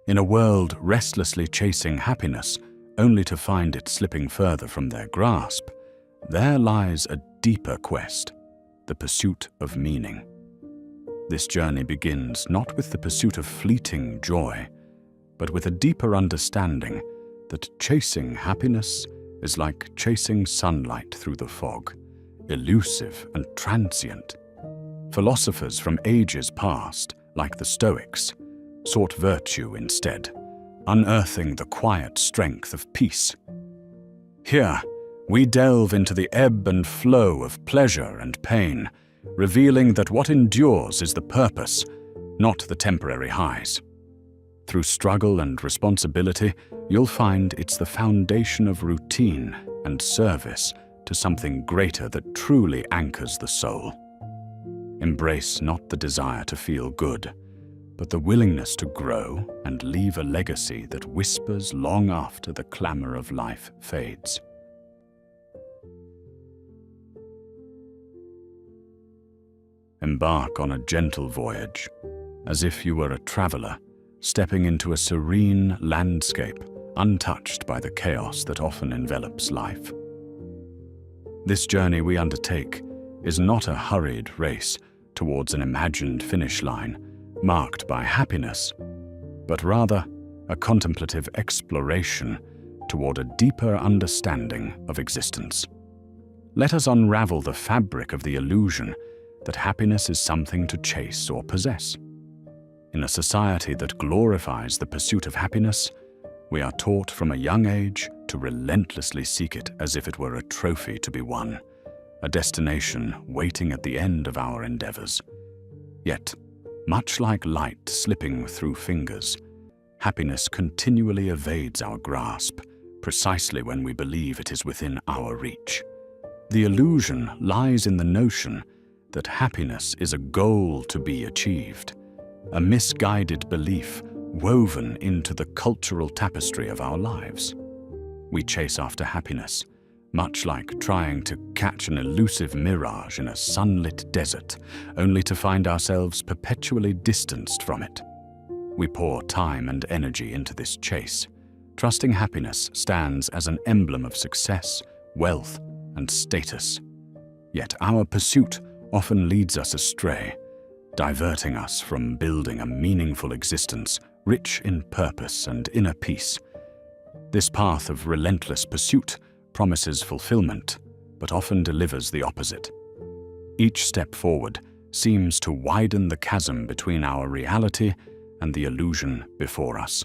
In a world restlessly chasing happiness, only to find it slipping further from their grasp, there lies a deeper quest, the pursuit of meaning. This journey begins not with the pursuit of fleeting joy, but with a deeper understanding that chasing happiness is like chasing sunlight through the fog, elusive and transient. Philosophers from ages past, like the Stoics, sought virtue instead, unearthing the quiet strength of peace. Here, we delve into the ebb and flow of pleasure and pain, revealing that what endures is the purpose, not the temporary highs. Through struggle and responsibility, you'll find it's the foundation of routine and service to something greater that truly anchors the soul. Embrace not the desire to feel good, but the willingness to grow and leave a legacy that whispers long after the clamor of life fades. Embark on a gentle voyage, as if you were a traveler, stepping into a serene landscape untouched by the chaos that often envelops life. This journey we undertake is not a hurried race towards an imagined finish line marked by happiness, but rather a contemplative exploration toward a deeper understanding of existence. Let us unravel the fabric of the illusion that happiness is something to chase or possess. In a society that glorifies the pursuit of happiness, we are taught from a young age to relentlessly seek it as if it were a trophy to be won, a destination waiting at the end of our endeavors. Yet, much like light slipping through fingers, happiness continually evades our grasp, precisely when we believe it is within our reach. The illusion lies in the notion that happiness is a goal to be achieved, a misguided belief woven into the cultural tapestry of our lives. We chase after happiness, much like trying to catch an elusive mirage in a sunlit desert, only to find ourselves perpetually distanced from it. We pour time and energy into this chase, trusting happiness stands as an emblem of success, wealth, and status. Yet our pursuit often leads us astray, diverting us from building a meaningful existence rich in purpose and inner peace. This path of relentless pursuit promises fulfillment, but often delivers the opposite. Each step forward seems to widen the chasm between our reality and the illusion before us.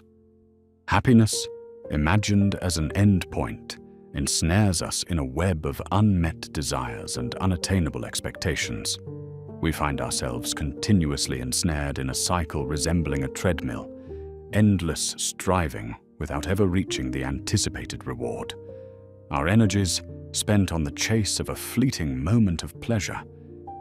Happiness, imagined as an end point, ensnares us in a web of unmet desires and unattainable expectations. We find ourselves continuously ensnared in a cycle resembling a treadmill, endless striving without ever reaching the anticipated reward. Our energies, spent on the chase of a fleeting moment of pleasure,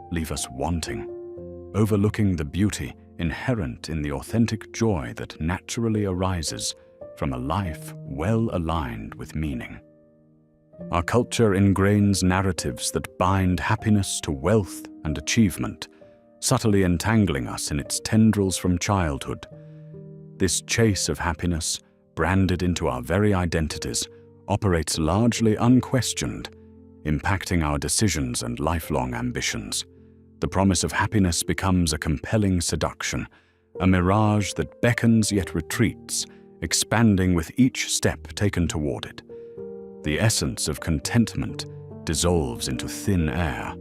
leave us wanting, overlooking the beauty inherent in the authentic joy that naturally arises from a life well aligned with meaning. Our culture ingrains narratives that bind happiness to wealth and achievement, subtly entangling us in its tendrils from childhood. This chase of happiness, branded into our very identities, operates largely unquestioned, impacting our decisions and lifelong ambitions. The promise of happiness becomes a compelling seduction, a mirage that beckons yet retreats, expanding with each step taken toward it. The essence of contentment dissolves into thin air,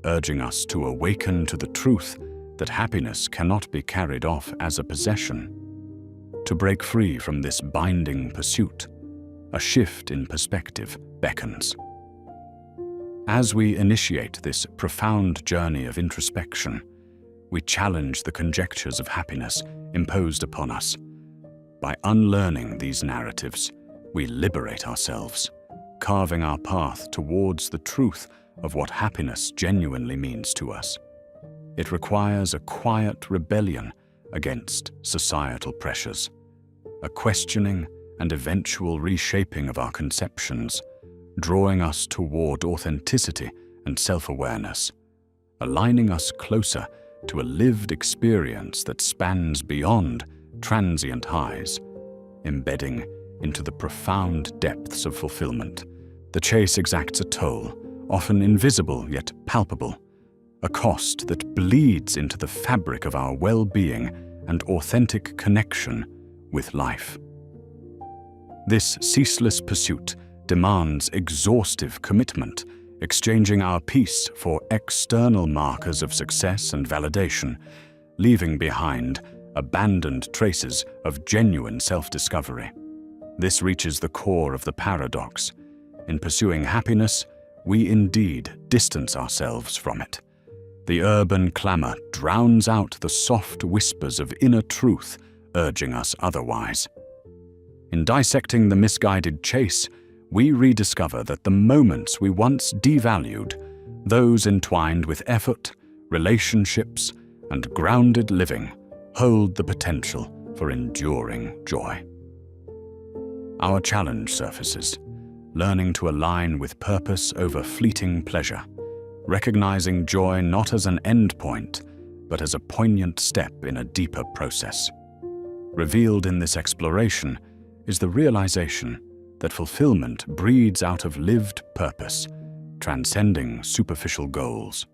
urging us to awaken to the truth that happiness cannot be carried off as a possession. To break free from this binding pursuit, a shift in perspective beckons. As we initiate this profound journey of introspection, we challenge the conjectures of happiness imposed upon us. By unlearning these narratives, we liberate ourselves, carving our path towards the truth of what happiness genuinely means to us. It requires a quiet rebellion against societal pressures, a questioning and eventual reshaping of our conceptions, drawing us toward authenticity and self-awareness, aligning us closer to a lived experience that spans beyond transient highs, embedding into the profound depths of fulfillment. The chase exacts a toll, often invisible yet palpable, a cost that bleeds into the fabric of our well-being and authentic connection with life. This ceaseless pursuit demands exhaustive commitment, exchanging our peace for external markers of success and validation, leaving behind abandoned traces of genuine self-discovery. This reaches the core of the paradox. In pursuing happiness, we indeed distance ourselves from it. The urban clamor drowns out the soft whispers of inner truth urging us otherwise. In dissecting the misguided chase, we rediscover that the moments we once devalued, those entwined with effort, relationships, and grounded living, hold the potential for enduring joy. Our challenge surfaces, learning to align with purpose over fleeting pleasure, recognizing joy not as an endpoint, but as a poignant step in a deeper process. Revealed in this exploration is the realization that fulfillment breeds out of lived purpose, transcending superficial goals.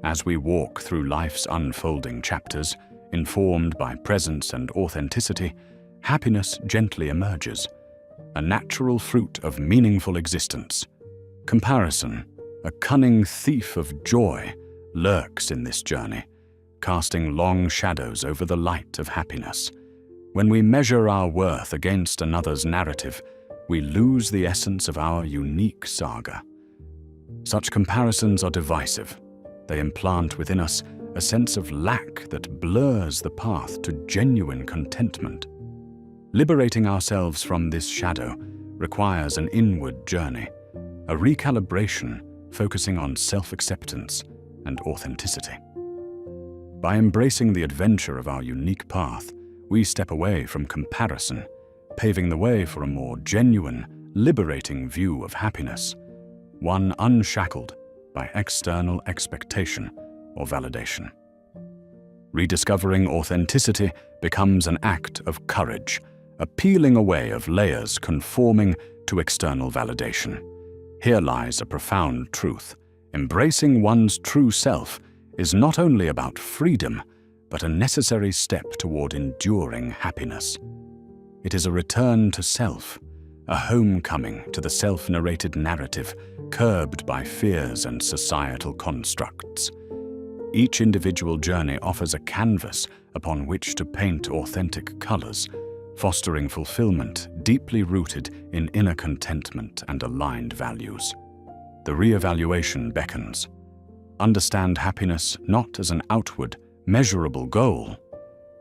As we walk through life's unfolding chapters, informed by presence and authenticity, happiness gently emerges, a natural fruit of meaningful existence. Comparison, a cunning thief of joy, lurks in this journey, casting long shadows over the light of happiness. When we measure our worth against another's narrative, we lose the essence of our unique saga. Such comparisons are divisive. They implant within us a sense of lack that blurs the path to genuine contentment. Liberating ourselves from this shadow requires an inward journey, a recalibration focusing on self-acceptance and authenticity. By embracing the adventure of our unique path, we step away from comparison, paving the way for a more genuine, liberating view of happiness, one unshackled by external expectation or validation. Rediscovering authenticity becomes an act of courage, a peeling away of layers conforming to external validation. Here lies a profound truth. Embracing one's true self is not only about freedom, but a necessary step toward enduring happiness. It is a return to self, a homecoming to the self-narrated narrative curbed by fears and societal constructs. Each individual journey offers a canvas upon which to paint authentic colors, fostering fulfillment deeply rooted in inner contentment and aligned values. The re-evaluation beckons. Understand happiness not as an outward, measurable goal,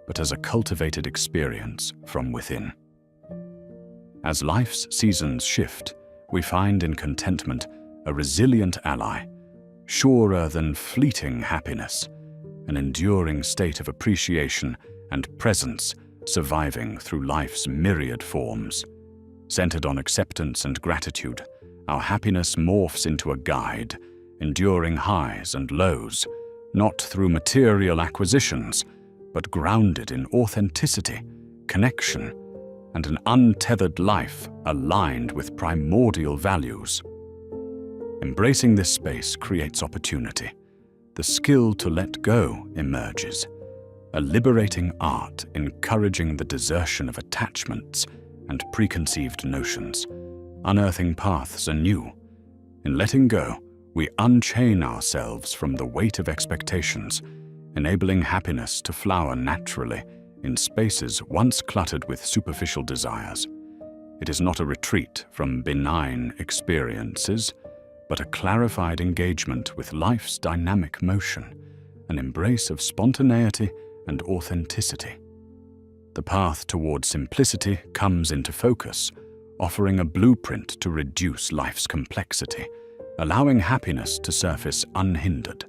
but as a cultivated experience from within. As life's seasons shift, we find in contentment a resilient ally, surer than fleeting happiness, an enduring state of appreciation and presence surviving through life's myriad forms. Centered on acceptance and gratitude, our happiness morphs into a guide, enduring highs and lows, not through material acquisitions, but grounded in authenticity, connection, and an untethered life aligned with primordial values. Embracing this space creates opportunity. The skill to let go emerges, a liberating art encouraging the desertion of attachments and preconceived notions, unearthing paths anew. In letting go, we unchain ourselves from the weight of expectations, enabling happiness to flower naturally in spaces once cluttered with superficial desires. It is not a retreat from benign experiences, but a clarified engagement with life's dynamic motion, an embrace of spontaneity and authenticity. The path toward simplicity comes into focus, offering a blueprint to reduce life's complexity, allowing happiness to surface unhindered.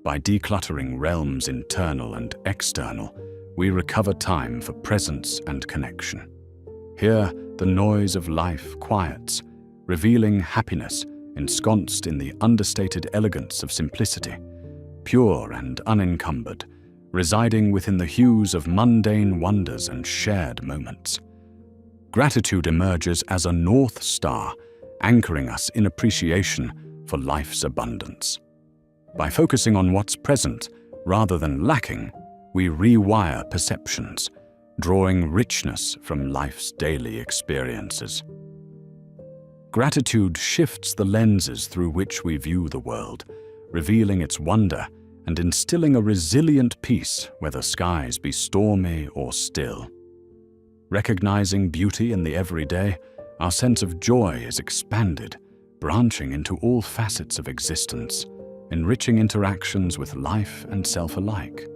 By decluttering realms internal and external, we recover time for presence and connection. Here, the noise of life quiets, revealing happiness ensconced in the understated elegance of simplicity, pure and unencumbered, residing within the hues of mundane wonders and shared moments. Gratitude emerges as a North Star, anchoring us in appreciation for life's abundance. By focusing on what's present rather than lacking, we rewire perceptions, drawing richness from life's daily experiences. Gratitude shifts the lenses through which we view the world, revealing its wonder and instilling a resilient peace whether skies be stormy or still. Recognizing beauty in the everyday, our sense of joy is expanded, branching into all facets of existence, enriching interactions with life and self alike.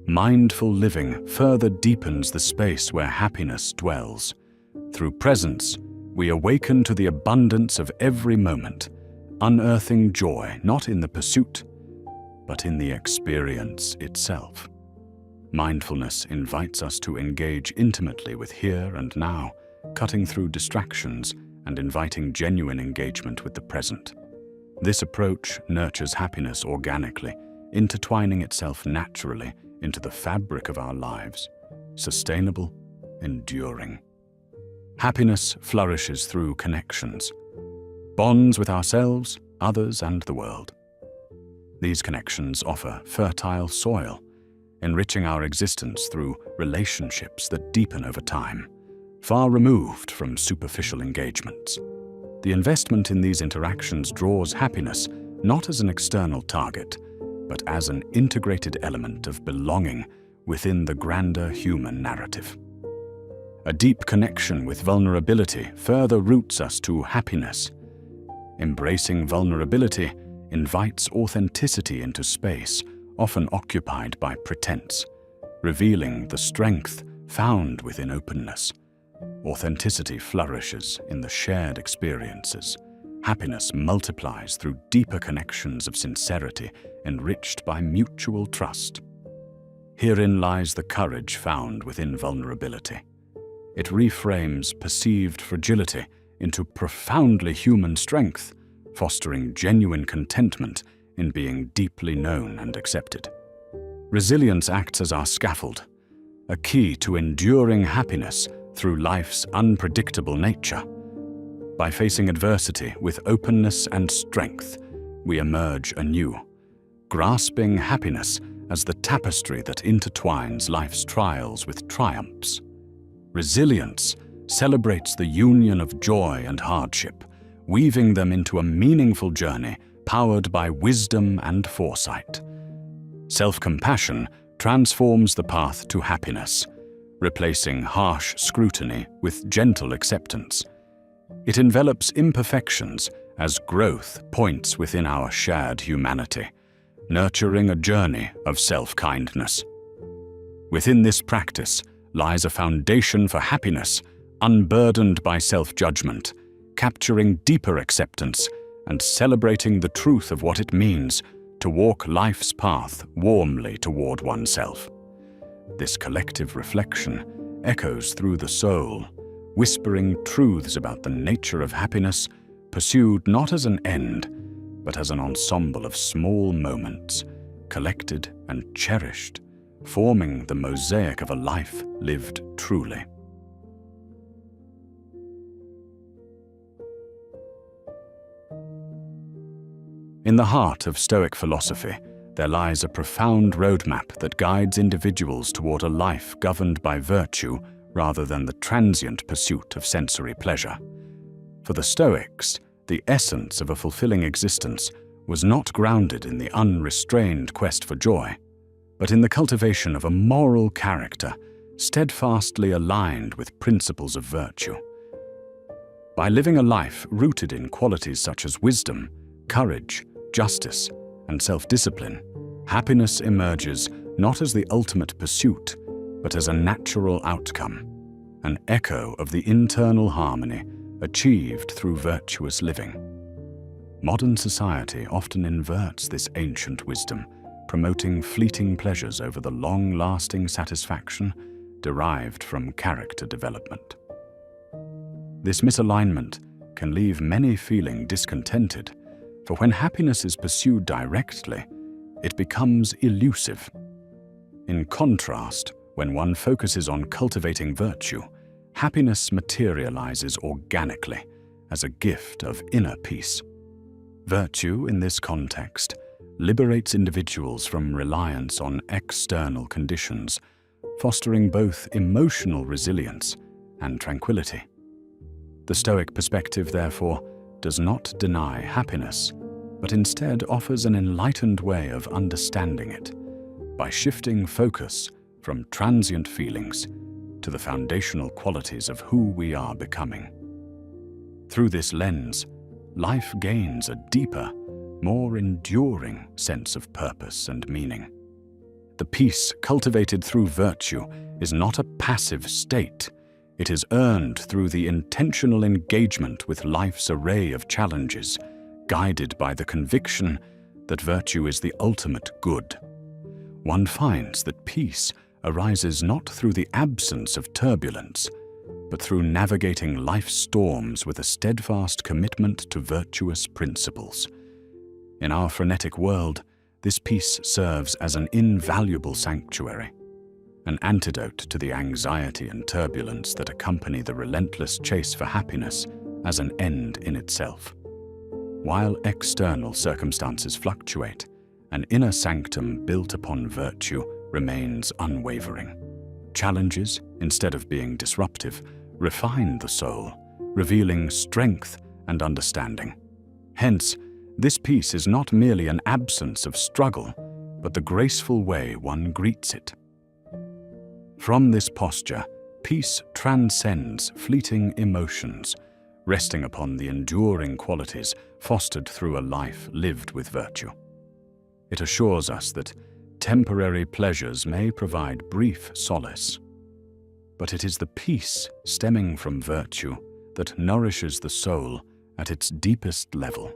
Mindful living further deepens the space where happiness dwells. Through presence, we awaken to the abundance of every moment, unearthing joy not in the pursuit, but in the experience itself. Mindfulness invites us to engage intimately with here and now, cutting through distractions and inviting genuine engagement with the present. This approach nurtures happiness organically, intertwining itself naturally into the fabric of our lives, sustainable, enduring. Happiness flourishes through connections, bonds with ourselves, others, and the world. These connections offer fertile soil, enriching our existence through relationships that deepen over time, far removed from superficial engagements. The investment in these interactions draws happiness not as an external target, but as an integrated element of belonging within the grander human narrative. A deep connection with vulnerability further roots us to happiness. Embracing vulnerability invites authenticity into space, often occupied by pretense, revealing the strength found within openness. Authenticity flourishes in the shared experiences. Happiness multiplies through deeper connections of sincerity, enriched by mutual trust. Herein lies the courage found within vulnerability. It reframes perceived fragility into profoundly human strength, fostering genuine contentment in being deeply known and accepted. Resilience acts as our scaffold, a key to enduring happiness through life's unpredictable nature. By facing adversity with openness and strength, we emerge anew, grasping happiness as the tapestry that intertwines life's trials with triumphs. Resilience celebrates the union of joy and hardship, weaving them into a meaningful journey powered by wisdom and foresight. Self-compassion transforms the path to happiness, replacing harsh scrutiny with gentle acceptance. It envelops imperfections as growth points within our shared humanity, nurturing a journey of self-kindness. Within this practice lies a foundation for happiness, unburdened by self-judgment, capturing deeper acceptance and celebrating the truth of what it means to walk life's path warmly toward oneself. This collective reflection echoes through the soul, whispering truths about the nature of happiness, pursued not as an end, but as an ensemble of small moments, collected and cherished, forming the mosaic of a life lived truly. In the heart of Stoic philosophy, there lies a profound roadmap that guides individuals toward a life governed by virtue rather than the transient pursuit of sensory pleasure. For the Stoics, the essence of a fulfilling existence was not grounded in the unrestrained quest for joy, but in the cultivation of a moral character steadfastly aligned with principles of virtue. By living a life rooted in qualities such as wisdom, courage, justice, and self-discipline, happiness emerges not as the ultimate pursuit, but as a natural outcome, an echo of the internal harmony achieved through virtuous living. Modern society often inverts this ancient wisdom, promoting fleeting pleasures over the long-lasting satisfaction derived from character development. This misalignment can leave many feeling discontented, for when happiness is pursued directly, it becomes elusive. In contrast, when one focuses on cultivating virtue, happiness materializes organically as a gift of inner peace. Virtue, in this context, liberates individuals from reliance on external conditions, fostering both emotional resilience and tranquility. The Stoic perspective, therefore, does not deny happiness, but instead offers an enlightened way of understanding it by shifting focus from transient feelings to the foundational qualities of who we are becoming. Through this lens, life gains a deeper, more enduring sense of purpose and meaning. The peace cultivated through virtue is not a passive state. It is earned through the intentional engagement with life's array of challenges, guided by the conviction that virtue is the ultimate good. One finds that peace arises not through the absence of turbulence, but through navigating life's storms with a steadfast commitment to virtuous principles. In our frenetic world, this peace serves as an invaluable sanctuary, an antidote to the anxiety and turbulence that accompany the relentless chase for happiness as an end in itself. While external circumstances fluctuate, an inner sanctum built upon virtue remains unwavering. Challenges, instead of being disruptive, refine the soul, revealing strength and understanding. Hence, this peace is not merely an absence of struggle, but the graceful way one greets it. From this posture, peace transcends fleeting emotions, resting upon the enduring qualities fostered through a life lived with virtue. It assures us that temporary pleasures may provide brief solace, but it is the peace stemming from virtue that nourishes the soul at its deepest level.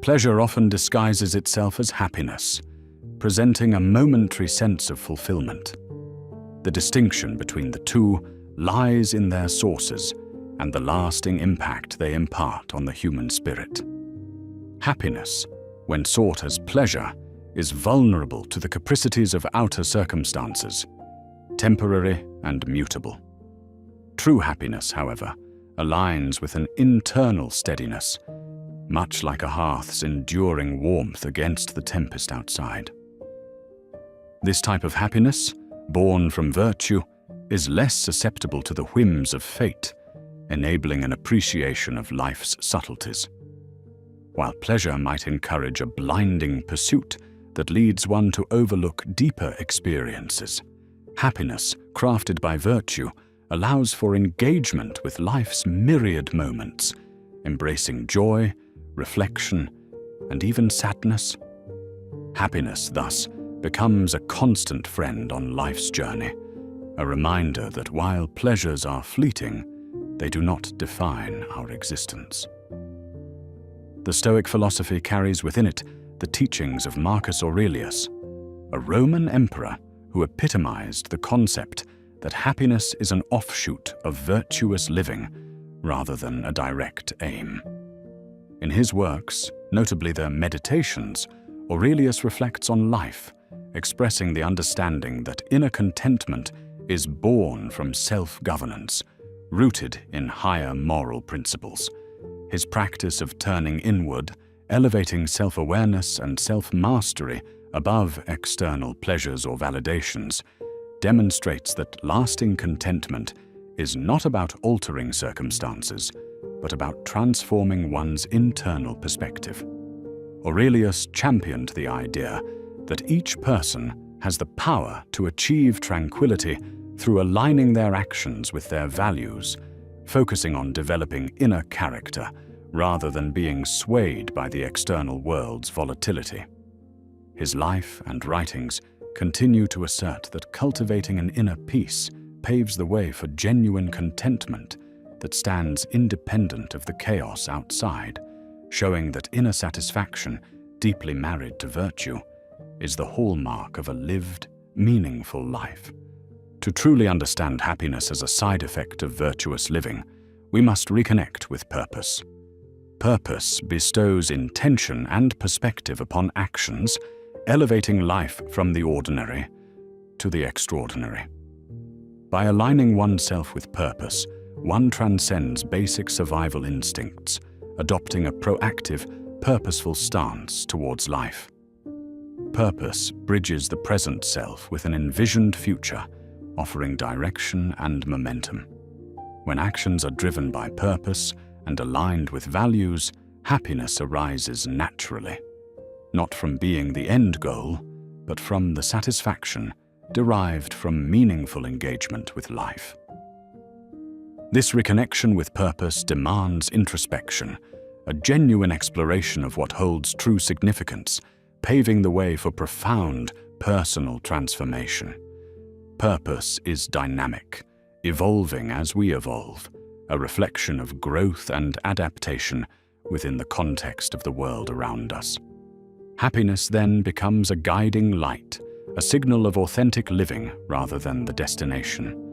Pleasure often disguises itself as happiness, presenting a momentary sense of fulfillment. The distinction between the two lies in their sources and the lasting impact they impart on the human spirit. Happiness, when sought as pleasure, is vulnerable to the capricities of outer circumstances, temporary and mutable. True happiness, however, aligns with an internal steadiness, much like a hearth's enduring warmth against the tempest outside. This type of happiness, born from virtue, is less susceptible to the whims of fate, enabling an appreciation of life's subtleties. While pleasure might encourage a blinding pursuit that leads one to overlook deeper experiences, happiness, crafted by virtue, allows for engagement with life's myriad moments, embracing joy, reflection, and even sadness. Happiness, thus, becomes a constant friend on life's journey, a reminder that while pleasures are fleeting, they do not define our existence. The Stoic philosophy carries within it the teachings of Marcus Aurelius, a Roman emperor who epitomized the concept that happiness is an offshoot of virtuous living rather than a direct aim. In his works, notably the Meditations, Aurelius reflects on life, expressing the understanding that inner contentment is born from self-governance, rooted in higher moral principles. His practice of turning inward, elevating self-awareness and self-mastery above external pleasures or validations, demonstrates that lasting contentment is not about altering circumstances, but about transforming one's internal perspective. Aurelius championed the idea that each person has the power to achieve tranquility through aligning their actions with their values, focusing on developing inner character rather than being swayed by the external world's volatility. His life and writings continue to assert that cultivating an inner peace paves the way for genuine contentment that stands independent of the chaos outside, showing that inner satisfaction, deeply married to virtue, is the hallmark of a lived, meaningful life. To truly understand happiness as a side effect of virtuous living, we must reconnect with purpose. Purpose bestows intention and perspective upon actions, elevating life from the ordinary to the extraordinary. By aligning oneself with purpose, one transcends basic survival instincts, adopting a proactive, purposeful stance towards life. Purpose bridges the present self with an envisioned future, offering direction and momentum. When actions are driven by purpose and aligned with values, happiness arises naturally, not from being the end goal, but from the satisfaction derived from meaningful engagement with life. This reconnection with purpose demands introspection, a genuine exploration of what holds true significance, paving the way for profound personal transformation. Purpose is dynamic, evolving as we evolve, a reflection of growth and adaptation within the context of the world around us. Happiness then becomes a guiding light, a signal of authentic living rather than the destination.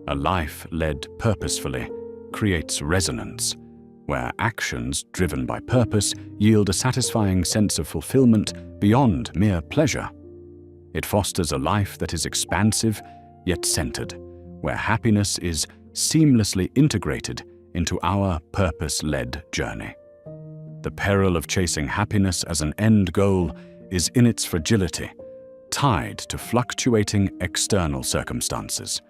A life led purposefully creates resonance, where actions driven by purpose yield a satisfying sense of fulfillment beyond mere pleasure. It fosters a life that is expansive yet centered, where happiness is seamlessly integrated into our purpose-led journey. The peril of chasing happiness as an end goal is in its fragility, tied to fluctuating external circumstances.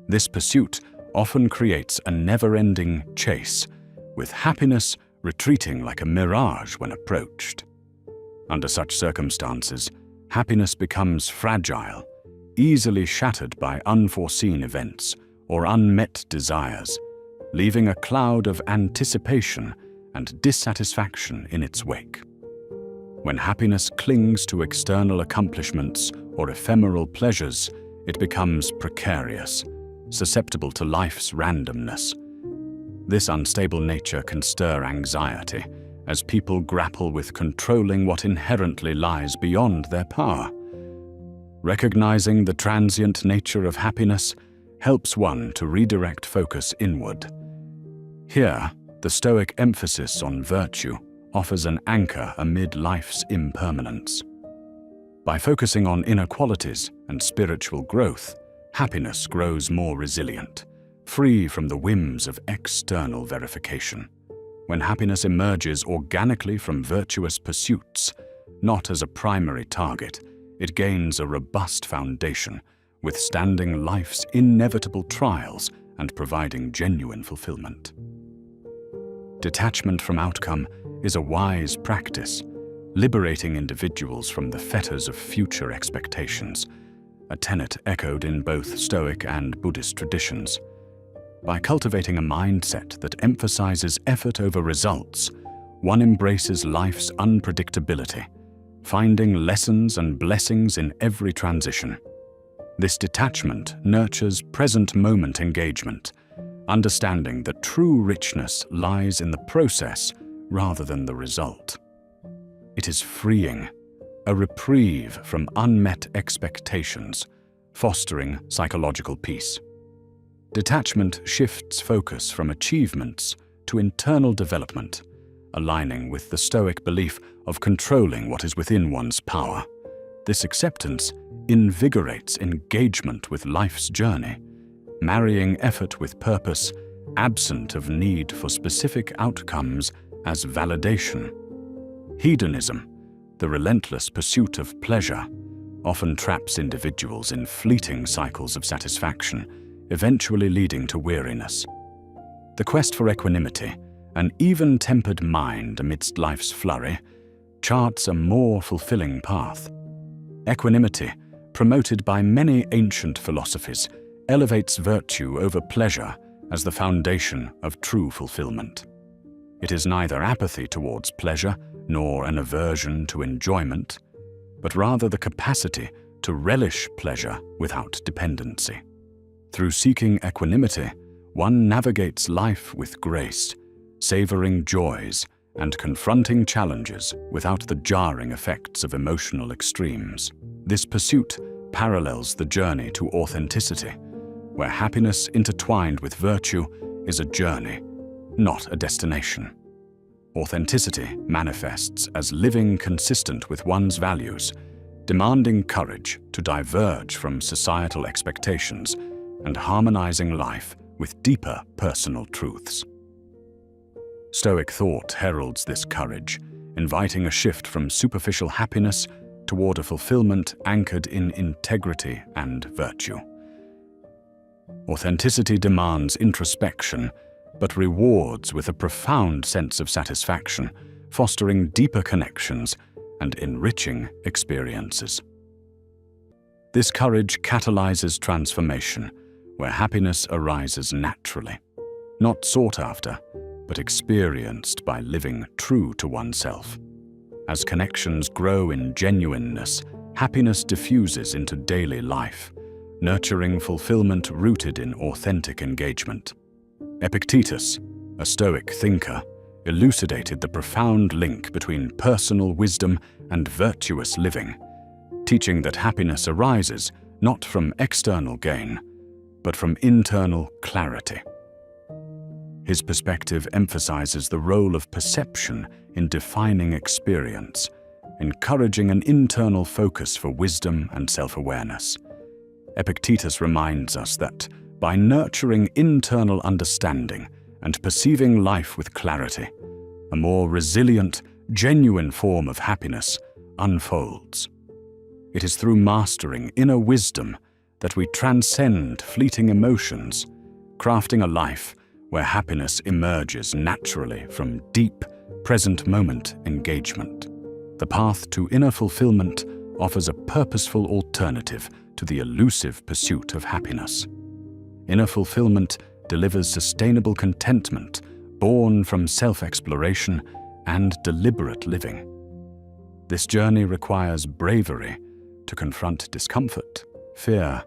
This pursuit often creates a never-ending chase, with happiness retreating like a mirage when approached. Under such circumstances, happiness becomes fragile, easily shattered by unforeseen events or unmet desires, leaving a cloud of anticipation and dissatisfaction in its wake. When happiness clings to external accomplishments or ephemeral pleasures, it becomes precarious, susceptible to life's randomness. This unstable nature can stir anxiety as people grapple with controlling what inherently lies beyond their power. Recognizing the transient nature of happiness helps one to redirect focus inward. Here, the Stoic emphasis on virtue offers an anchor amid life's impermanence. By focusing on inner qualities and spiritual growth, happiness grows more resilient, free from the whims of external verification. When happiness emerges organically from virtuous pursuits, not as a primary target, it gains a robust foundation, withstanding life's inevitable trials and providing genuine fulfillment. Detachment from outcome is a wise practice, liberating individuals from the fetters of future expectations, a tenet echoed in both Stoic and Buddhist traditions. By cultivating a mindset that emphasizes effort over results, one embraces life's unpredictability, finding lessons and blessings in every transition. This detachment nurtures present-moment engagement, understanding that true richness lies in the process rather than the result. It is freeing, a reprieve from unmet expectations, fostering psychological peace. Detachment shifts focus from achievements to internal development, aligning with the Stoic belief of controlling what is within one's power. This acceptance invigorates engagement with life's journey, marrying effort with purpose, absent of need for specific outcomes as validation. Hedonism, the relentless pursuit of pleasure, often traps individuals in fleeting cycles of satisfaction, eventually leading to weariness. The quest for equanimity, an even-tempered mind amidst life's flurry, charts a more fulfilling path. Equanimity, promoted by many ancient philosophies, elevates virtue over pleasure as the foundation of true fulfillment. It is neither apathy towards pleasure nor an aversion to enjoyment, but rather the capacity to relish pleasure without dependency. Through seeking equanimity, one navigates life with grace, savoring joys and confronting challenges without the jarring effects of emotional extremes. This pursuit parallels the journey to authenticity, where happiness intertwined with virtue is a journey, not a destination. Authenticity manifests as living consistent with one's values, demanding courage to diverge from societal expectations and harmonizing life with deeper personal truths. Stoic thought heralds this courage, inviting a shift from superficial happiness toward a fulfillment anchored in integrity and virtue. Authenticity demands introspection, but rewards with a profound sense of satisfaction, fostering deeper connections and enriching experiences. This courage catalyzes transformation, where happiness arises naturally, not sought after, but experienced by living true to oneself. As connections grow in genuineness, happiness diffuses into daily life, nurturing fulfillment rooted in authentic engagement. Epictetus, a Stoic thinker, elucidated the profound link between personal wisdom and virtuous living, teaching that happiness arises not from external gain, but from internal clarity. His perspective emphasizes the role of perception in defining experience, encouraging an internal focus for wisdom and self-awareness. Epictetus reminds us that by nurturing internal understanding and perceiving life with clarity, a more resilient, genuine form of happiness unfolds. It is through mastering inner wisdom that we transcend fleeting emotions, crafting a life where happiness emerges naturally from deep, present-moment engagement. The path to inner fulfillment offers a purposeful alternative to the elusive pursuit of happiness. Inner fulfillment delivers sustainable contentment born from self-exploration and deliberate living. This journey requires bravery to confront discomfort, fear,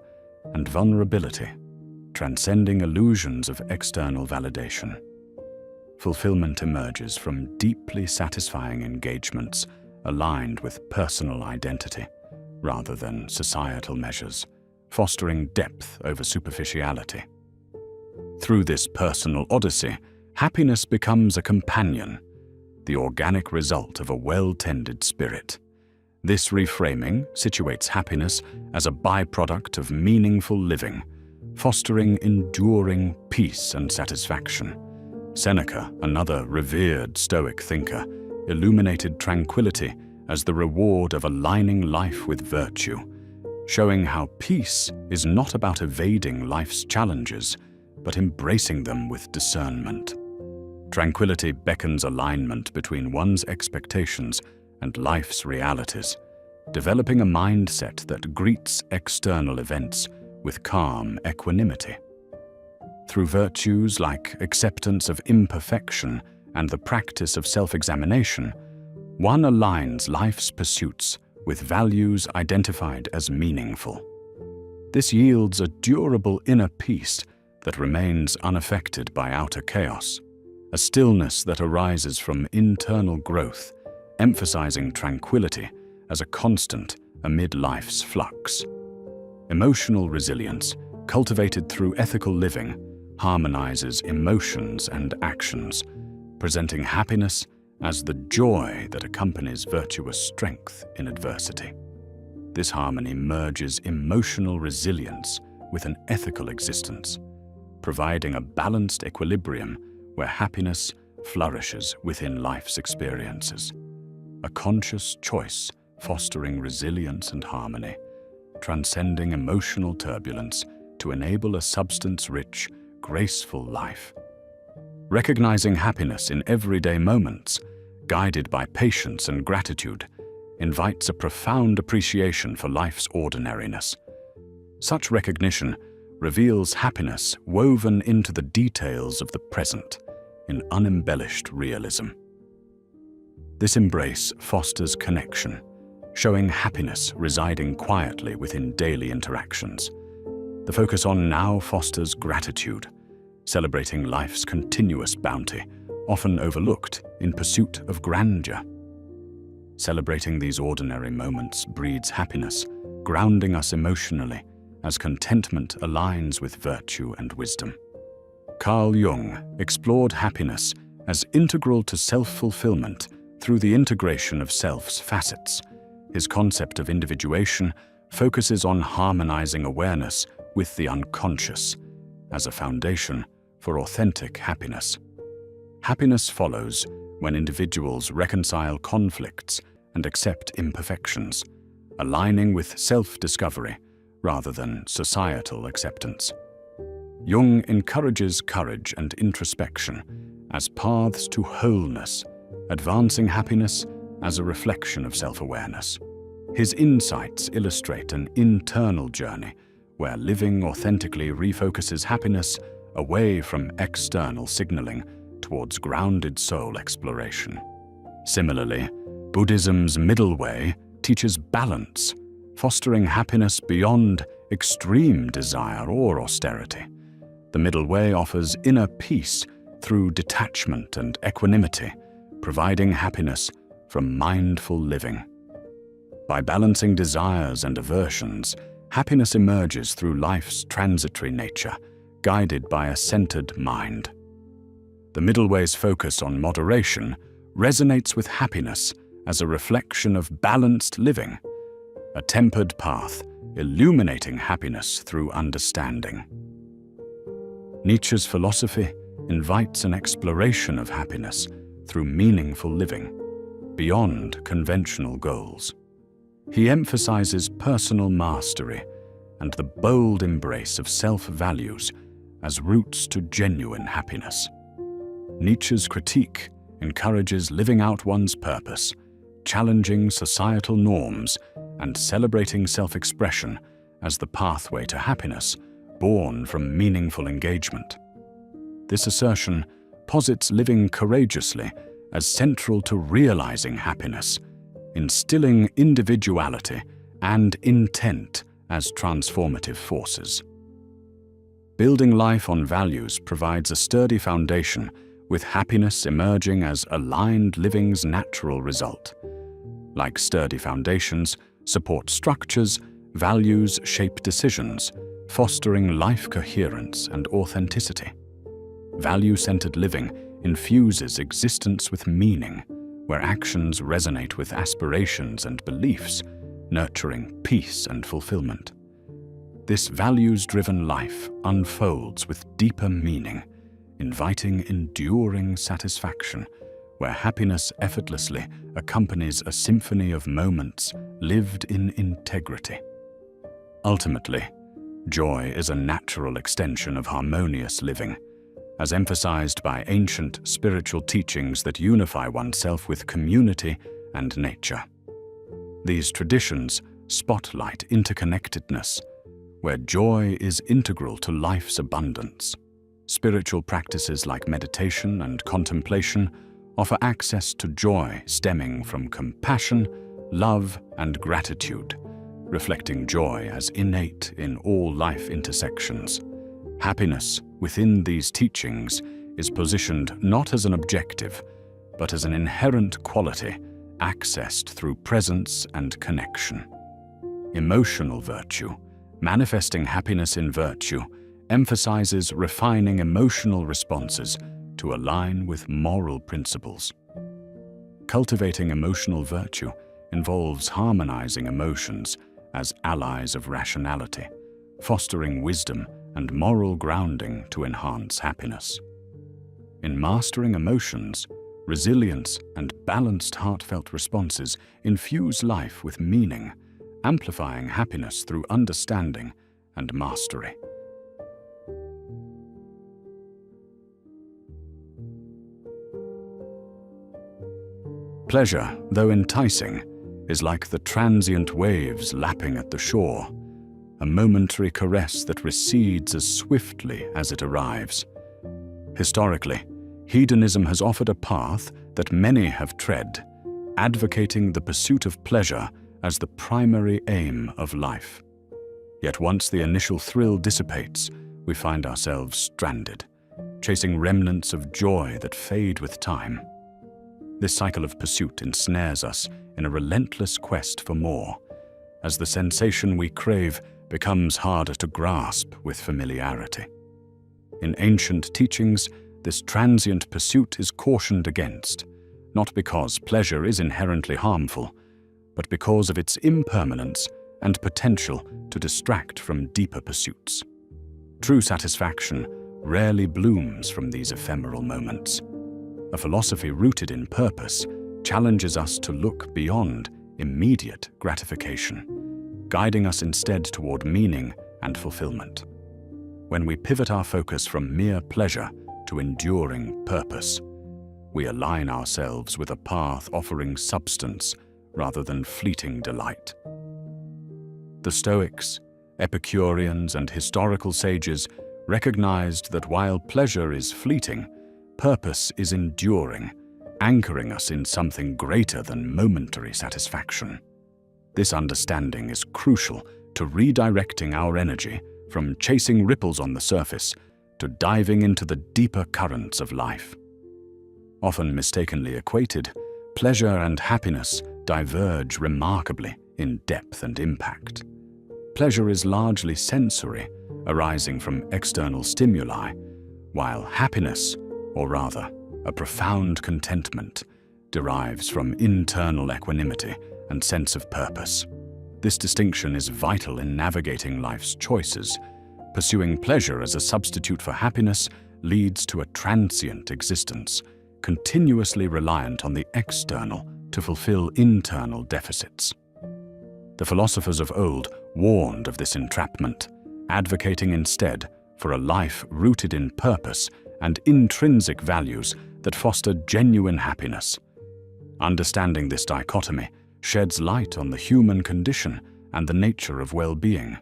and vulnerability, transcending illusions of external validation. Fulfillment emerges from deeply satisfying engagements aligned with personal identity, rather than societal measures, fostering depth over superficiality. Through this personal odyssey, happiness becomes a companion, the organic result of a well-tended spirit. This reframing situates happiness as a byproduct of meaningful living, fostering enduring peace and satisfaction. Seneca, another revered Stoic thinker, illuminated tranquility as the reward of aligning life with virtue, showing how peace is not about evading life's challenges, but embracing them with discernment. Tranquility beckons alignment between one's expectations and life's realities, developing a mindset that greets external events with calm equanimity. Through virtues like acceptance of imperfection and the practice of self-examination, one aligns life's pursuits with values identified as meaningful. This yields a durable inner peace that remains unaffected by outer chaos, a stillness that arises from internal growth, emphasizing tranquility as a constant amid life's flux. Emotional resilience, cultivated through ethical living, harmonizes emotions and actions, presenting happiness as the joy that accompanies virtuous strength in adversity. This harmony merges emotional resilience with an ethical existence, providing a balanced equilibrium where happiness flourishes within life's experiences. A conscious choice fostering resilience and harmony, transcending emotional turbulence to enable a substance-rich, graceful life. Recognizing happiness in everyday moments, guided by patience and gratitude, invites a profound appreciation for life's ordinariness. Such recognition reveals happiness woven into the details of the present in unembellished realism. This embrace fosters connection, showing happiness residing quietly within daily interactions. The focus on now fosters gratitude, celebrating life's continuous bounty, often overlooked in pursuit of grandeur. Celebrating these ordinary moments breeds happiness, grounding us emotionally as contentment aligns with virtue and wisdom. Carl Jung explored happiness as integral to self-fulfillment through the integration of self's facets, His concept of individuation focuses on harmonizing awareness with the unconscious as a foundation for authentic happiness. Happiness follows when individuals reconcile conflicts and accept imperfections, aligning with self-discovery rather than societal acceptance. Jung encourages courage and introspection as paths to wholeness, advancing happiness as a reflection of self-awareness. His insights illustrate an internal journey where living authentically refocuses happiness away from external signaling towards grounded soul exploration. Similarly, Buddhism's middle way teaches balance, fostering happiness beyond extreme desire or austerity. The middle way offers inner peace through detachment and equanimity, providing happiness from mindful living. By balancing desires and aversions, happiness emerges through life's transitory nature, guided by a centered mind. The middle way's focus on moderation resonates with happiness as a reflection of balanced living, a tempered path illuminating happiness through understanding. Nietzsche's philosophy invites an exploration of happiness through meaningful living, beyond conventional goals. He emphasizes personal mastery and the bold embrace of self-values as routes to genuine happiness. Nietzsche's critique encourages living out one's purpose, challenging societal norms, and celebrating self-expression as the pathway to happiness born from meaningful engagement. This assertion posits living courageously as central to realizing happiness, instilling individuality and intent as transformative forces. Building life on values provides a sturdy foundation, with happiness emerging as aligned living's natural result. Like sturdy foundations, support structures, values shape decisions, fostering life coherence and authenticity. Value-centered living infuses existence with meaning, where actions resonate with aspirations and beliefs, nurturing peace and fulfillment. This values-driven life unfolds with deeper meaning, inviting enduring satisfaction, where happiness effortlessly accompanies a symphony of moments lived in integrity. Ultimately, joy is a natural extension of harmonious living, as emphasized by ancient spiritual teachings that unify oneself with community and nature. These traditions spotlight interconnectedness, where joy is integral to life's abundance. Spiritual practices like meditation and contemplation offer access to joy stemming from compassion, love, and gratitude, reflecting joy as innate in all life intersections. Happiness within these teachings is positioned not as an objective, but as an inherent quality accessed through presence and connection. Emotional virtue, manifesting happiness in virtue, emphasizes refining emotional responses to align with moral principles. Cultivating emotional virtue involves harmonizing emotions as allies of rationality, fostering wisdom and moral grounding to enhance happiness. In mastering emotions, resilience and balanced heartfelt responses infuse life with meaning, amplifying happiness through understanding and mastery. Pleasure, though enticing, is like the transient waves lapping at the shore, a momentary caress that recedes as swiftly as it arrives. Historically, hedonism has offered a path that many have tread, advocating the pursuit of pleasure as the primary aim of life. Yet once the initial thrill dissipates, we find ourselves stranded, chasing remnants of joy that fade with time. This cycle of pursuit ensnares us in a relentless quest for more, as the sensation we crave becomes harder to grasp with familiarity. In ancient teachings, this transient pursuit is cautioned against, not because pleasure is inherently harmful, but because of its impermanence and potential to distract from deeper pursuits. True satisfaction rarely blooms from these ephemeral moments. A philosophy rooted in purpose challenges us to look beyond immediate gratification, guiding us instead toward meaning and fulfillment. When we pivot our focus from mere pleasure to enduring purpose, we align ourselves with a path offering substance rather than fleeting delight. The Stoics, Epicureans, and historical sages recognized that while pleasure is fleeting, purpose is enduring, anchoring us in something greater than momentary satisfaction. This understanding is crucial to redirecting our energy from chasing ripples on the surface to diving into the deeper currents of life. Often mistakenly equated, pleasure and happiness diverge remarkably in depth and impact. Pleasure is largely sensory, arising from external stimuli, while happiness, or rather, a profound contentment, derives from internal equanimity and sense of purpose. This distinction is vital in navigating life's choices. Pursuing pleasure as a substitute for happiness leads to a transient existence, continuously reliant on the external to fulfill internal deficits. The philosophers of old warned of this entrapment, advocating instead for a life rooted in purpose and intrinsic values that foster genuine happiness. Understanding this dichotomy sheds light on the human condition and the nature of well-being.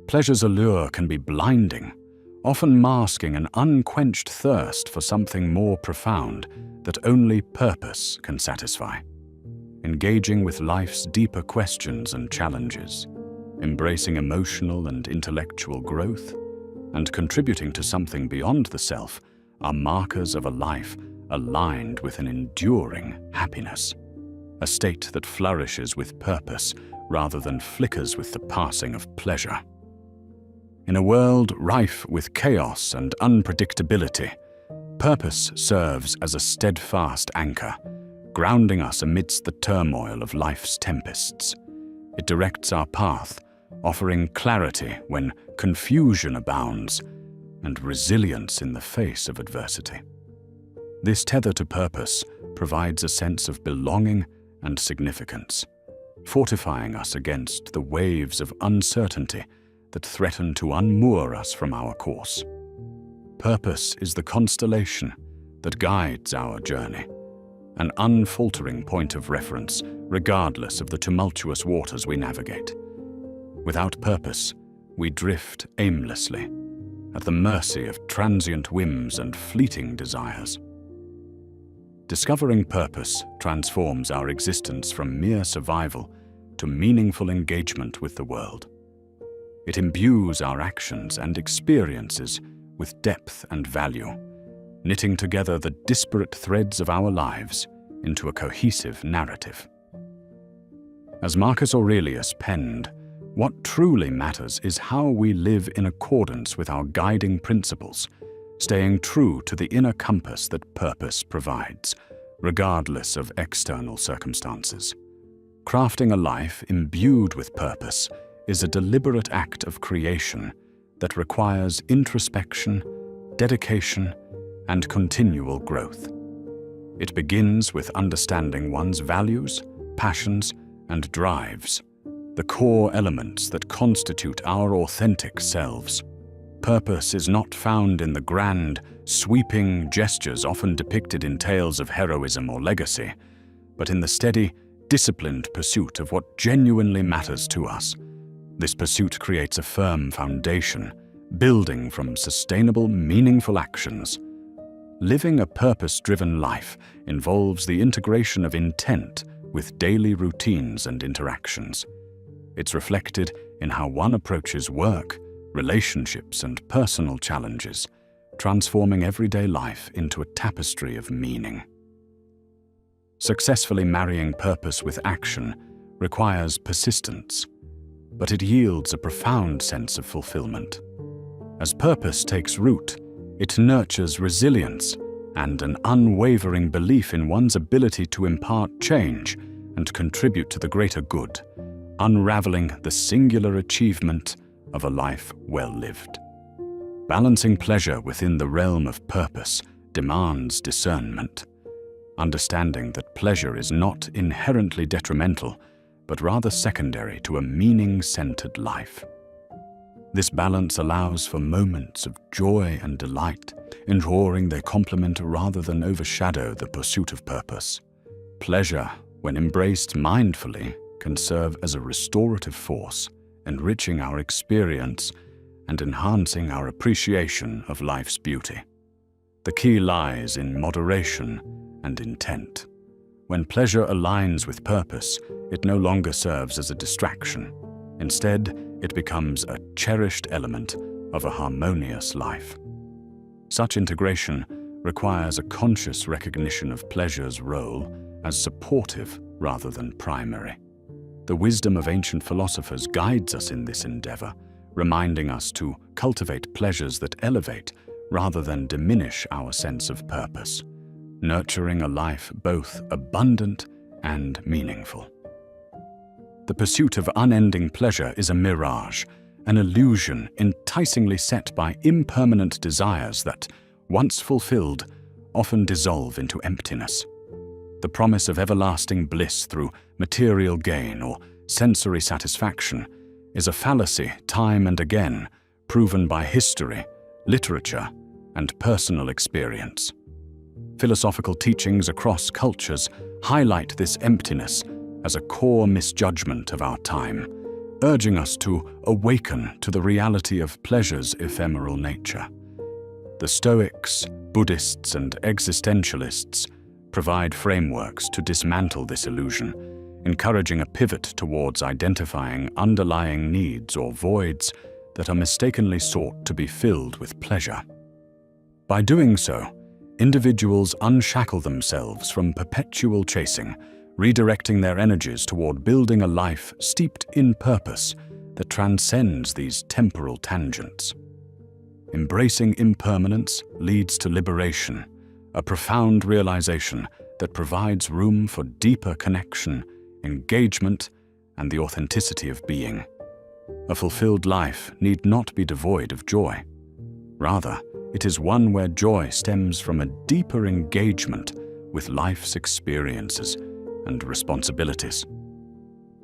Pleasure's allure can be blinding, often masking an unquenched thirst for something more profound that only purpose can satisfy. Engaging with life's deeper questions and challenges, embracing emotional and intellectual growth, and contributing to something beyond the self are markers of a life aligned with an enduring happiness, a state that flourishes with purpose rather than flickers with the passing of pleasure. In a world rife with chaos and unpredictability, purpose serves as a steadfast anchor, grounding us amidst the turmoil of life's tempests. It directs our path, offering clarity when confusion abounds and resilience in the face of adversity. This tether to purpose provides a sense of belonging and significance, fortifying us against the waves of uncertainty that threaten to unmoor us from our course. Purpose is the constellation that guides our journey, an unfaltering point of reference regardless of the tumultuous waters we navigate. Without purpose, we drift aimlessly, at the mercy of transient whims and fleeting desires. Discovering purpose transforms our existence from mere survival to meaningful engagement with the world. It imbues our actions and experiences with depth and value, knitting together the disparate threads of our lives into a cohesive narrative. As Marcus Aurelius penned, what truly matters is how we live in accordance with our guiding principles, staying true to the inner compass that purpose provides, regardless of external circumstances. Crafting a life imbued with purpose is a deliberate act of creation that requires introspection, dedication, and continual growth. It begins with understanding one's values, passions, and drives, the core elements that constitute our authentic selves. Purpose is not found in the grand, sweeping gestures often depicted in tales of heroism or legacy, but in the steady, disciplined pursuit of what genuinely matters to us. This pursuit creates a firm foundation, building from sustainable, meaningful actions. Living a purpose-driven life involves the integration of intent with daily routines and interactions. It's reflected in how one approaches work, relationships, and personal challenges, transforming everyday life into a tapestry of meaning. Successfully marrying purpose with action requires persistence, but it yields a profound sense of fulfillment. As purpose takes root, it nurtures resilience and an unwavering belief in one's ability to impart change, and contribute to the greater good, unraveling the singular achievement of a life well lived. Balancing pleasure within the realm of purpose demands discernment, understanding that pleasure is not inherently detrimental, but rather secondary to a meaning-centered life. This balance allows for moments of joy and delight, ensuring they complement rather than overshadow the pursuit of purpose. Pleasure, when embraced mindfully, can serve as a restorative force, enriching our experience and enhancing our appreciation of life's beauty. The key lies in moderation and intent. When pleasure aligns with purpose, it no longer serves as a distraction. Instead, it becomes a cherished element of a harmonious life. Such integration requires a conscious recognition of pleasure's role as supportive rather than primary. The wisdom of ancient philosophers guides us in this endeavor, reminding us to cultivate pleasures that elevate rather than diminish our sense of purpose, nurturing a life both abundant and meaningful. The pursuit of unending pleasure is a mirage, an illusion enticingly set by impermanent desires that, once fulfilled, often dissolve into emptiness. The promise of everlasting bliss through material gain or sensory satisfaction is a fallacy time and again, proven by history, literature, and personal experience. Philosophical teachings across cultures highlight this emptiness as a core misjudgment of our time, urging us to awaken to the reality of pleasure's ephemeral nature. The Stoics, Buddhists, and existentialists provide frameworks to dismantle this illusion, encouraging a pivot towards identifying underlying needs or voids that are mistakenly sought to be filled with pleasure. By doing so, individuals unshackle themselves from perpetual chasing, redirecting their energies toward building a life steeped in purpose that transcends these temporal tangents. Embracing impermanence leads to liberation, a profound realization that provides room for deeper connection, engagement, and the authenticity of being. A fulfilled life need not be devoid of joy. Rather, it is one where joy stems from a deeper engagement with life's experiences and responsibilities.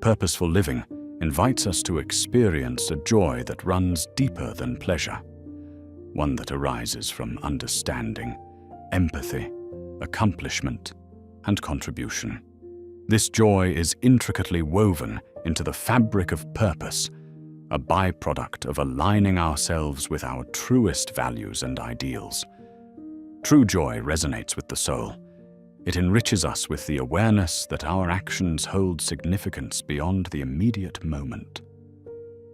Purposeful living invites us to experience a joy that runs deeper than pleasure, one that arises from understanding, empathy, accomplishment, and contribution. This joy is intricately woven into the fabric of purpose, a byproduct of aligning ourselves with our truest values and ideals. True joy resonates with the soul. It enriches us with the awareness that our actions hold significance beyond the immediate moment.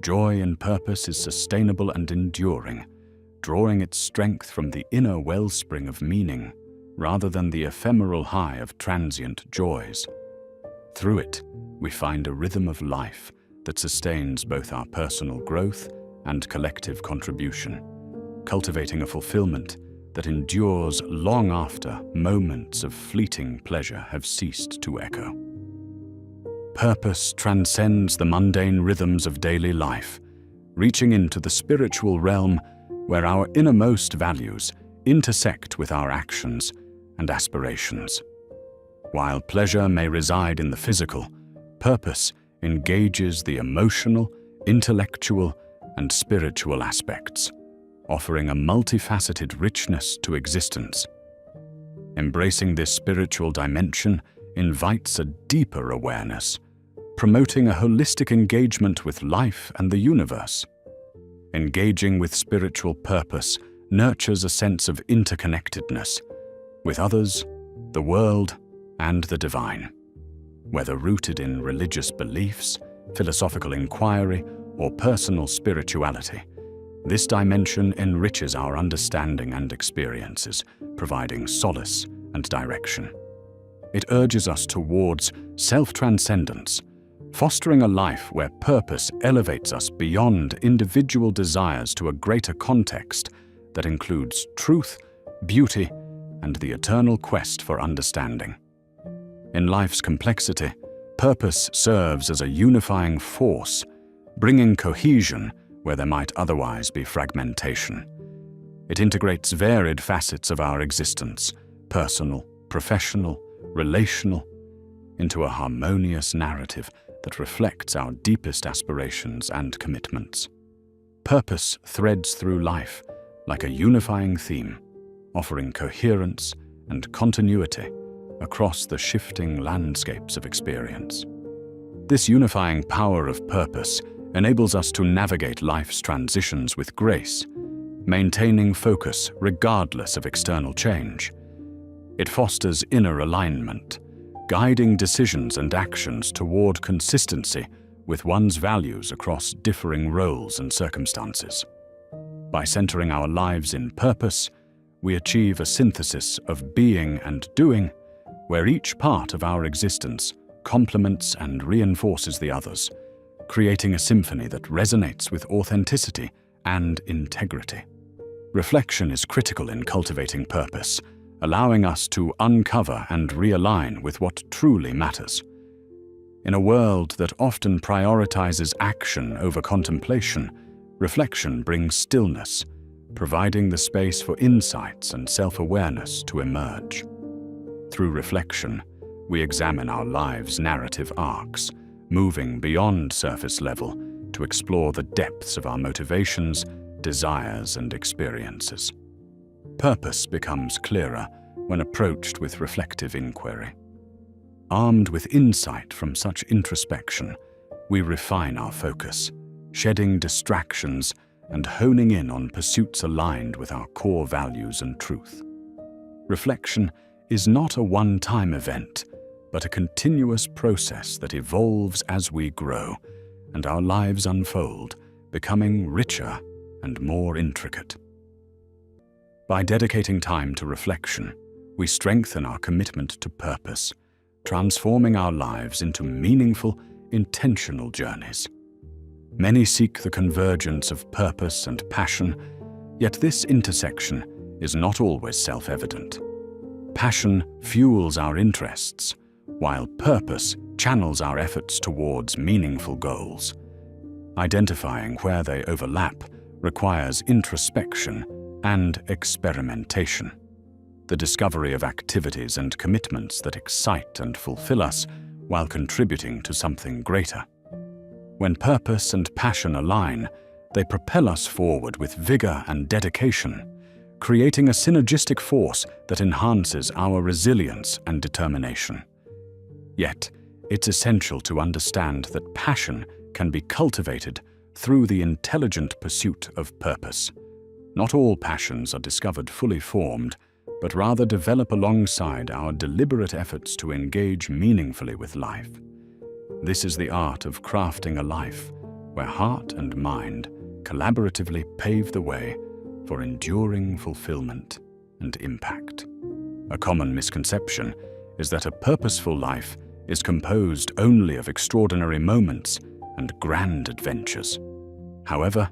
Joy in purpose is sustainable and enduring, drawing its strength from the inner wellspring of meaning rather than the ephemeral high of transient joys. Through it, we find a rhythm of life that sustains both our personal growth and collective contribution, cultivating a fulfillment that endures long after moments of fleeting pleasure have ceased to echo. Purpose transcends the mundane rhythms of daily life, reaching into the spiritual realm where our innermost values intersect with our actions and aspirations. While pleasure may reside in the physical, purpose engages the emotional, intellectual, and spiritual aspects, offering a multifaceted richness to existence. Embracing this spiritual dimension invites a deeper awareness, promoting a holistic engagement with life and the universe. Engaging with spiritual purpose nurtures a sense of interconnectedness with others, the world, and the divine. Whether rooted in religious beliefs, philosophical inquiry, or personal spirituality, this dimension enriches our understanding and experiences, providing solace and direction. It urges us towards self-transcendence, fostering a life where purpose elevates us beyond individual desires to a greater context that includes truth, beauty, and the eternal quest for understanding. In life's complexity, Purpose serves as a unifying force, bringing cohesion where there might otherwise be fragmentation. It integrates varied facets of our existence, personal, professional, relational, into a harmonious narrative that reflects our deepest aspirations and commitments. Purpose threads through life like a unifying theme, offering coherence and continuity across the shifting landscapes of experience. This unifying power of purpose enables us to navigate life's transitions with grace, maintaining focus regardless of external change. It fosters inner alignment, guiding decisions and actions toward consistency with one's values across differing roles and circumstances. By centering our lives in purpose, we achieve a synthesis of being and doing, where each part of our existence complements and reinforces the others, creating a symphony that resonates with authenticity and integrity. Reflection is critical in cultivating purpose, allowing us to uncover and realign with what truly matters. In a world that often prioritizes action over contemplation, reflection brings stillness, providing the space for insights and self-awareness to emerge. Through reflection, we examine our lives' narrative arcs, moving beyond surface level to explore the depths of our motivations, desires, and experiences. Purpose becomes clearer when approached with reflective inquiry. Armed with insight from such introspection, we refine our focus, shedding distractions and honing in on pursuits aligned with our core values and truth. Reflection is not a one-time event, but a continuous process that evolves as we grow and our lives unfold, becoming richer and more intricate. By dedicating time to reflection, we strengthen our commitment to purpose, transforming our lives into meaningful, intentional journeys. Many seek the convergence of purpose and passion, yet this intersection is not always self-evident. Passion fuels our interests, while purpose channels our efforts towards meaningful goals. Identifying where they overlap requires introspection and experimentation. The discovery of activities and commitments that excite and fulfill us while contributing to something greater. When purpose and passion align, they propel us forward with vigor and dedication, creating a synergistic force that enhances our resilience and determination. Yet, it's essential to understand that passion can be cultivated through the intelligent pursuit of purpose. Not all passions are discovered fully formed, but rather develop alongside our deliberate efforts to engage meaningfully with life. This is the art of crafting a life where heart and mind collaboratively pave the way for enduring fulfillment and impact. A common misconception is that a purposeful life is composed only of extraordinary moments and grand adventures. However,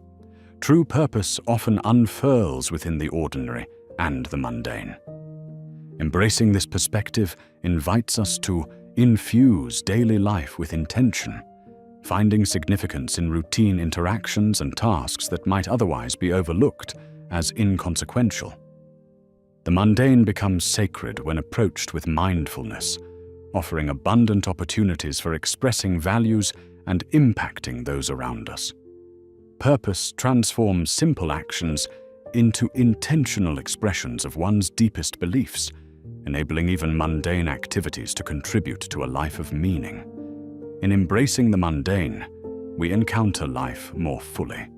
true purpose often unfurls within the ordinary and the mundane. Embracing this perspective invites us to infuse daily life with intention, finding significance in routine interactions and tasks that might otherwise be overlooked as inconsequential. The mundane becomes sacred when approached with mindfulness, offering abundant opportunities for expressing values and impacting those around us. Purpose transforms simple actions into intentional expressions of one's deepest beliefs, enabling even mundane activities to contribute to a life of meaning. In embracing the mundane, we encounter life more fully,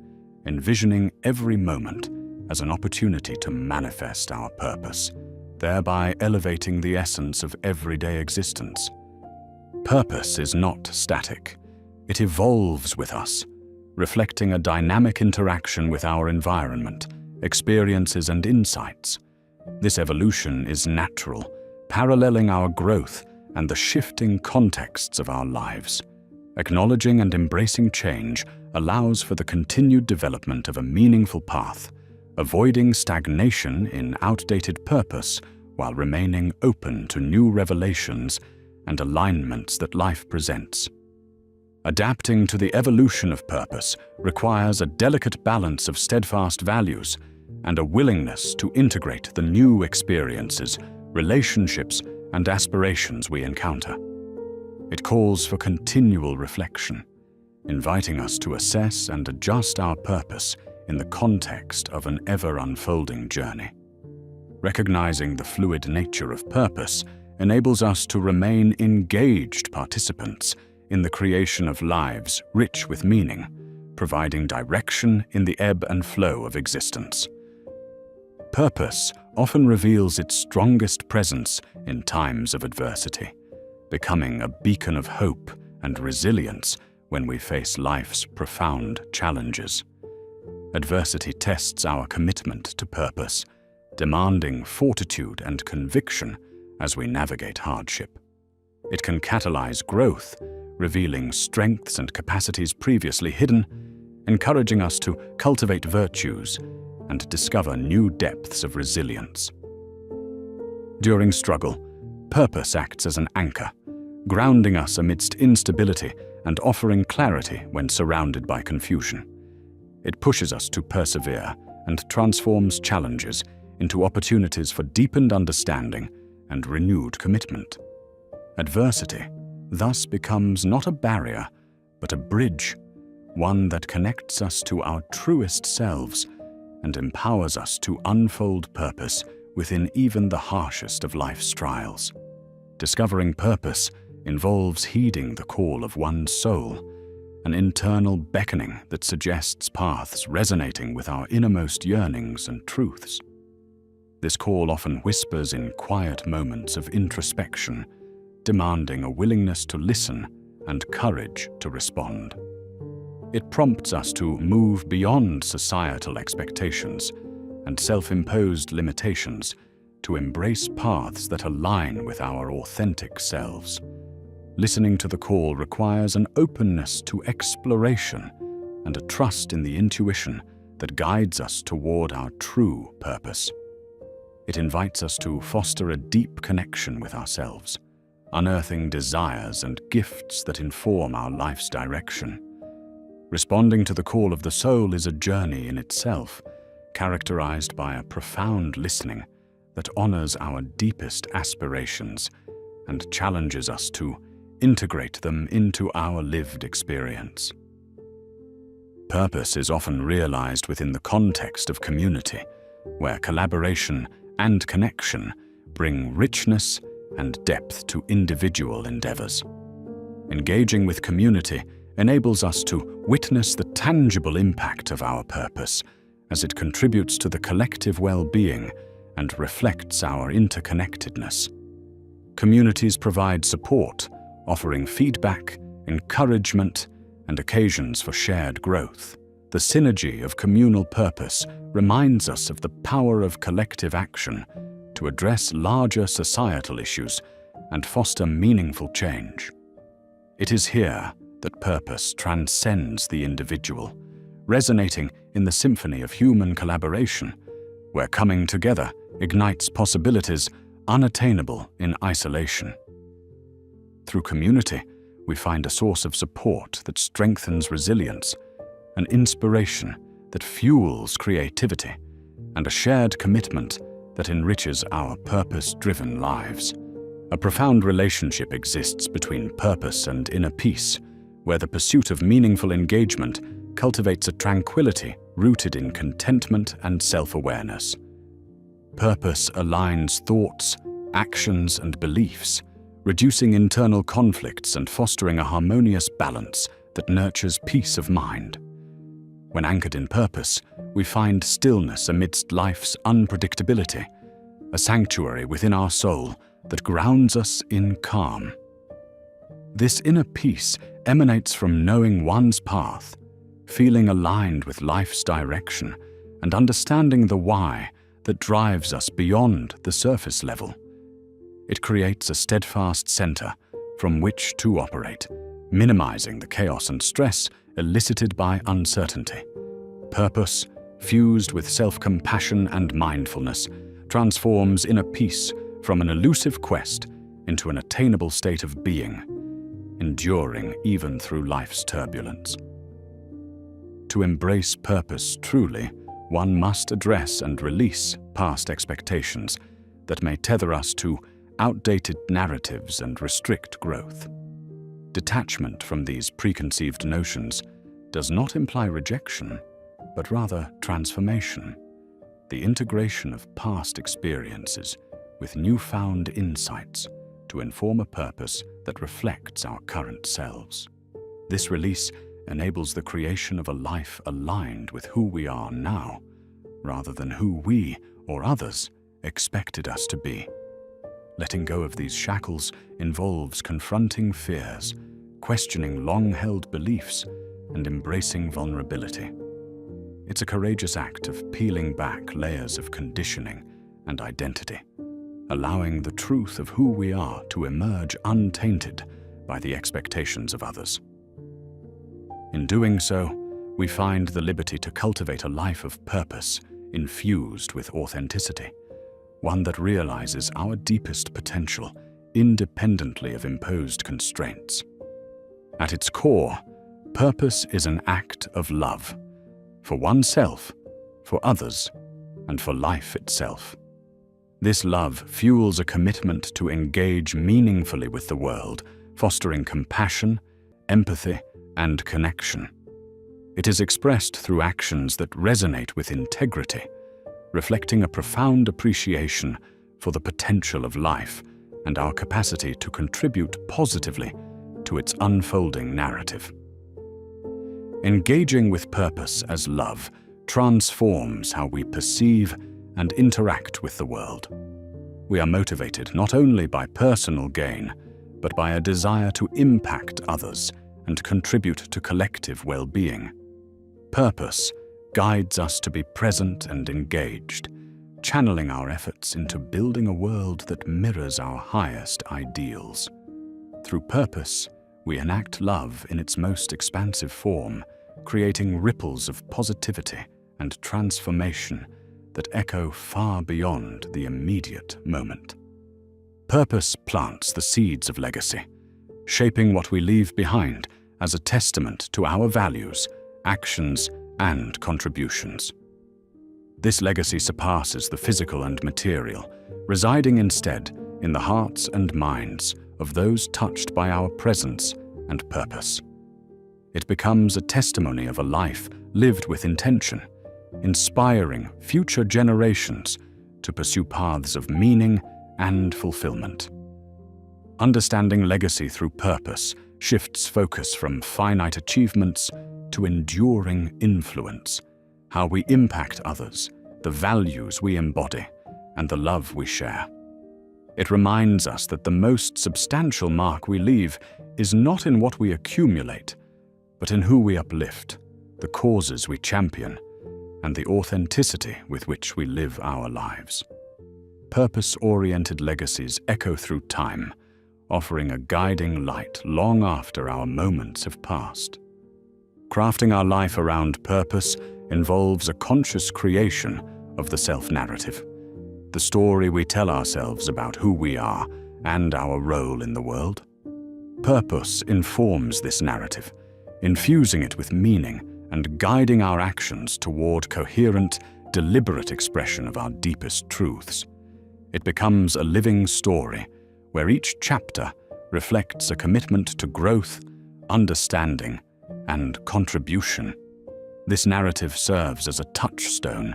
envisioning every moment as an opportunity to manifest our purpose, thereby elevating the essence of everyday existence. Purpose is not static. It evolves with us, reflecting a dynamic interaction with our environment, experiences, and insights. This evolution is natural, paralleling our growth and the shifting contexts of our lives. Acknowledging and embracing change allows for the continued development of a meaningful path, avoiding stagnation in outdated purpose while remaining open to new revelations and alignments that life presents. Adapting to the evolution of purpose requires a delicate balance of steadfast values and a willingness to integrate the new experiences, relationships, and aspirations we encounter. It calls for continual reflection, inviting us to assess and adjust our purpose in the context of an ever-unfolding journey. Recognizing the fluid nature of purpose enables us to remain engaged participants in the creation of lives rich with meaning, providing direction in the ebb and flow of existence. Purpose often reveals its strongest presence in times of adversity, becoming a beacon of hope and resilience when we face life's profound challenges. Adversity tests our commitment to purpose, demanding fortitude and conviction as we navigate hardship. It can catalyze growth, revealing strengths and capacities previously hidden, encouraging us to cultivate virtues and discover new depths of resilience. During struggle, purpose acts as an anchor, grounding us amidst instability and offering clarity when surrounded by confusion. It pushes us to persevere and transforms challenges into opportunities for deepened understanding and renewed commitment. Adversity thus becomes not a barrier, but a bridge, one that connects us to our truest selves and empowers us to unfold purpose within even the harshest of life's trials. Discovering purpose involves heeding the call of one's soul, an internal beckoning that suggests paths resonating with our innermost yearnings and truths. This call often whispers in quiet moments of introspection, demanding a willingness to listen and courage to respond. It prompts us to move beyond societal expectations and self-imposed limitations to embrace paths that align with our authentic selves. Listening to the call requires an openness to exploration and a trust in the intuition that guides us toward our true purpose. It invites us to foster a deep connection with ourselves, unearthing desires and gifts that inform our life's direction. Responding to the call of the soul is a journey in itself, characterized by a profound listening that honors our deepest aspirations and challenges us to integrate them into our lived experience. Purpose is often realized within the context of community, where collaboration and connection bring richness and depth to individual endeavors. Engaging with community enables us to witness the tangible impact of our purpose as it contributes to the collective well-being and reflects our interconnectedness. Communities provide support, offering feedback, encouragement, and occasions for shared growth. The synergy of communal purpose reminds us of the power of collective action to address larger societal issues and foster meaningful change. It is here that purpose transcends the individual, resonating in the symphony of human collaboration, where coming together ignites possibilities unattainable in isolation. Through community, we find a source of support that strengthens resilience, an inspiration that fuels creativity, and a shared commitment that enriches our purpose-driven lives. A profound relationship exists between purpose and inner peace, where the pursuit of meaningful engagement cultivates a tranquility rooted in contentment and self-awareness. Purpose aligns thoughts, actions, and beliefs, reducing internal conflicts and fostering a harmonious balance that nurtures peace of mind. When anchored in purpose, we find stillness amidst life's unpredictability, a sanctuary within our soul that grounds us in calm. This inner peace emanates from knowing one's path, feeling aligned with life's direction, and understanding the why that drives us beyond the surface level. It creates a steadfast center from which to operate, minimizing the chaos and stress elicited by uncertainty. Purpose, fused with self-compassion and mindfulness, transforms inner peace from an elusive quest into an attainable state of being, enduring even through life's turbulence. To embrace purpose truly, one must address and release past expectations that may tether us to outdated narratives and restrict growth. Detachment from these preconceived notions does not imply rejection, but rather transformation, the integration of past experiences with newfound insights to inform a purpose that reflects our current selves. This release enables the creation of a life aligned with who we are now, rather than who we or others expected us to be. Letting go of these shackles involves confronting fears, questioning long-held beliefs, and embracing vulnerability. It's a courageous act of peeling back layers of conditioning and identity, allowing the truth of who we are to emerge untainted by the expectations of others. In doing so, we find the liberty to cultivate a life of purpose infused with authenticity, one that realizes our deepest potential independently of imposed constraints. At its core, purpose is an act of love, for oneself, for others, and for life itself. This love fuels a commitment to engage meaningfully with the world, fostering compassion, empathy, and connection. It is expressed through actions that resonate with integrity, reflecting a profound appreciation for the potential of life and our capacity to contribute positively to its unfolding narrative. Engaging with purpose as love transforms how we perceive and interact with the world. We are motivated not only by personal gain, but by a desire to impact others and contribute to collective well-being. Purpose guides us to be present and engaged, channeling our efforts into building a world that mirrors our highest ideals. Through purpose, we enact love in its most expansive form, creating ripples of positivity and transformation that echo far beyond the immediate moment. Purpose plants the seeds of legacy, shaping what we leave behind as a testament to our values, actions, and contributions. This legacy surpasses the physical and material, residing instead in the hearts and minds of those touched by our presence and purpose. It becomes a testimony of a life lived with intention, inspiring future generations to pursue paths of meaning and fulfillment. Understanding legacy through purpose shifts focus from finite achievements to enduring influence, how we impact others, the values we embody, and the love we share. It reminds us that the most substantial mark we leave is not in what we accumulate, but in who we uplift, the causes we champion, and the authenticity with which we live our lives. Purpose-oriented legacies echo through time, offering a guiding light long after our moments have passed. Crafting our life around purpose involves a conscious creation of the self-narrative, the story we tell ourselves about who we are and our role in the world. Purpose informs this narrative, infusing it with meaning and guiding our actions toward coherent, deliberate expression of our deepest truths. It becomes a living story where each chapter reflects a commitment to growth, understanding, and contribution. This narrative serves as a touchstone,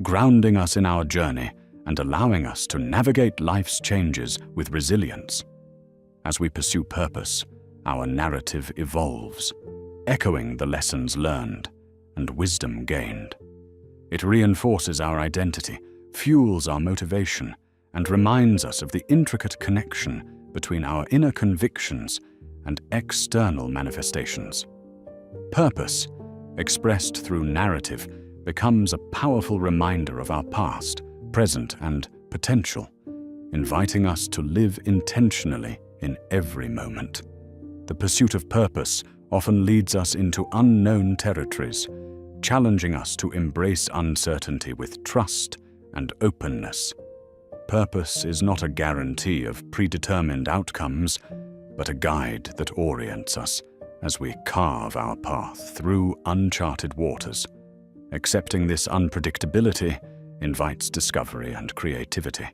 grounding us in our journey and allowing us to navigate life's changes with resilience. As we pursue purpose, our narrative evolves, echoing the lessons learned and wisdom gained. It reinforces our identity, fuels our motivation, and reminds us of the intricate connection between our inner convictions and external manifestations. Purpose, expressed through narrative, becomes a powerful reminder of our past, present, and potential, inviting us to live intentionally in every moment. The pursuit of purpose often leads us into unknown territories, challenging us to embrace uncertainty with trust and openness. Purpose is not a guarantee of predetermined outcomes, but a guide that orients us as we carve our path through uncharted waters. Accepting this unpredictability invites discovery and creativity,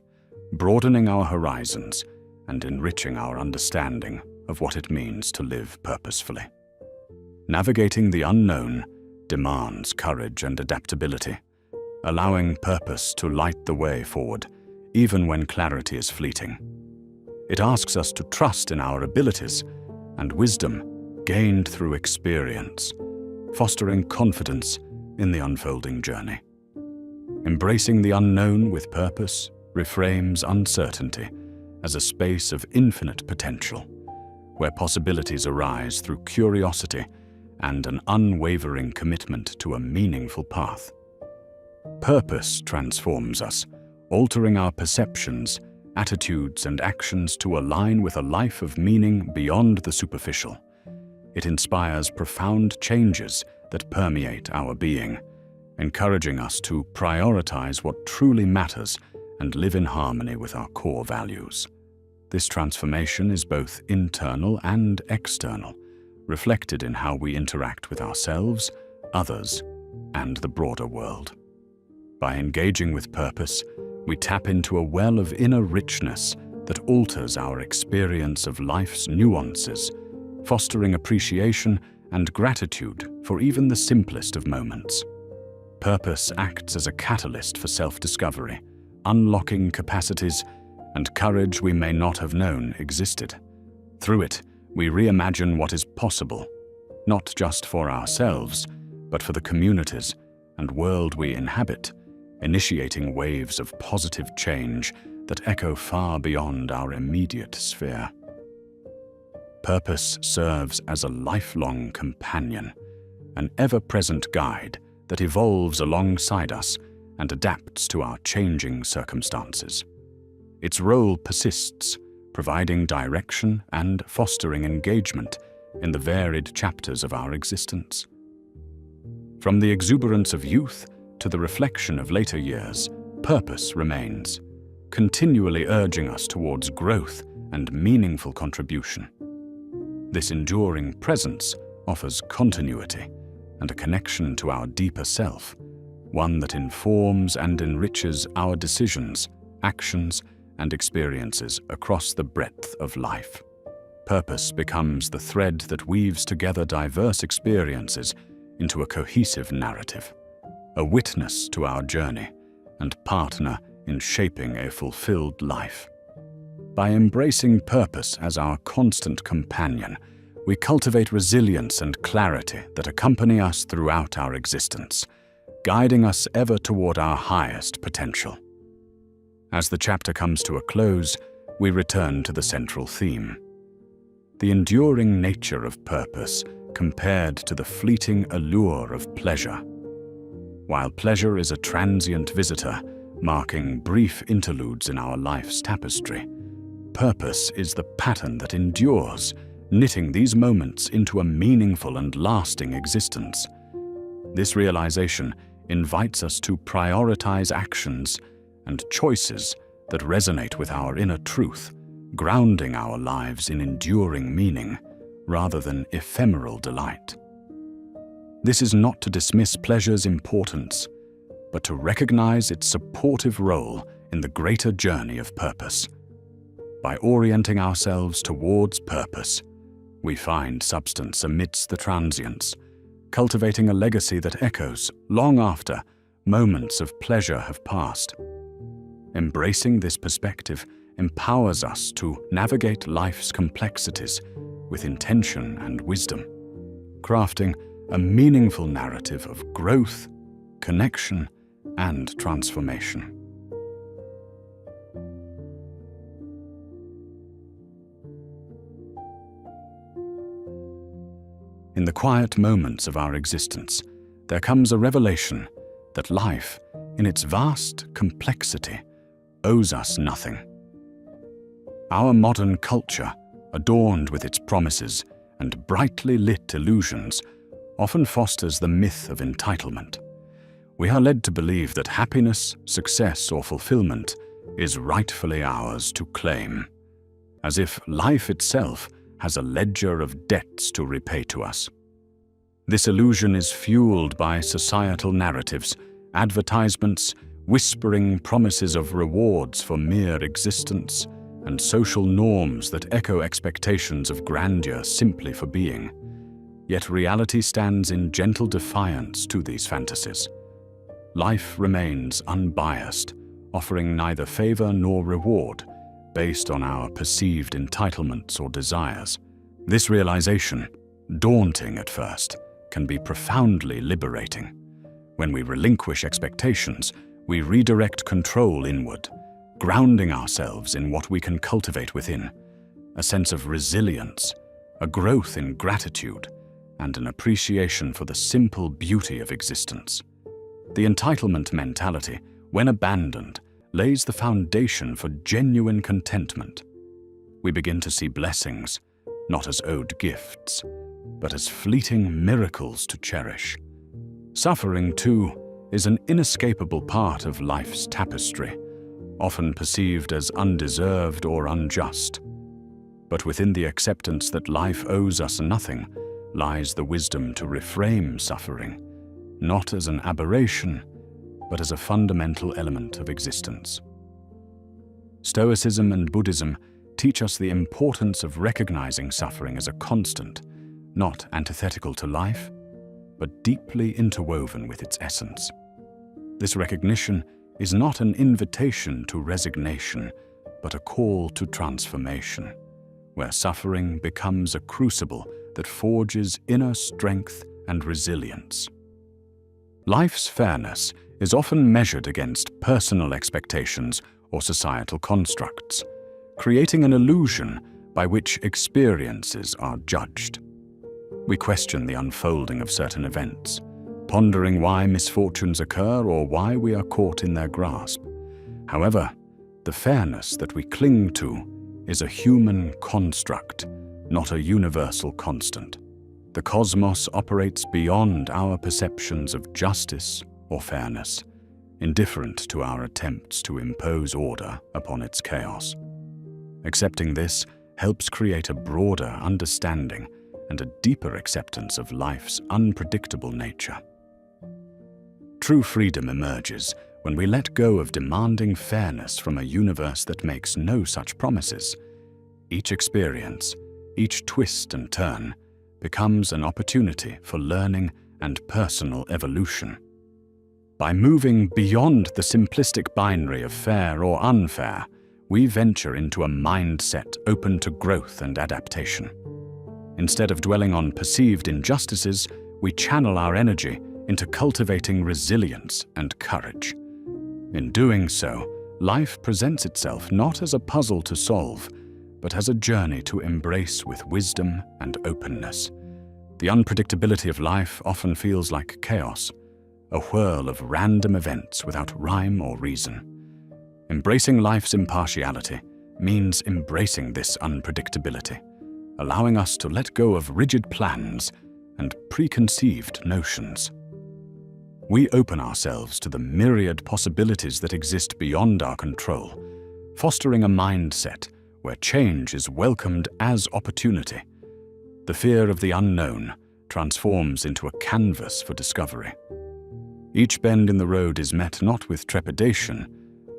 broadening our horizons and enriching our understanding of what it means to live purposefully. Navigating the unknown demands courage and adaptability, allowing purpose to light the way forward, even when clarity is fleeting. It asks us to trust in our abilities and wisdom gained through experience, fostering confidence in the unfolding journey. Embracing the unknown with purpose reframes uncertainty as a space of infinite potential, where possibilities arise through curiosity and an unwavering commitment to a meaningful path. Purpose transforms us, altering our perceptions, attitudes, and actions to align with a life of meaning beyond the superficial. It inspires profound changes that permeate our being, encouraging us to prioritize what truly matters and live in harmony with our core values. This transformation is both internal and external, reflected in how we interact with ourselves, others, and the broader world. By engaging with purpose, we tap into a well of inner richness that alters our experience of life's nuances, fostering appreciation and gratitude for even the simplest of moments. Purpose acts as a catalyst for self-discovery, unlocking capacities and courage we may not have known existed. Through it, we reimagine what is possible, not just for ourselves, but for the communities and world we inhabit, initiating waves of positive change that echo far beyond our immediate sphere. Purpose serves as a lifelong companion, an ever-present guide that evolves alongside us and adapts to our changing circumstances. Its role persists, providing direction and fostering engagement in the varied chapters of our existence. From the exuberance of youth to the reflection of later years, purpose remains, continually urging us towards growth and meaningful contribution. This enduring presence offers continuity and a connection to our deeper self, one that informs and enriches our decisions, actions, and experiences across the breadth of life. Purpose becomes the thread that weaves together diverse experiences into a cohesive narrative, a witness to our journey and partner in shaping a fulfilled life. By embracing purpose as our constant companion, we cultivate resilience and clarity that accompany us throughout our existence, guiding us ever toward our highest potential. As the chapter comes to a close, we return to the central theme: the enduring nature of purpose compared to the fleeting allure of pleasure. While pleasure is a transient visitor, marking brief interludes in our life's tapestry, purpose is the pattern that endures, knitting these moments into a meaningful and lasting existence. This realization invites us to prioritize actions and choices that resonate with our inner truth, grounding our lives in enduring meaning rather than ephemeral delight. This is not to dismiss pleasure's importance, but to recognize its supportive role in the greater journey of purpose. By orienting ourselves towards purpose, we find substance amidst the transience, cultivating a legacy that echoes long after moments of pleasure have passed. Embracing this perspective empowers us to navigate life's complexities with intention and wisdom, crafting a meaningful narrative of growth, connection, and transformation. In the quiet moments of our existence, there comes a revelation that life, in its vast complexity, owes us nothing. Our modern culture, adorned with its promises and brightly lit illusions, often fosters the myth of entitlement. We are led to believe that happiness, success, or fulfillment is rightfully ours to claim, as if life itself has a ledger of debts to repay to us. This illusion is fueled by societal narratives, advertisements, whispering promises of rewards for mere existence, and social norms that echo expectations of grandeur simply for being. Yet reality stands in gentle defiance to these fantasies. Life remains unbiased, offering neither favor nor reward based on our perceived entitlements or desires. This realization, daunting at first, can be profoundly liberating. When we relinquish expectations, we redirect control inward, grounding ourselves in what we can cultivate within, a sense of resilience, a growth in gratitude, and an appreciation for the simple beauty of existence. The entitlement mentality, when abandoned, lays the foundation for genuine contentment. We begin to see blessings, not as owed gifts, but as fleeting miracles to cherish. Suffering, too, is an inescapable part of life's tapestry, often perceived as undeserved or unjust. But within the acceptance that life owes us nothing lies the wisdom to reframe suffering, not as an aberration, but as a fundamental element of existence. Stoicism and Buddhism teach us the importance of recognizing suffering as a constant, not antithetical to life, but deeply interwoven with its essence. This recognition is not an invitation to resignation, but a call to transformation, where suffering becomes a crucible that forges inner strength and resilience. Life's fairness is often measured against personal expectations or societal constructs, creating an illusion by which experiences are judged. We question the unfolding of certain events, pondering why misfortunes occur or why we are caught in their grasp. However, the fairness that we cling to is a human construct, not a universal constant. The cosmos operates beyond our perceptions of justice or fairness, indifferent to our attempts to impose order upon its chaos. Accepting this helps create a broader understanding and a deeper acceptance of life's unpredictable nature. True freedom emerges when we let go of demanding fairness from a universe that makes no such promises. Each experience, each twist and turn, becomes an opportunity for learning and personal evolution. By moving beyond the simplistic binary of fair or unfair, we venture into a mindset open to growth and adaptation. Instead of dwelling on perceived injustices, we channel our energy into cultivating resilience and courage. In doing so, life presents itself not as a puzzle to solve, but as a journey to embrace with wisdom and openness. The unpredictability of life often feels like chaos, a whirl of random events without rhyme or reason. Embracing life's impartiality means embracing this unpredictability, allowing us to let go of rigid plans and preconceived notions. We open ourselves to the myriad possibilities that exist beyond our control, fostering a mindset where change is welcomed as opportunity. The fear of the unknown transforms into a canvas for discovery. Each bend in the road is met not with trepidation,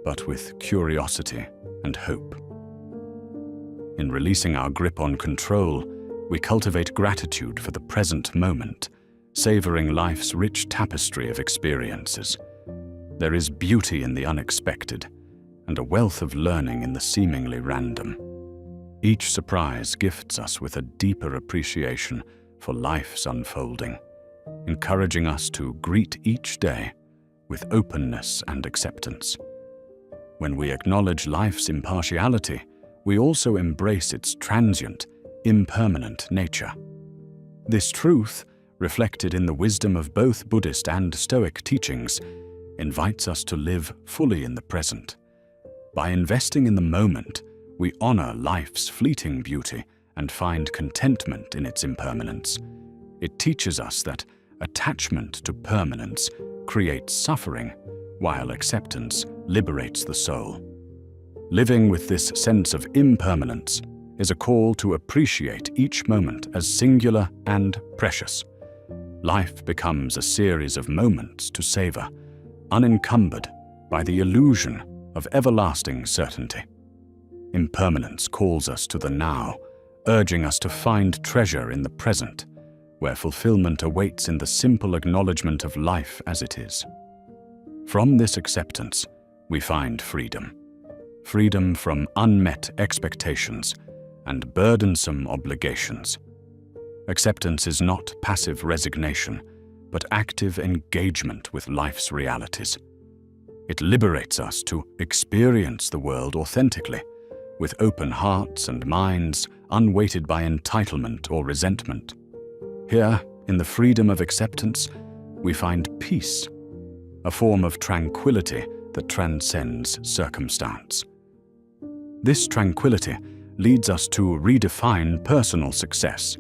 but with curiosity and hope. In releasing our grip on control, we cultivate gratitude for the present moment, savoring life's rich tapestry of experiences. There is beauty in the unexpected, and a wealth of learning in the seemingly random. Each surprise gifts us with a deeper appreciation for life's unfolding, encouraging us to greet each day with openness and acceptance. When we acknowledge life's impartiality, we also embrace its transient, impermanent nature. This truth, reflected in the wisdom of both Buddhist and Stoic teachings, invites us to live fully in the present. By investing in the moment, we honor life's fleeting beauty and find contentment in its impermanence. It teaches us that attachment to permanence creates suffering, while acceptance liberates the soul. Living with this sense of impermanence is a call to appreciate each moment as singular and precious. Life becomes a series of moments to savor, unencumbered by the illusion of everlasting certainty. Impermanence calls us to the now, urging us to find treasure in the present, where fulfillment awaits in the simple acknowledgement of life as it is. From this acceptance, we find freedom. Freedom from unmet expectations and burdensome obligations. Acceptance is not passive resignation, but active engagement with life's realities. It liberates us to experience the world authentically, with open hearts and minds unweighted by entitlement or resentment. Here, in the freedom of acceptance, we find peace, a form of tranquility that transcends circumstance. This tranquility leads us to redefine personal success,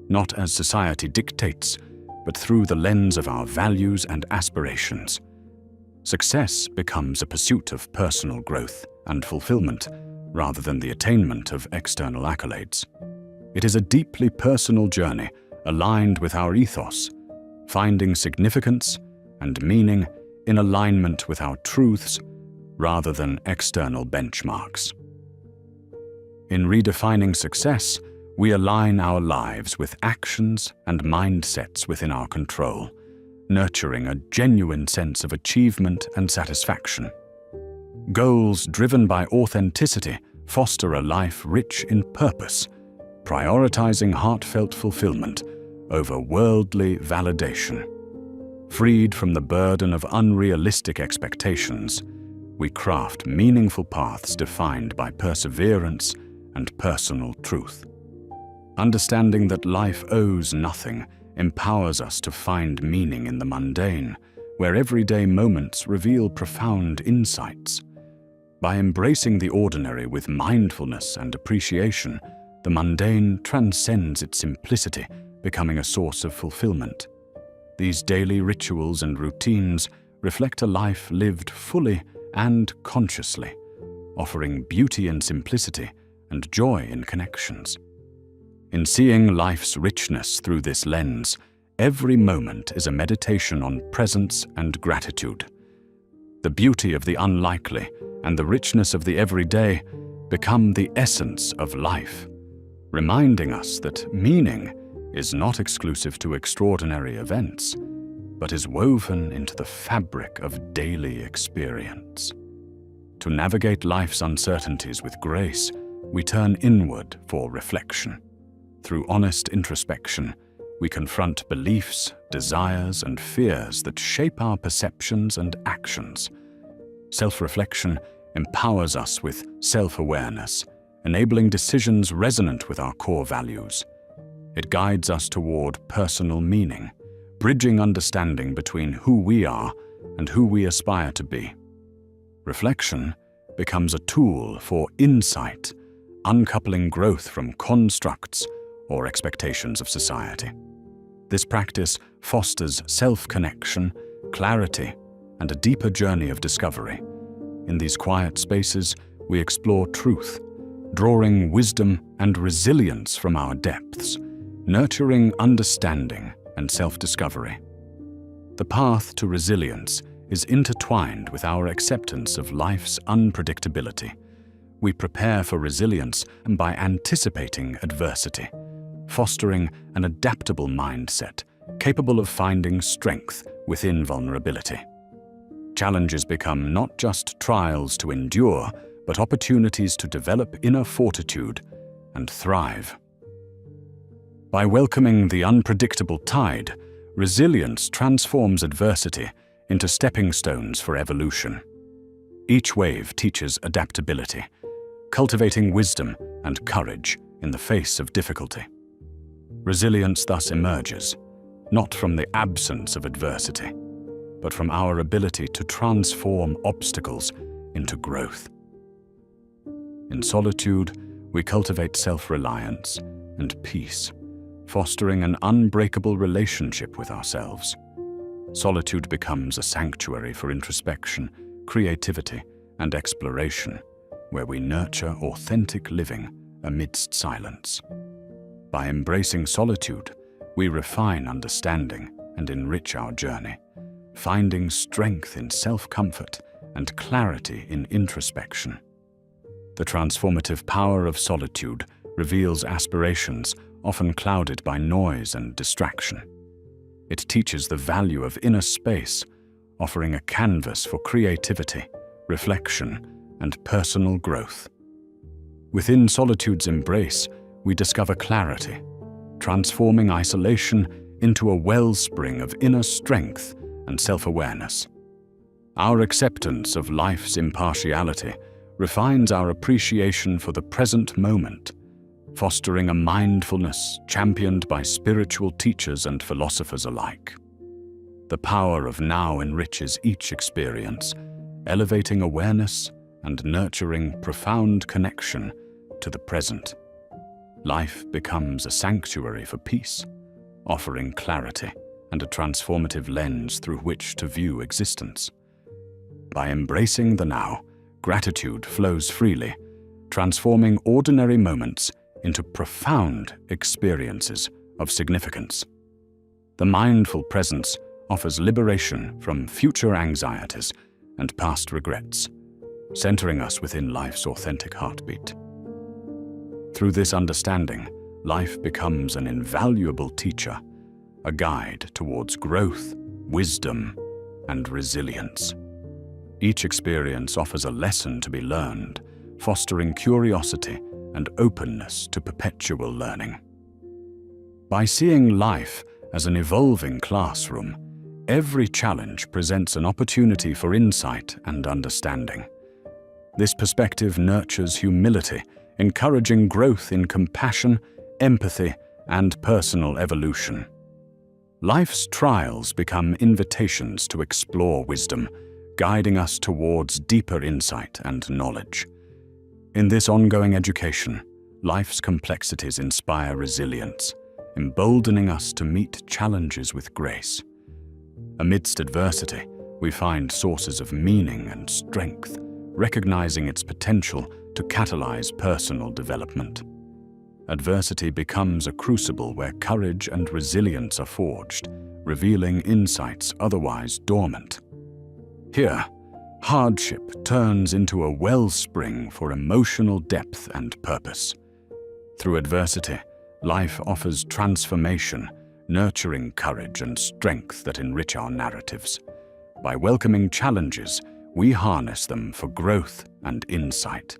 not as society dictates, but through the lens of our values and aspirations. Success becomes a pursuit of personal growth and fulfillment, rather than the attainment of external accolades. It is a deeply personal journey aligned with our ethos, finding significance and meaning in alignment with our truths rather than external benchmarks. In redefining success, we align our lives with actions and mindsets within our control, nurturing a genuine sense of achievement and satisfaction. Goals driven by authenticity foster a life rich in purpose, prioritizing heartfelt fulfillment over worldly validation. Freed from the burden of unrealistic expectations, we craft meaningful paths defined by perseverance and personal truth. Understanding that life owes nothing empowers us to find meaning in the mundane, where everyday moments reveal profound insights. By embracing the ordinary with mindfulness and appreciation, the mundane transcends its simplicity, becoming a source of fulfillment. These daily rituals and routines reflect a life lived fully and consciously, offering beauty in simplicity and joy in connections. In seeing life's richness through this lens, every moment is a meditation on presence and gratitude. The beauty of the unlikely and the richness of the everyday become the essence of life, reminding us that meaning is not exclusive to extraordinary events, but is woven into the fabric of daily experience. To navigate life's uncertainties with grace, we turn inward for reflection. Through honest introspection, we confront beliefs, desires, and fears that shape our perceptions and actions. Self-reflection empowers us with self-awareness, enabling decisions resonant with our core values. It guides us toward personal meaning, bridging understanding between who we are and who we aspire to be. Reflection becomes a tool for insight, uncoupling growth from constructs or expectations of society. This practice fosters self-connection, clarity, and a deeper journey of discovery. In these quiet spaces, we explore truth, drawing wisdom and resilience from our depths, nurturing understanding and self-discovery. The path to resilience is intertwined with our acceptance of life's unpredictability. We prepare for resilience by anticipating adversity, fostering an adaptable mindset capable of finding strength within vulnerability. Challenges become not just trials to endure, but opportunities to develop inner fortitude and thrive. By welcoming the unpredictable tide, resilience transforms adversity into stepping stones for evolution. Each wave teaches adaptability, cultivating wisdom and courage in the face of difficulty. Resilience thus emerges, not from the absence of adversity, but from our ability to transform obstacles into growth. In solitude, we cultivate self-reliance and peace, fostering an unbreakable relationship with ourselves. Solitude becomes a sanctuary for introspection, creativity, and exploration, where we nurture authentic living amidst silence. By embracing solitude, we refine understanding and enrich our journey, finding strength in self-comfort and clarity in introspection. The transformative power of solitude reveals aspirations often clouded by noise and distraction. It teaches the value of inner space, offering a canvas for creativity, reflection, and personal growth. Within solitude's embrace, we discover clarity, transforming isolation into a wellspring of inner strength and self-awareness. Our acceptance of life's impartiality refines our appreciation for the present moment, fostering a mindfulness championed by spiritual teachers and philosophers alike. The power of now enriches each experience, elevating awareness and nurturing profound connection to the present. Life becomes a sanctuary for peace, offering clarity and a transformative lens through which to view existence. By embracing the now, gratitude flows freely, transforming ordinary moments into profound experiences of significance. The mindful presence offers liberation from future anxieties and past regrets, centering us within life's authentic heartbeat. Through this understanding, life becomes an invaluable teacher, a guide towards growth, wisdom, and resilience. Each experience offers a lesson to be learned, fostering curiosity and openness to perpetual learning. By seeing life as an evolving classroom, every challenge presents an opportunity for insight and understanding. This perspective nurtures humility, encouraging growth in compassion, empathy, and personal evolution. Life's trials become invitations to explore wisdom, guiding us towards deeper insight and knowledge. In this ongoing education, life's complexities inspire resilience, emboldening us to meet challenges with grace. Amidst adversity, we find sources of meaning and strength, recognizing its potential to catalyze personal development. Adversity becomes a crucible where courage and resilience are forged, revealing insights otherwise dormant. Here, hardship turns into a wellspring for emotional depth and purpose. Through adversity, life offers transformation, nurturing courage and strength that enrich our narratives. By welcoming challenges, we harness them for growth and insight,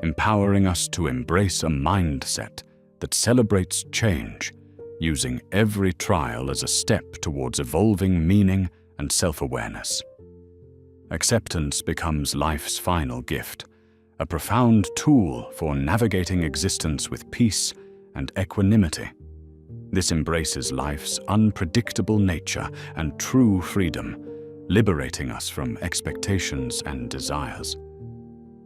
empowering us to embrace a mindset that celebrates change, using every trial as a step towards evolving meaning and self-awareness. Acceptance becomes life's final gift, a profound tool for navigating existence with peace and equanimity. This embraces life's unpredictable nature and true freedom, liberating us from expectations and desires.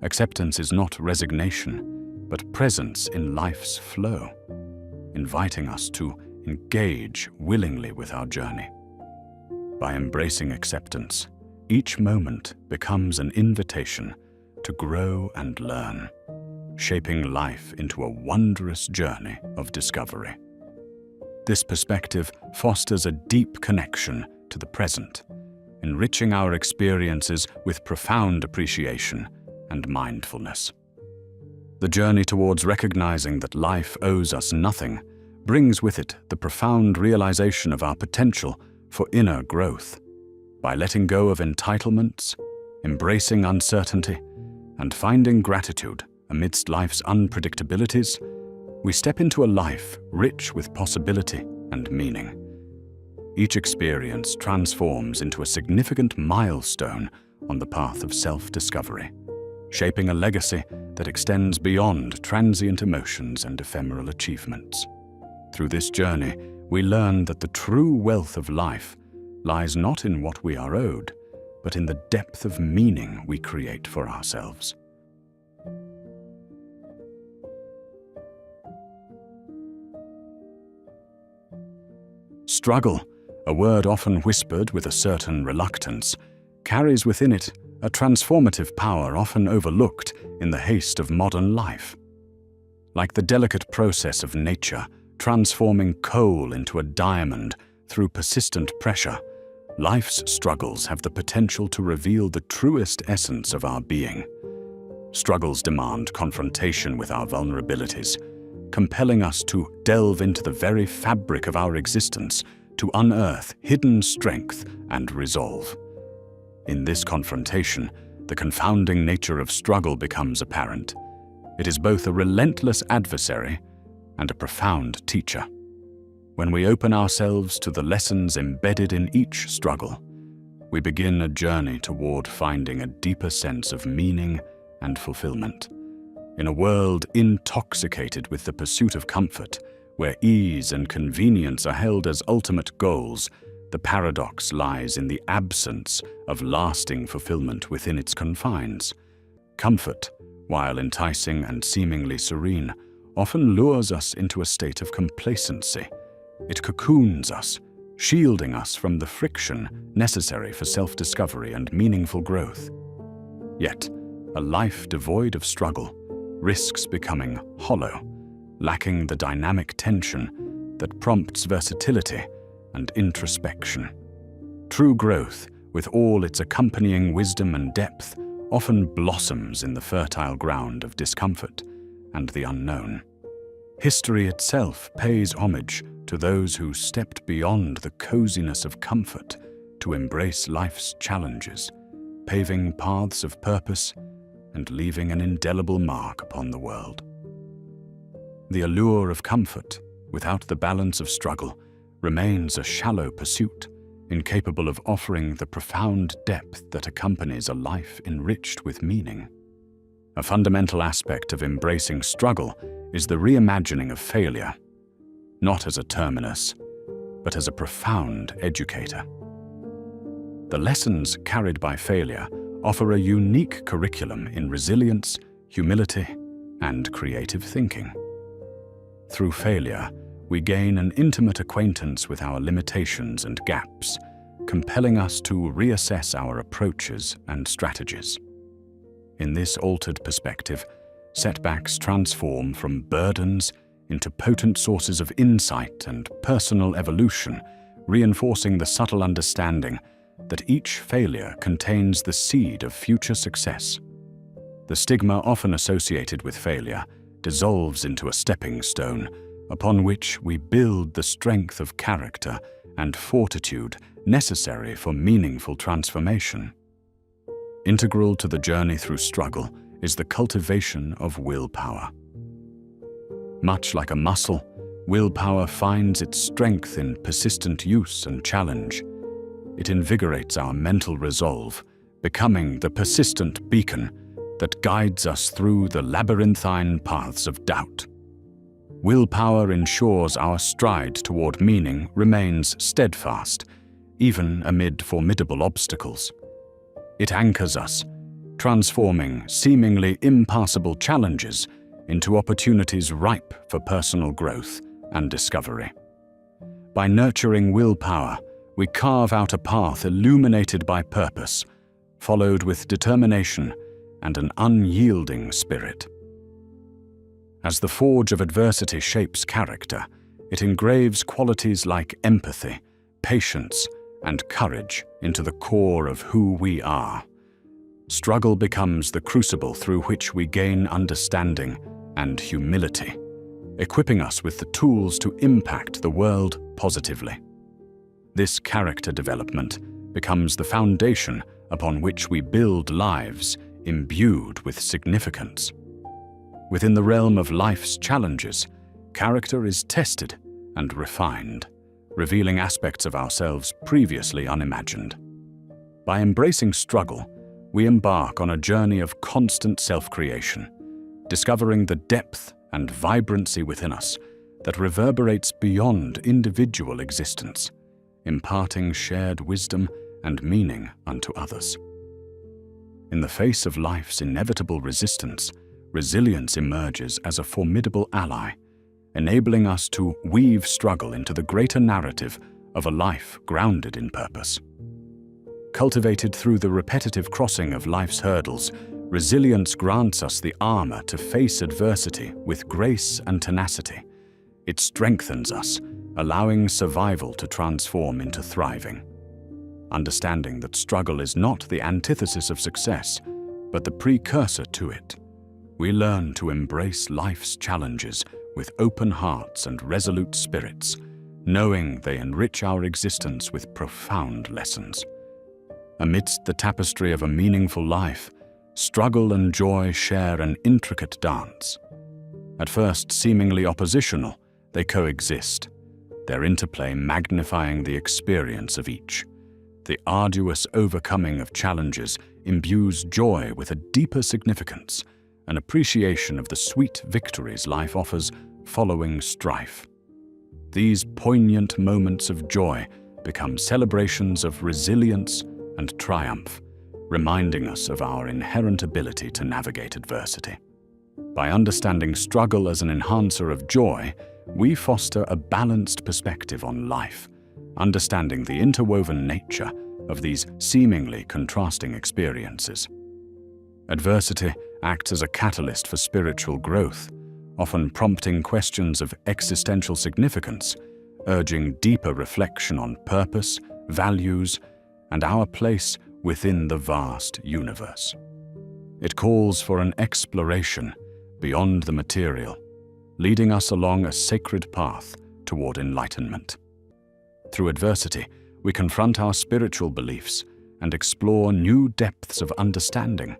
Acceptance is not resignation, but presence in life's flow, inviting us to engage willingly with our journey. By embracing acceptance, each moment becomes an invitation to grow and learn, shaping life into a wondrous journey of discovery. This perspective fosters a deep connection to the present, enriching our experiences with profound appreciation and mindfulness. The journey towards recognizing that life owes us nothing brings with it the profound realization of our potential for inner growth. By letting go of entitlements, embracing uncertainty, and finding gratitude amidst life's unpredictabilities, we step into a life rich with possibility and meaning. Each experience transforms into a significant milestone on the path of self-discovery, shaping a legacy that extends beyond transient emotions and ephemeral achievements. Through this journey, we learn that the true wealth of life lies not in what we are owed, but in the depth of meaning we create for ourselves. Struggle, a word often whispered with a certain reluctance, carries within it a transformative power often overlooked in the haste of modern life. Like the delicate process of nature transforming coal into a diamond through persistent pressure, life's struggles have the potential to reveal the truest essence of our being. Struggles demand confrontation with our vulnerabilities, compelling us to delve into the very fabric of our existence to unearth hidden strength and resolve. In this confrontation, the confounding nature of struggle becomes apparent. It is both a relentless adversary and a profound teacher. When we open ourselves to the lessons embedded in each struggle, we begin a journey toward finding a deeper sense of meaning and fulfillment. In a world intoxicated with the pursuit of comfort, where ease and convenience are held as ultimate goals, the paradox lies in the absence of lasting fulfillment within its confines. Comfort, while enticing and seemingly serene, often lures us into a state of complacency. It cocoons us, shielding us from the friction necessary for self-discovery and meaningful growth. Yet, a life devoid of struggle risks becoming hollow, lacking the dynamic tension that prompts versatility and introspection. True growth, with all its accompanying wisdom and depth, often blossoms in the fertile ground of discomfort and the unknown. History itself pays homage to those who stepped beyond the coziness of comfort to embrace life's challenges, paving paths of purpose and leaving an indelible mark upon the world. The allure of comfort, without the balance of struggle, remains a shallow pursuit, incapable of offering the profound depth that accompanies a life enriched with meaning. A fundamental aspect of embracing struggle is the reimagining of failure, not as a terminus, but as a profound educator. The lessons carried by failure offer a unique curriculum in resilience, humility, and creative thinking. Through failure, we gain an intimate acquaintance with our limitations and gaps, compelling us to reassess our approaches and strategies. In this altered perspective, setbacks transform from burdens into potent sources of insight and personal evolution, reinforcing the subtle understanding that each failure contains the seed of future success. The stigma often associated with failure dissolves into a stepping stone upon which we build the strength of character and fortitude necessary for meaningful transformation. Integral to the journey through struggle is the cultivation of willpower. Much like a muscle, willpower finds its strength in persistent use and challenge. It invigorates our mental resolve, becoming the persistent beacon that guides us through the labyrinthine paths of doubt. Willpower ensures our stride toward meaning remains steadfast, even amid formidable obstacles. It anchors us, transforming seemingly impassable challenges into opportunities ripe for personal growth and discovery. By nurturing willpower, we carve out a path illuminated by purpose, followed with determination and an unyielding spirit. As the forge of adversity shapes character, it engraves qualities like empathy, patience, and courage into the core of who we are. Struggle becomes the crucible through which we gain understanding and humility, equipping us with the tools to impact the world positively. This character development becomes the foundation upon which we build lives imbued with significance. Within the realm of life's challenges, character is tested and refined, revealing aspects of ourselves previously unimagined. By embracing struggle, we embark on a journey of constant self-creation, discovering the depth and vibrancy within us that reverberates beyond individual existence, imparting shared wisdom and meaning unto others. In the face of life's inevitable resistance, resilience emerges as a formidable ally, enabling us to weave struggle into the greater narrative of a life grounded in purpose. Cultivated through the repetitive crossing of life's hurdles, resilience grants us the armor to face adversity with grace and tenacity. It strengthens us, allowing survival to transform into thriving. Understanding that struggle is not the antithesis of success, but the precursor to it, we learn to embrace life's challenges with open hearts and resolute spirits, knowing they enrich our existence with profound lessons. Amidst the tapestry of a meaningful life, struggle and joy share an intricate dance. At first seemingly oppositional, they coexist, their interplay magnifying the experience of each. The arduous overcoming of challenges imbues joy with a deeper significance, an appreciation of the sweet victories life offers following strife. These poignant moments of joy become celebrations of resilience and triumph, reminding us of our inherent ability to navigate adversity. By understanding struggle as an enhancer of joy, we foster a balanced perspective on life, understanding the interwoven nature of these seemingly contrasting experiences. Adversity acts as a catalyst for spiritual growth, often prompting questions of existential significance, urging deeper reflection on purpose, values, and our place within the vast universe. It calls for an exploration beyond the material, leading us along a sacred path toward enlightenment. Through adversity, we confront our spiritual beliefs and explore new depths of understanding,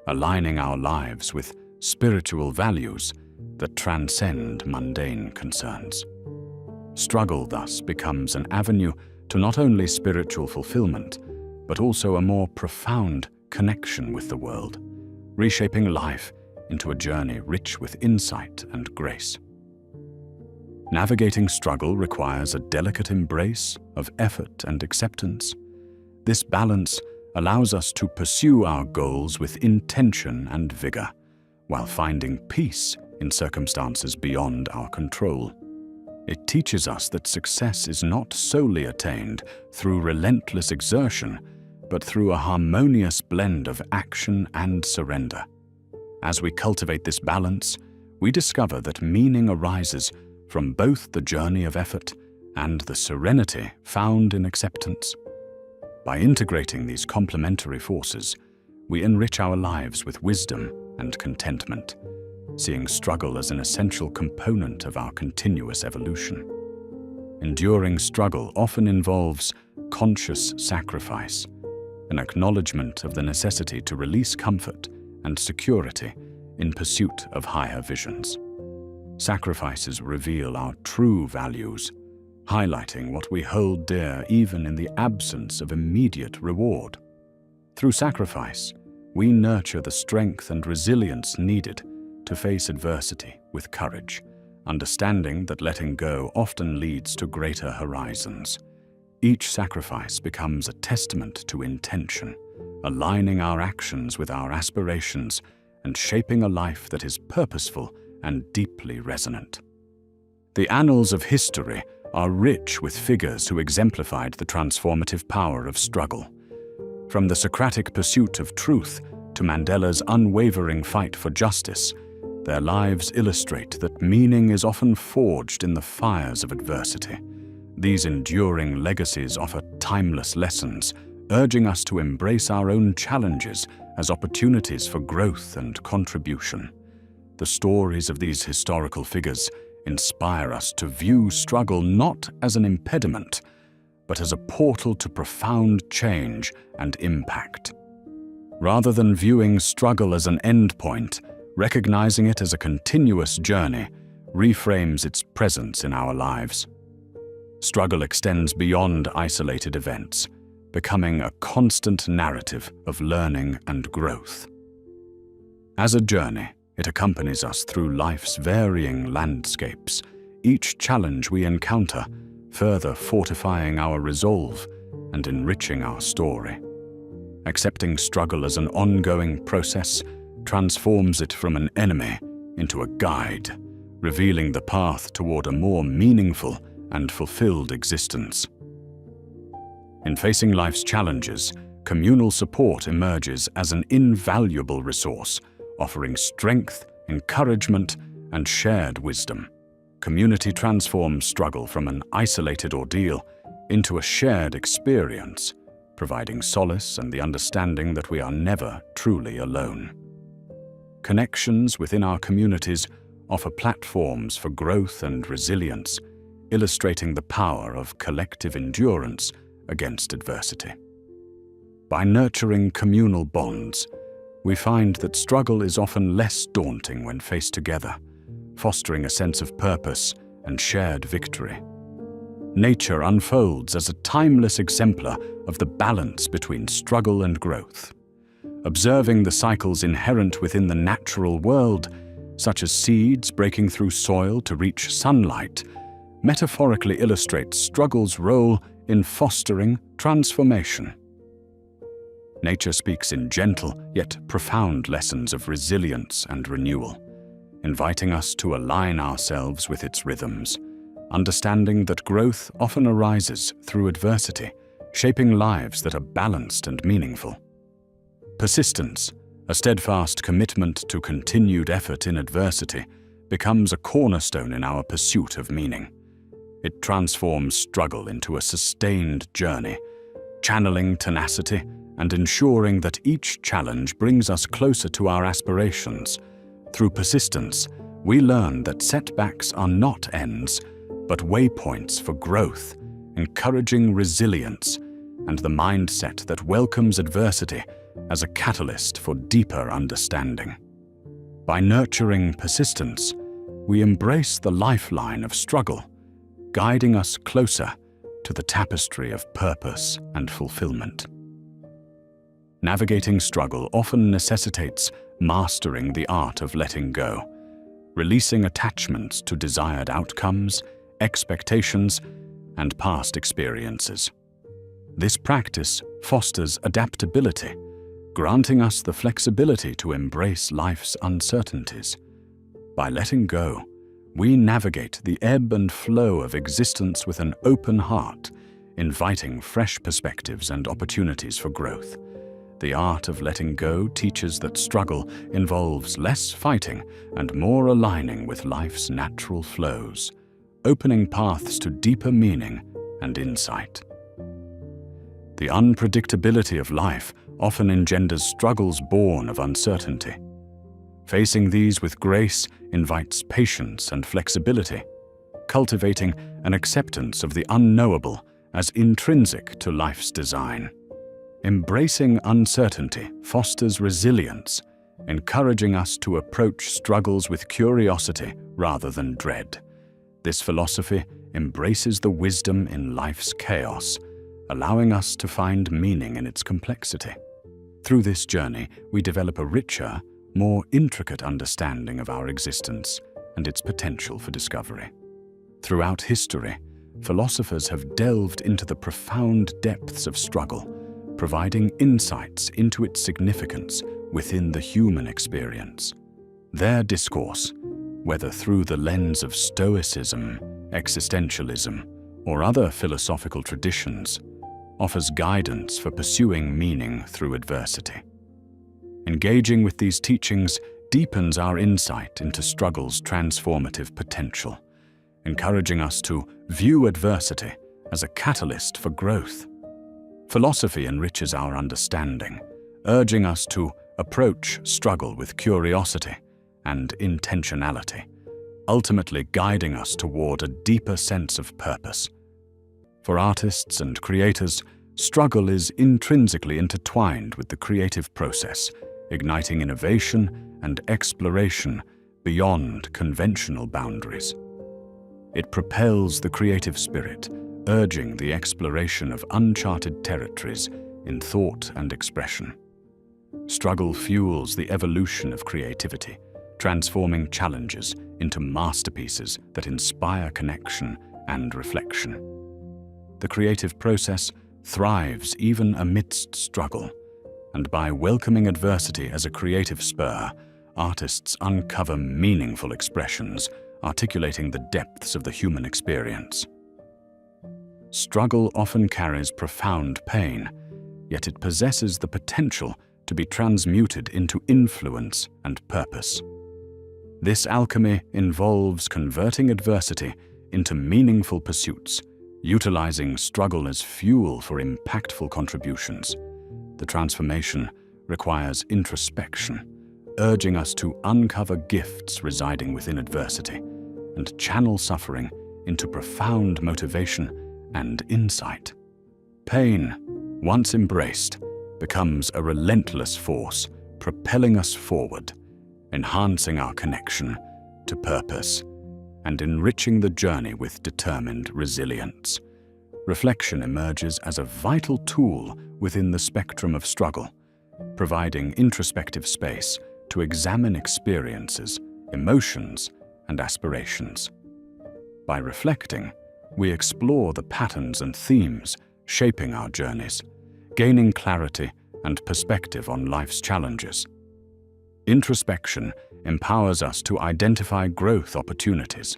aligning our lives with spiritual values that transcend mundane concerns. Struggle thus becomes an avenue to not only spiritual fulfillment, but also a more profound connection with the world, reshaping life into a journey rich with insight and grace. Navigating struggle requires a delicate embrace of effort and acceptance. This balance allows us to pursue our goals with intention and vigor, while finding peace in circumstances beyond our control. It teaches us that success is not solely attained through relentless exertion, but through a harmonious blend of action and surrender. As we cultivate this balance, we discover that meaning arises from both the journey of effort and the serenity found in acceptance. By integrating these complementary forces, we enrich our lives with wisdom and contentment, seeing struggle as an essential component of our continuous evolution. Enduring struggle often involves conscious sacrifice, an acknowledgement of the necessity to release comfort and security in pursuit of higher visions. Sacrifices reveal our true values, highlighting what we hold dear even in the absence of immediate reward. Through sacrifice, we nurture the strength and resilience needed to face adversity with courage, understanding that letting go often leads to greater horizons. Each sacrifice becomes a testament to intention, aligning our actions with our aspirations and shaping a life that is purposeful and deeply resonant. The annals of history are rich with figures who exemplified the transformative power of struggle. From the Socratic pursuit of truth to Mandela's unwavering fight for justice, their lives illustrate that meaning is often forged in the fires of adversity. These enduring legacies offer timeless lessons, urging us to embrace our own challenges as opportunities for growth and contribution. The stories of these historical figures inspire us to view struggle not as an impediment, but as a portal to profound change and impact. Rather than viewing struggle as an endpoint, recognizing it as a continuous journey reframes its presence in our lives. Struggle extends beyond isolated events, becoming a constant narrative of learning and growth. As a journey, it accompanies us through life's varying landscapes, each challenge we encounter further fortifying our resolve and enriching our story. Accepting struggle as an ongoing process transforms it from an enemy into a guide, revealing the path toward a more meaningful and fulfilled existence. In facing life's challenges, communal support emerges as an invaluable resource, offering strength, encouragement, and shared wisdom. Community transforms struggle from an isolated ordeal into a shared experience, providing solace and the understanding that we are never truly alone. Connections within our communities offer platforms for growth and resilience, illustrating the power of collective endurance against adversity. By nurturing communal bonds, we find that struggle is often less daunting when faced together, fostering a sense of purpose and shared victory. Nature unfolds as a timeless exemplar of the balance between struggle and growth. Observing the cycles inherent within the natural world, such as seeds breaking through soil to reach sunlight, metaphorically illustrates struggle's role in fostering transformation. Nature speaks in gentle yet profound lessons of resilience and renewal, inviting us to align ourselves with its rhythms, understanding that growth often arises through adversity, shaping lives that are balanced and meaningful. Persistence, a steadfast commitment to continued effort in adversity, becomes a cornerstone in our pursuit of meaning. It transforms struggle into a sustained journey, channeling tenacity and ensuring that each challenge brings us closer to our aspirations. Through persistence, we learn that setbacks are not ends, but waypoints for growth, encouraging resilience and the mindset that welcomes adversity as a catalyst for deeper understanding. By nurturing persistence, we embrace the lifeline of struggle, guiding us closer to the tapestry of purpose and fulfillment. Navigating struggle often necessitates mastering the art of letting go, releasing attachments to desired outcomes, expectations, and past experiences. This practice fosters adaptability, granting us the flexibility to embrace life's uncertainties. By letting go, we navigate the ebb and flow of existence with an open heart, inviting fresh perspectives and opportunities for growth. The art of letting go teaches that struggle involves less fighting and more aligning with life's natural flows, opening paths to deeper meaning and insight. The unpredictability of life often engenders struggles born of uncertainty. Facing these with grace invites patience and flexibility, cultivating an acceptance of the unknowable as intrinsic to life's design. Embracing uncertainty fosters resilience, encouraging us to approach struggles with curiosity rather than dread. This philosophy embraces the wisdom in life's chaos, allowing us to find meaning in its complexity. Through this journey, we develop a richer, more intricate understanding of our existence and its potential for discovery. Throughout history, philosophers have delved into the profound depths of struggle, providing insights into its significance within the human experience. Their discourse, whether through the lens of Stoicism, existentialism, or other philosophical traditions, offers guidance for pursuing meaning through adversity. Engaging with these teachings deepens our insight into struggle's transformative potential, encouraging us to view adversity as a catalyst for growth. Philosophy enriches our understanding, urging us to approach struggle with curiosity and intentionality, ultimately guiding us toward a deeper sense of purpose. For artists and creators, struggle is intrinsically intertwined with the creative process, igniting innovation and exploration beyond conventional boundaries. It propels the creative spirit, urging the exploration of uncharted territories in thought and expression. Struggle fuels the evolution of creativity, transforming challenges into masterpieces that inspire connection and reflection. The creative process thrives even amidst struggle, and by welcoming adversity as a creative spur, artists uncover meaningful expressions, articulating the depths of the human experience. Struggle often carries profound pain, yet it possesses the potential to be transmuted into influence and purpose. This alchemy involves converting adversity into meaningful pursuits, utilizing struggle as fuel for impactful contributions. The transformation requires introspection, urging us to uncover gifts residing within adversity and channel suffering into profound motivation and insight. Pain, once embraced, becomes a relentless force, propelling us forward, enhancing our connection to purpose and enriching the journey with determined resilience. Reflection emerges as a vital tool within the spectrum of struggle, providing introspective space to examine experiences, emotions, and aspirations. By reflecting, we explore the patterns and themes shaping our journeys, gaining clarity and perspective on life's challenges. Introspection empowers us to identify growth opportunities,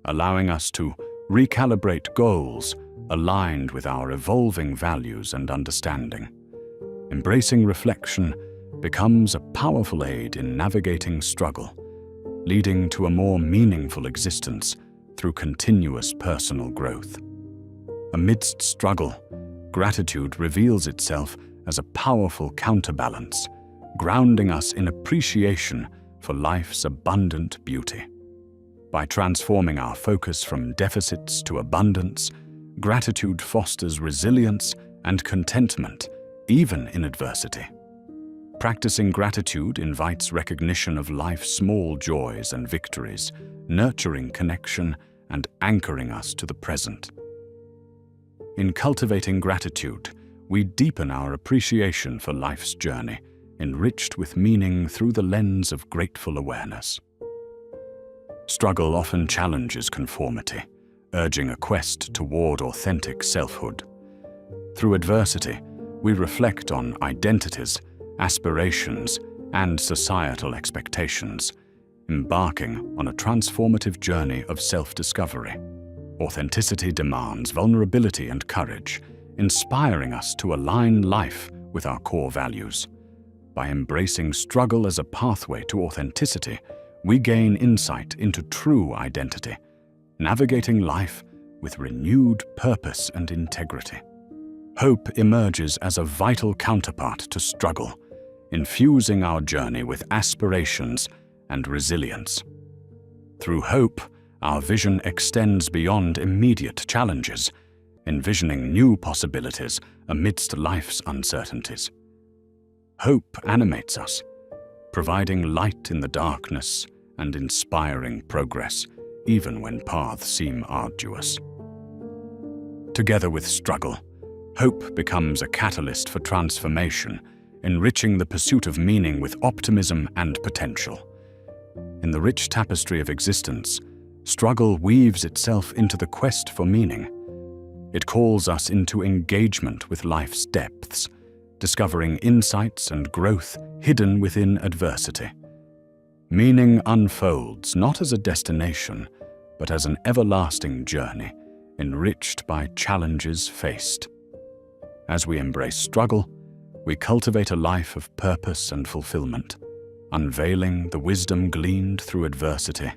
allowing us to recalibrate goals aligned with our evolving values and understanding. Embracing reflection becomes a powerful aid in navigating struggle, leading to a more meaningful existence through continuous personal growth. Amidst struggle, gratitude reveals itself as a powerful counterbalance, grounding us in appreciation for life's abundant beauty. By transforming our focus from deficits to abundance, gratitude fosters resilience and contentment, even in adversity. Practicing gratitude invites recognition of life's small joys and victories, nurturing connection and anchoring us to the present. In cultivating gratitude, we deepen our appreciation for life's journey, enriched with meaning through the lens of grateful awareness. Struggle often challenges conformity, urging a quest toward authentic selfhood. Through adversity, we reflect on identities, aspirations, and societal expectations, embarking on a transformative journey of self-discovery. Authenticity demands vulnerability and courage, inspiring us to align life with our core values. By embracing struggle as a pathway to authenticity, we gain insight into true identity, navigating life with renewed purpose and integrity. Hope emerges as a vital counterpart to struggle, infusing our journey with aspirations and resilience. Through hope, our vision extends beyond immediate challenges, envisioning new possibilities amidst life's uncertainties. Hope animates us, providing light in the darkness and inspiring progress, even when paths seem arduous. Together with struggle, hope becomes a catalyst for transformation, enriching the pursuit of meaning with optimism and potential. In the rich tapestry of existence, struggle weaves itself into the quest for meaning. It calls us into engagement with life's depths, discovering insights and growth hidden within adversity. Meaning unfolds not as a destination, but as an everlasting journey, enriched by challenges faced. As we embrace struggle, we cultivate a life of purpose and fulfillment, unveiling the wisdom gleaned through adversity,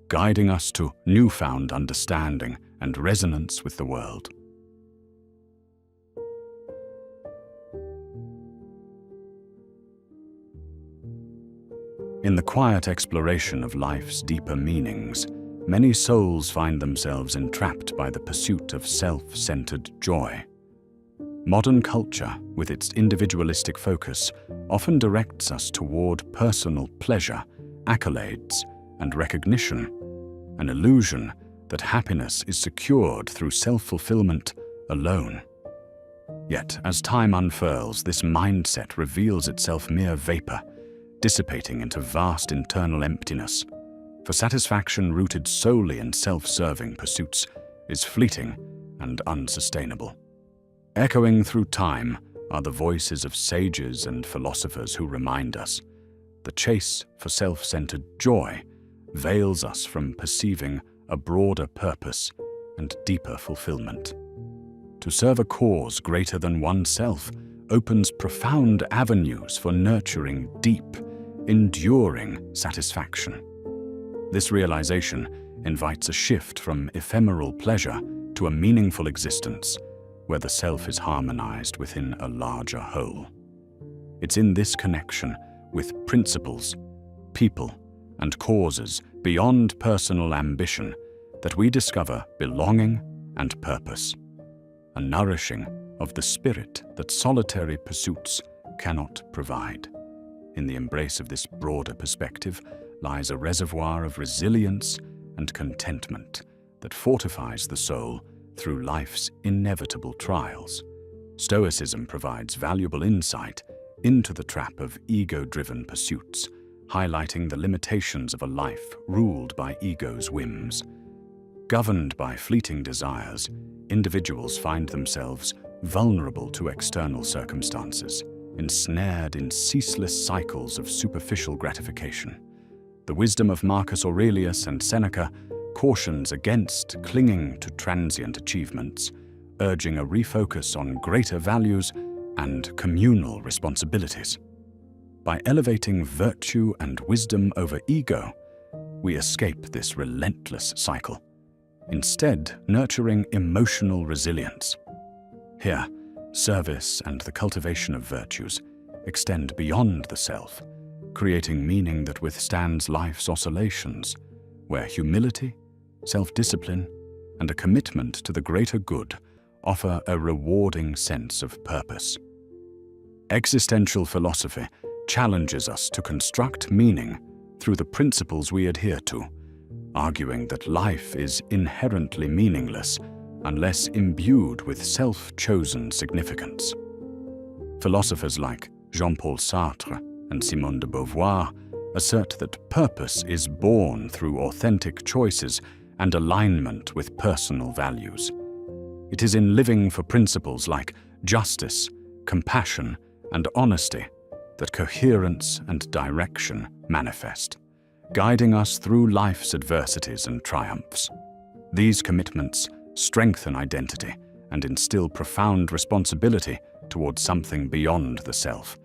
guiding us to newfound understanding and resonance with the world. In the quiet exploration of life's deeper meanings, many souls find themselves entrapped by the pursuit of self-centered joy. Modern culture, with its individualistic focus, often directs us toward personal pleasure, accolades, and recognition, an illusion that happiness is secured through self-fulfillment alone. Yet, as time unfurls, this mindset reveals itself mere vapor, dissipating into vast internal emptiness. For satisfaction rooted solely in self-serving pursuits is fleeting and unsustainable. Echoing through time are the voices of sages and philosophers who remind us the chase for self-centered joy veils us from perceiving a broader purpose and deeper fulfillment. To serve a cause greater than oneself opens profound avenues for nurturing deep, enduring satisfaction. This realization invites a shift from ephemeral pleasure to a meaningful existence, where the self is harmonized within a larger whole. It's in this connection with principles, people, and causes beyond personal ambition that we discover belonging and purpose, a nourishing of the spirit that solitary pursuits cannot provide. In the embrace of this broader perspective lies a reservoir of resilience and contentment that fortifies the soul through life's inevitable trials. Stoicism provides valuable insight into the trap of ego-driven pursuits, highlighting the limitations of a life ruled by ego's whims. Governed by fleeting desires, individuals find themselves vulnerable to external circumstances, ensnared in ceaseless cycles of superficial gratification. The wisdom of Marcus Aurelius and Seneca cautions against clinging to transient achievements, urging a refocus on greater values and communal responsibilities. By elevating virtue and wisdom over ego, we escape this relentless cycle, instead nurturing emotional resilience. Here, service and the cultivation of virtues extend beyond the self, creating meaning that withstands life's oscillations, where humility, self-discipline, and a commitment to the greater good offer a rewarding sense of purpose. Existential philosophy challenges us to construct meaning through the principles we adhere to, arguing that life is inherently meaningless unless imbued with self-chosen significance. Philosophers like Jean-Paul Sartre and Simone de Beauvoir assert that purpose is born through authentic choices and alignment with personal values. It is in living for principles like justice, compassion, and honesty that coherence and direction manifest, guiding us through life's adversities and triumphs. These commitments strengthen identity and instill profound responsibility towards something beyond the self,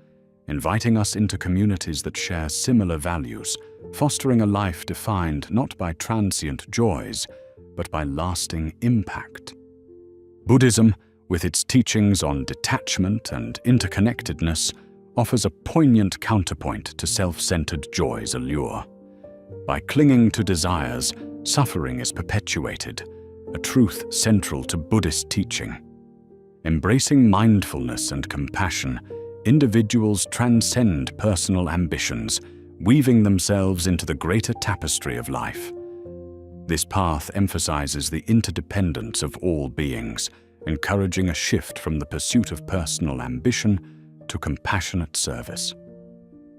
inviting us into communities that share similar values, fostering a life defined not by transient joys, but by lasting impact. Buddhism, with its teachings on detachment and interconnectedness, offers a poignant counterpoint to self-centered joy's allure. By clinging to desires, suffering is perpetuated, a truth central to Buddhist teaching. Embracing mindfulness and compassion, individuals transcend personal ambitions, weaving themselves into the greater tapestry of life. This path emphasizes the interdependence of all beings, encouraging a shift from the pursuit of personal ambition to compassionate service.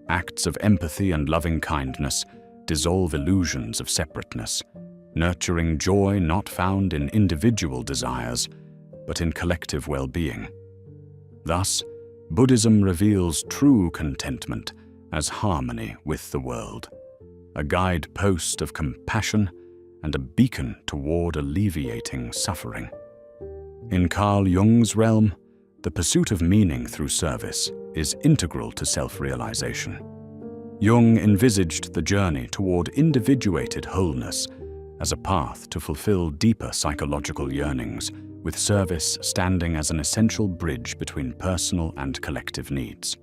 Acts of empathy and loving-kindness dissolve illusions of separateness, nurturing joy not found in individual desires, but in collective well-being. Thus, Buddhism reveals true contentment as harmony with the world, a guidepost of compassion and a beacon toward alleviating suffering. In Carl Jung's realm, the pursuit of meaning through service is integral to self-realization. Jung envisaged the journey toward individuated wholeness as a path to fulfill deeper psychological yearnings, with service standing as an essential bridge between personal and collective needs.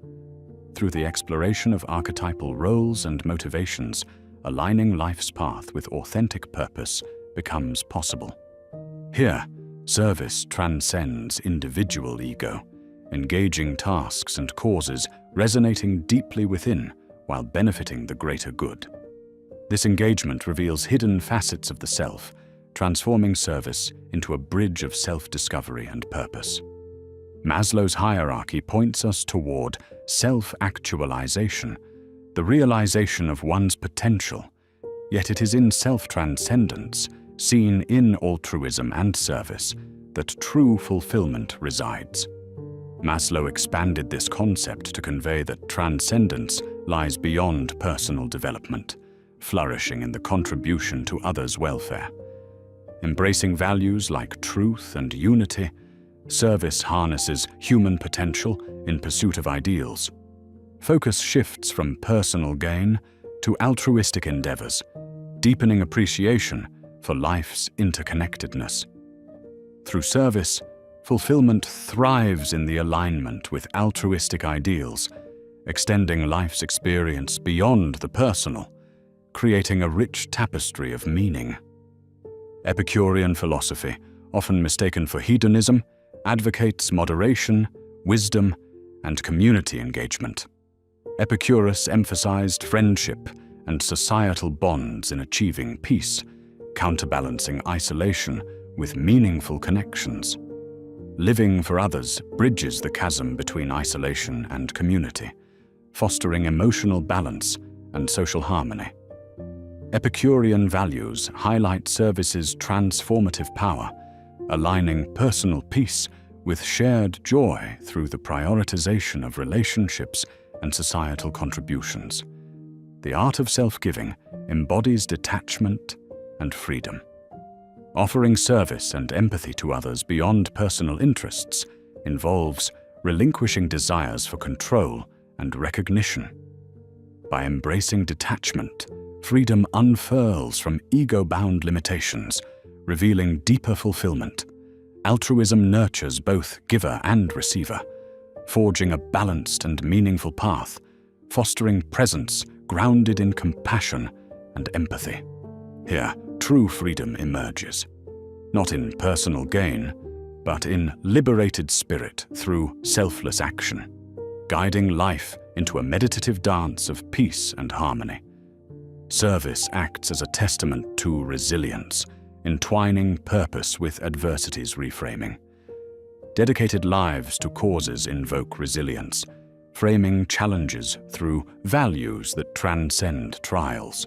Through the exploration of archetypal roles and motivations, aligning life's path with authentic purpose becomes possible. Here, service transcends individual ego, engaging tasks and causes resonating deeply within while benefiting the greater good. This engagement reveals hidden facets of the self, transforming service into a bridge of self-discovery and purpose. Maslow's hierarchy points us toward self-actualization, the realization of one's potential, yet it is in self-transcendence, seen in altruism and service, that true fulfillment resides. Maslow expanded this concept to convey that transcendence lies beyond personal development, flourishing in the contribution to others' welfare. Embracing values like truth and unity, Service harnesses human potential in pursuit of ideals. Focus shifts from personal gain to altruistic endeavors, deepening appreciation for life's interconnectedness. Through service, fulfillment thrives in the alignment with altruistic ideals, extending life's experience beyond the personal, creating a rich tapestry of meaning. Epicurean philosophy, often mistaken for hedonism, advocates moderation, wisdom, and community engagement. Epicurus emphasized friendship and societal bonds in achieving peace, counterbalancing isolation with meaningful connections. Living for others bridges the chasm between isolation and community, fostering emotional balance and social harmony. Epicurean values highlight service's transformative power, aligning personal peace with shared joy through the prioritization of relationships and societal contributions. The art of self-giving embodies detachment and freedom. Offering service and empathy to others beyond personal interests involves relinquishing desires for control and recognition. By embracing detachment, freedom unfurls from ego-bound limitations, revealing deeper fulfillment. Altruism nurtures both giver and receiver, forging a balanced and meaningful path, fostering presence grounded in compassion and empathy. Here, true freedom emerges, not in personal gain, but in liberated spirit through selfless action, guiding life into a meditative dance of peace and harmony. Service acts as a testament to resilience, entwining purpose with adversity's reframing. Dedicated lives to causes invoke resilience, framing challenges through values that transcend trials.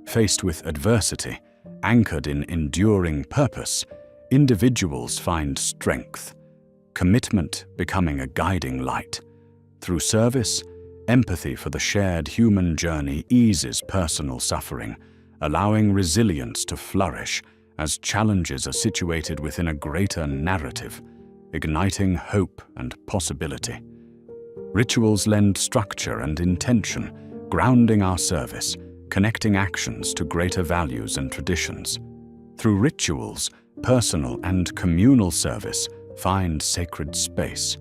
Faced with adversity, anchored in enduring purpose, individuals find strength, commitment becoming a guiding light. Through service, empathy for the shared human journey eases personal suffering, allowing resilience to flourish as challenges are situated within a greater narrative, igniting hope and possibility. Rituals lend structure and intention, grounding our service, connecting actions to greater values and traditions. Through rituals, personal and communal service find sacred space,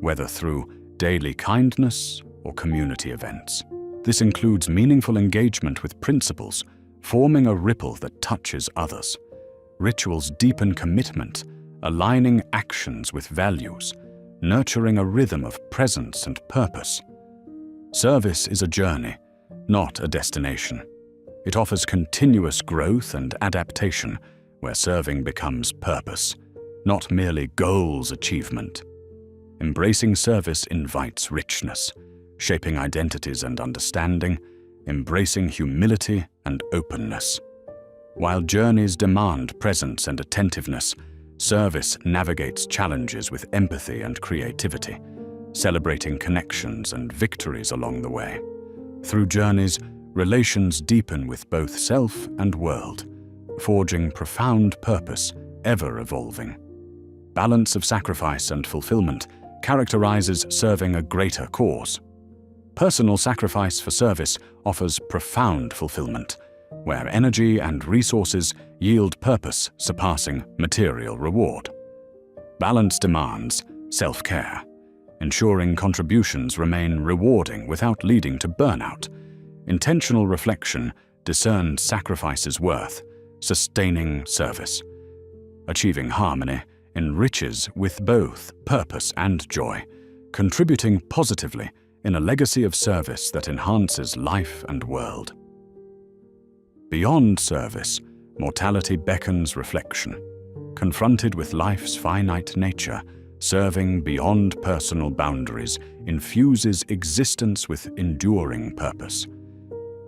whether through daily kindness or community events. This includes meaningful engagement with principles, forming a ripple that touches others. Rituals deepen commitment, aligning actions with values, nurturing a rhythm of presence and purpose. Service is a journey, not a destination. It offers continuous growth and adaptation, where serving becomes purpose, not merely goals achievement. Embracing service invites richness, shaping identities and understanding, embracing humility and openness. While journeys demand presence and attentiveness, service navigates challenges with empathy and creativity, celebrating connections and victories along the way. Through journeys, relations deepen with both self and world, forging profound purpose, ever evolving. Balance of sacrifice and fulfillment characterizes serving a greater cause. Personal sacrifice for service offers profound fulfillment, where energy and resources yield purpose surpassing material reward. Balance demands self-care, ensuring contributions remain rewarding without leading to burnout. Intentional reflection discerns sacrifice's worth, sustaining service. Achieving harmony enriches with both purpose and joy, contributing positively in a legacy of service that enhances life and world. Beyond service, mortality beckons reflection. Confronted with life's finite nature, serving beyond personal boundaries infuses existence with enduring purpose.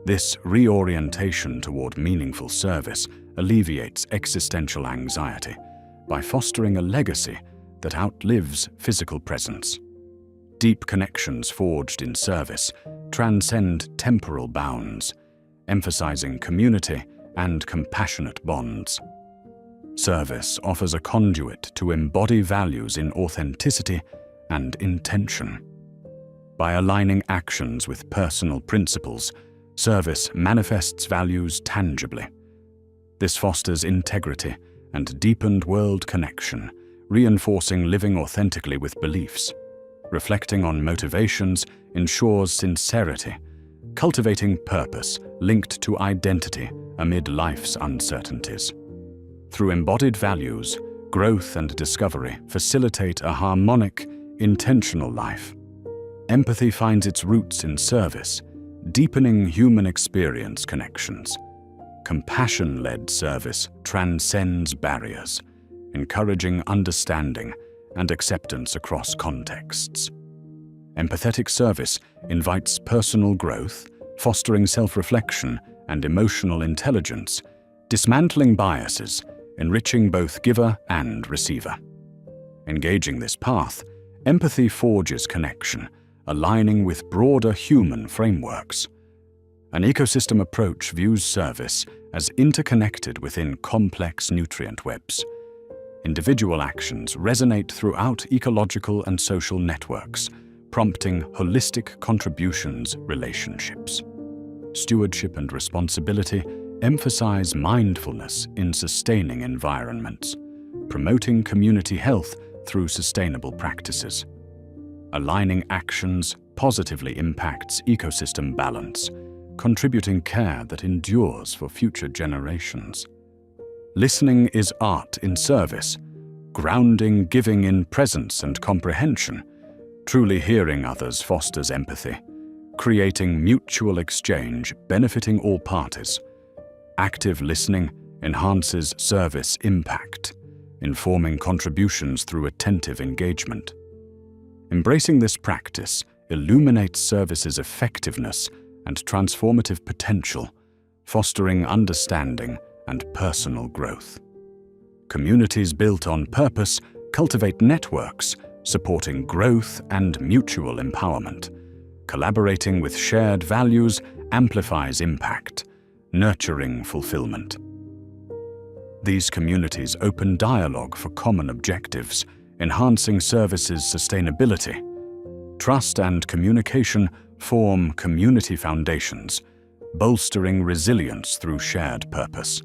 This reorientation toward meaningful service alleviates existential anxiety by fostering a legacy that outlives physical presence. Deep connections forged in service transcend temporal bounds, emphasizing community and compassionate bonds. Service offers a conduit to embody values in authenticity and intention. By aligning actions with personal principles, service manifests values tangibly. This fosters integrity and deepened world connection, reinforcing living authentically with beliefs. Reflecting on motivations ensures sincerity, cultivating purpose linked to identity amid life's uncertainties. Through embodied values, growth and discovery facilitate a harmonic, intentional life. Empathy finds its roots in service, deepening human experience connections. Compassion-led service transcends barriers, encouraging understanding and acceptance across contexts. Empathetic service invites personal growth, fostering self-reflection and emotional intelligence, dismantling biases, enriching both giver and receiver. Engaging this path, empathy forges connection, aligning with broader human frameworks. An ecosystem approach views service as interconnected within complex nutrient webs. Individual actions resonate throughout ecological and social networks, prompting holistic contributions relationships. Stewardship and responsibility emphasize mindfulness in sustaining environments, promoting community health through sustainable practices. Aligning actions positively impacts ecosystem balance, contributing care that endures for future generations. Listening is art in service, grounding giving in presence and comprehension. Truly hearing others fosters empathy, creating mutual exchange benefiting all parties. Active listening enhances service impact, informing contributions through attentive engagement. Embracing this practice illuminates service's effectiveness and transformative potential, fostering understanding and personal growth. Communities built on purpose cultivate networks, supporting growth and mutual empowerment. Collaborating with shared values amplifies impact, nurturing fulfillment. These communities open dialogue for common objectives, enhancing services' sustainability. Trust and communication form community foundations, bolstering resilience through shared purpose.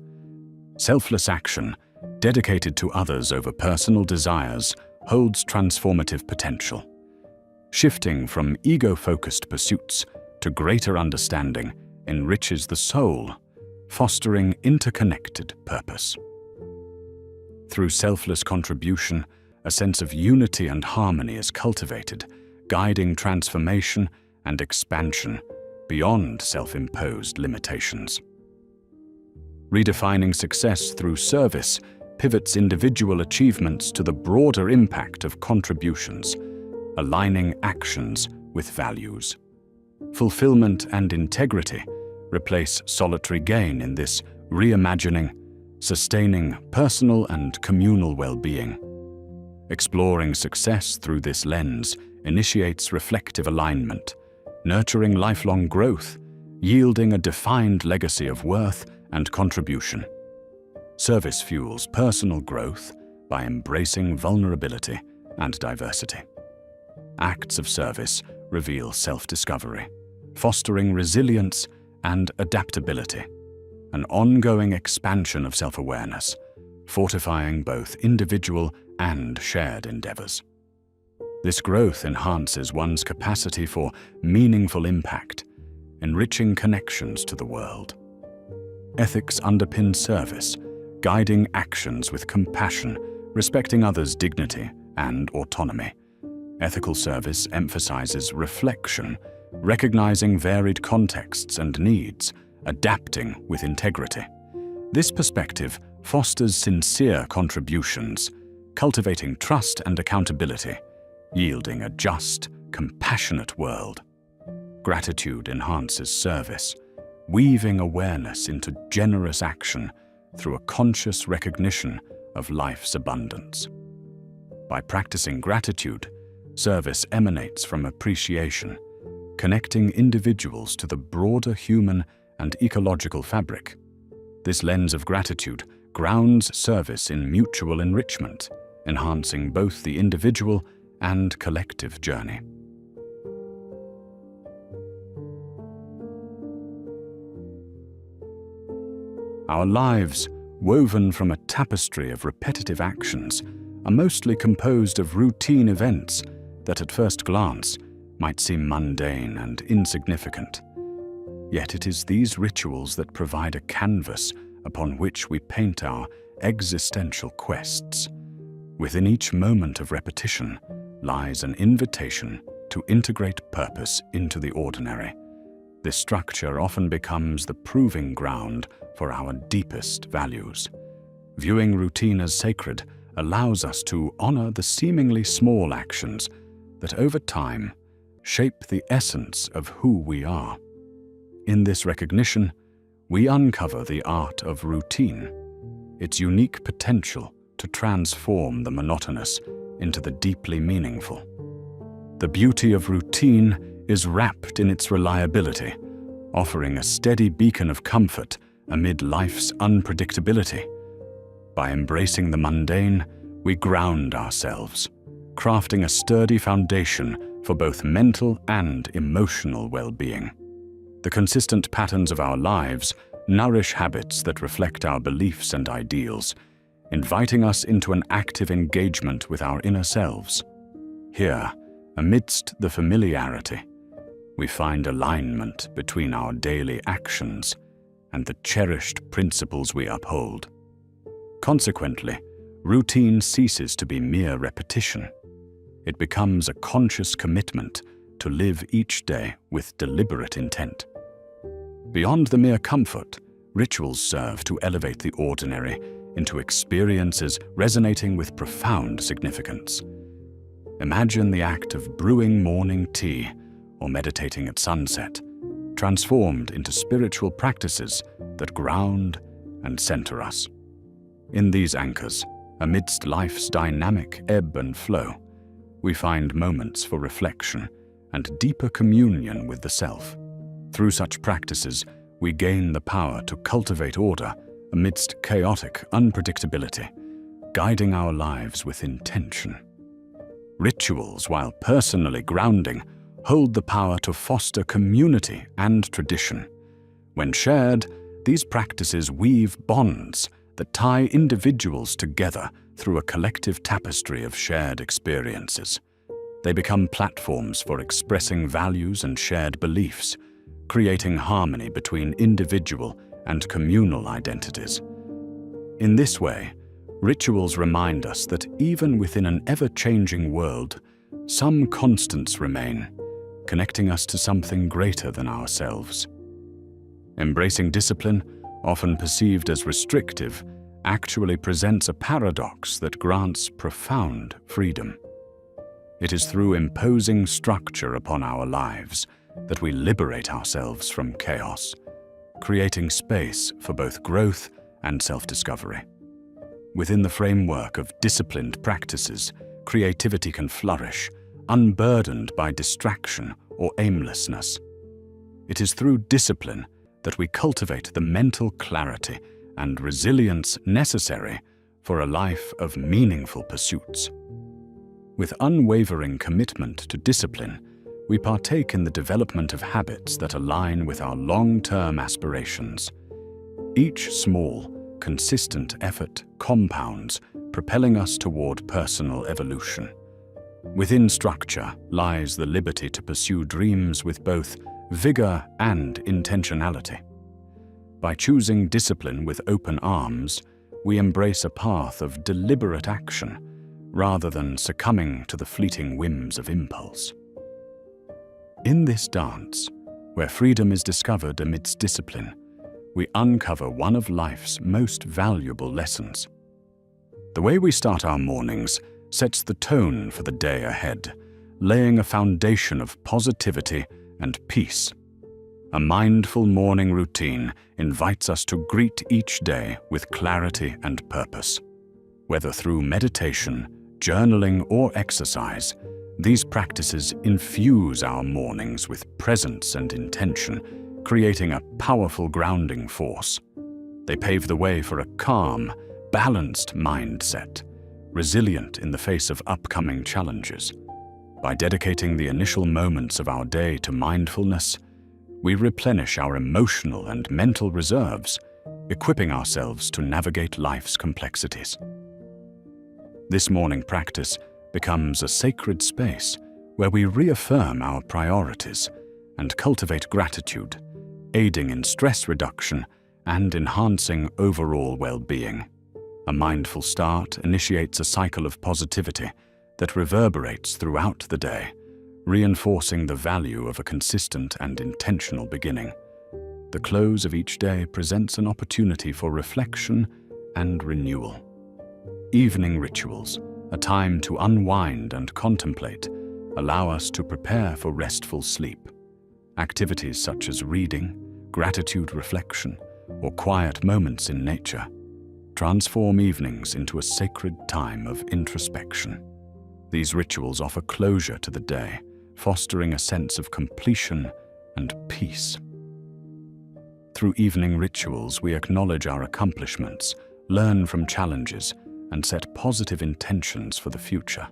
Selfless action, dedicated to others over personal desires, holds transformative potential. Shifting from ego-focused pursuits to greater understanding enriches the soul, fostering interconnected purpose. Through selfless contribution, a sense of unity and harmony is cultivated, guiding transformation and expansion beyond self-imposed limitations. Redefining success through service pivots individual achievements to the broader impact of contributions, aligning actions with values. Fulfillment and integrity replace solitary gain in this reimagining, sustaining personal and communal well-being. Exploring success through this lens initiates reflective alignment, nurturing lifelong growth, yielding a defined legacy of worth and contribution. Service fuels personal growth by embracing vulnerability and diversity. Acts of service reveal self-discovery, fostering resilience and adaptability, an ongoing expansion of self-awareness, fortifying both individual and shared endeavors. This growth enhances one's capacity for meaningful impact, enriching connections to the world. Ethics underpin service, guiding actions with compassion, respecting others' dignity and autonomy. Ethical service emphasizes reflection, recognizing varied contexts and needs, adapting with integrity. This perspective fosters sincere contributions, cultivating trust and accountability, yielding a just, compassionate world. Gratitude enhances service, weaving awareness into generous action through a conscious recognition of life's abundance. By practicing gratitude, service emanates from appreciation, connecting individuals to the broader human and ecological fabric. This lens of gratitude grounds service in mutual enrichment, enhancing both the individual and collective journey. Our lives, woven from a tapestry of repetitive actions, are mostly composed of routine events that at first glance might seem mundane and insignificant. Yet it is these rituals that provide a canvas upon which we paint our existential quests. Within each moment of repetition lies an invitation to integrate purpose into the ordinary. This structure often becomes the proving ground for our deepest values. Viewing routine as sacred allows us to honor the seemingly small actions that over time shape the essence of who we are. In this recognition, we uncover the art of routine, its unique potential to transform the monotonous into the deeply meaningful. The beauty of routine is wrapped in its reliability, offering a steady beacon of comfort amid life's unpredictability. By embracing the mundane, we ground ourselves, crafting a sturdy foundation for both mental and emotional well-being. The consistent patterns of our lives nourish habits that reflect our beliefs and ideals, inviting us into an active engagement with our inner selves. Here, amidst the familiarity, we find alignment between our daily actions and the cherished principles we uphold. Consequently, routine ceases to be mere repetition. It becomes a conscious commitment to live each day with deliberate intent. Beyond the mere comfort, rituals serve to elevate the ordinary into experiences resonating with profound significance. Imagine the act of brewing morning tea or meditating at sunset, transformed into spiritual practices that ground and center us. In these anchors, amidst life's dynamic ebb and flow, we find moments for reflection and deeper communion with the self. Through such practices, we gain the power to cultivate order amidst chaotic unpredictability, guiding our lives with intention. Rituals, while personally grounding, hold the power to foster community and tradition. When shared, these practices weave bonds that tie individuals together through a collective tapestry of shared experiences. They become platforms for expressing values and shared beliefs, creating harmony between individual and communal identities. In this way, rituals remind us that even within an ever-changing world, some constants remain, connecting us to something greater than ourselves. Embracing discipline, often perceived as restrictive, actually presents a paradox that grants profound freedom. It is through imposing structure upon our lives that we liberate ourselves from chaos, creating space for both growth and self-discovery. Within the framework of disciplined practices, creativity can flourish, unburdened by distraction or aimlessness. It is through discipline that we cultivate the mental clarity and resilience necessary for a life of meaningful pursuits. With unwavering commitment to discipline, we partake in the development of habits that align with our long-term aspirations. Each small, consistent effort compounds, propelling us toward personal evolution. Within structure lies the liberty to pursue dreams with both vigor and intentionality. By choosing discipline with open arms, we embrace a path of deliberate action rather than succumbing to the fleeting whims of impulse. In this dance, where freedom is discovered amidst discipline, we uncover one of life's most valuable lessons. The way we start our mornings sets the tone for the day ahead, laying a foundation of positivity and peace. A mindful morning routine invites us to greet each day with clarity and purpose. Whether through meditation, journaling, or exercise, these practices infuse our mornings with presence and intention, creating a powerful grounding force. They pave the way for a calm, balanced mindset, resilient in the face of upcoming challenges. By dedicating the initial moments of our day to mindfulness, we replenish our emotional and mental reserves, equipping ourselves to navigate life's complexities. This morning practice becomes a sacred space where we reaffirm our priorities and cultivate gratitude, aiding in stress reduction and enhancing overall well-being. A mindful start initiates a cycle of positivity that reverberates throughout the day, reinforcing the value of a consistent and intentional beginning. The close of each day presents an opportunity for reflection and renewal. Evening rituals, a time to unwind and contemplate, allow us to prepare for restful sleep. Activities such as reading, gratitude reflection, or quiet moments in nature transform evenings into a sacred time of introspection. These rituals offer closure to the day, fostering a sense of completion and peace. Through evening rituals, we acknowledge our accomplishments, learn from challenges, and set positive intentions for the future.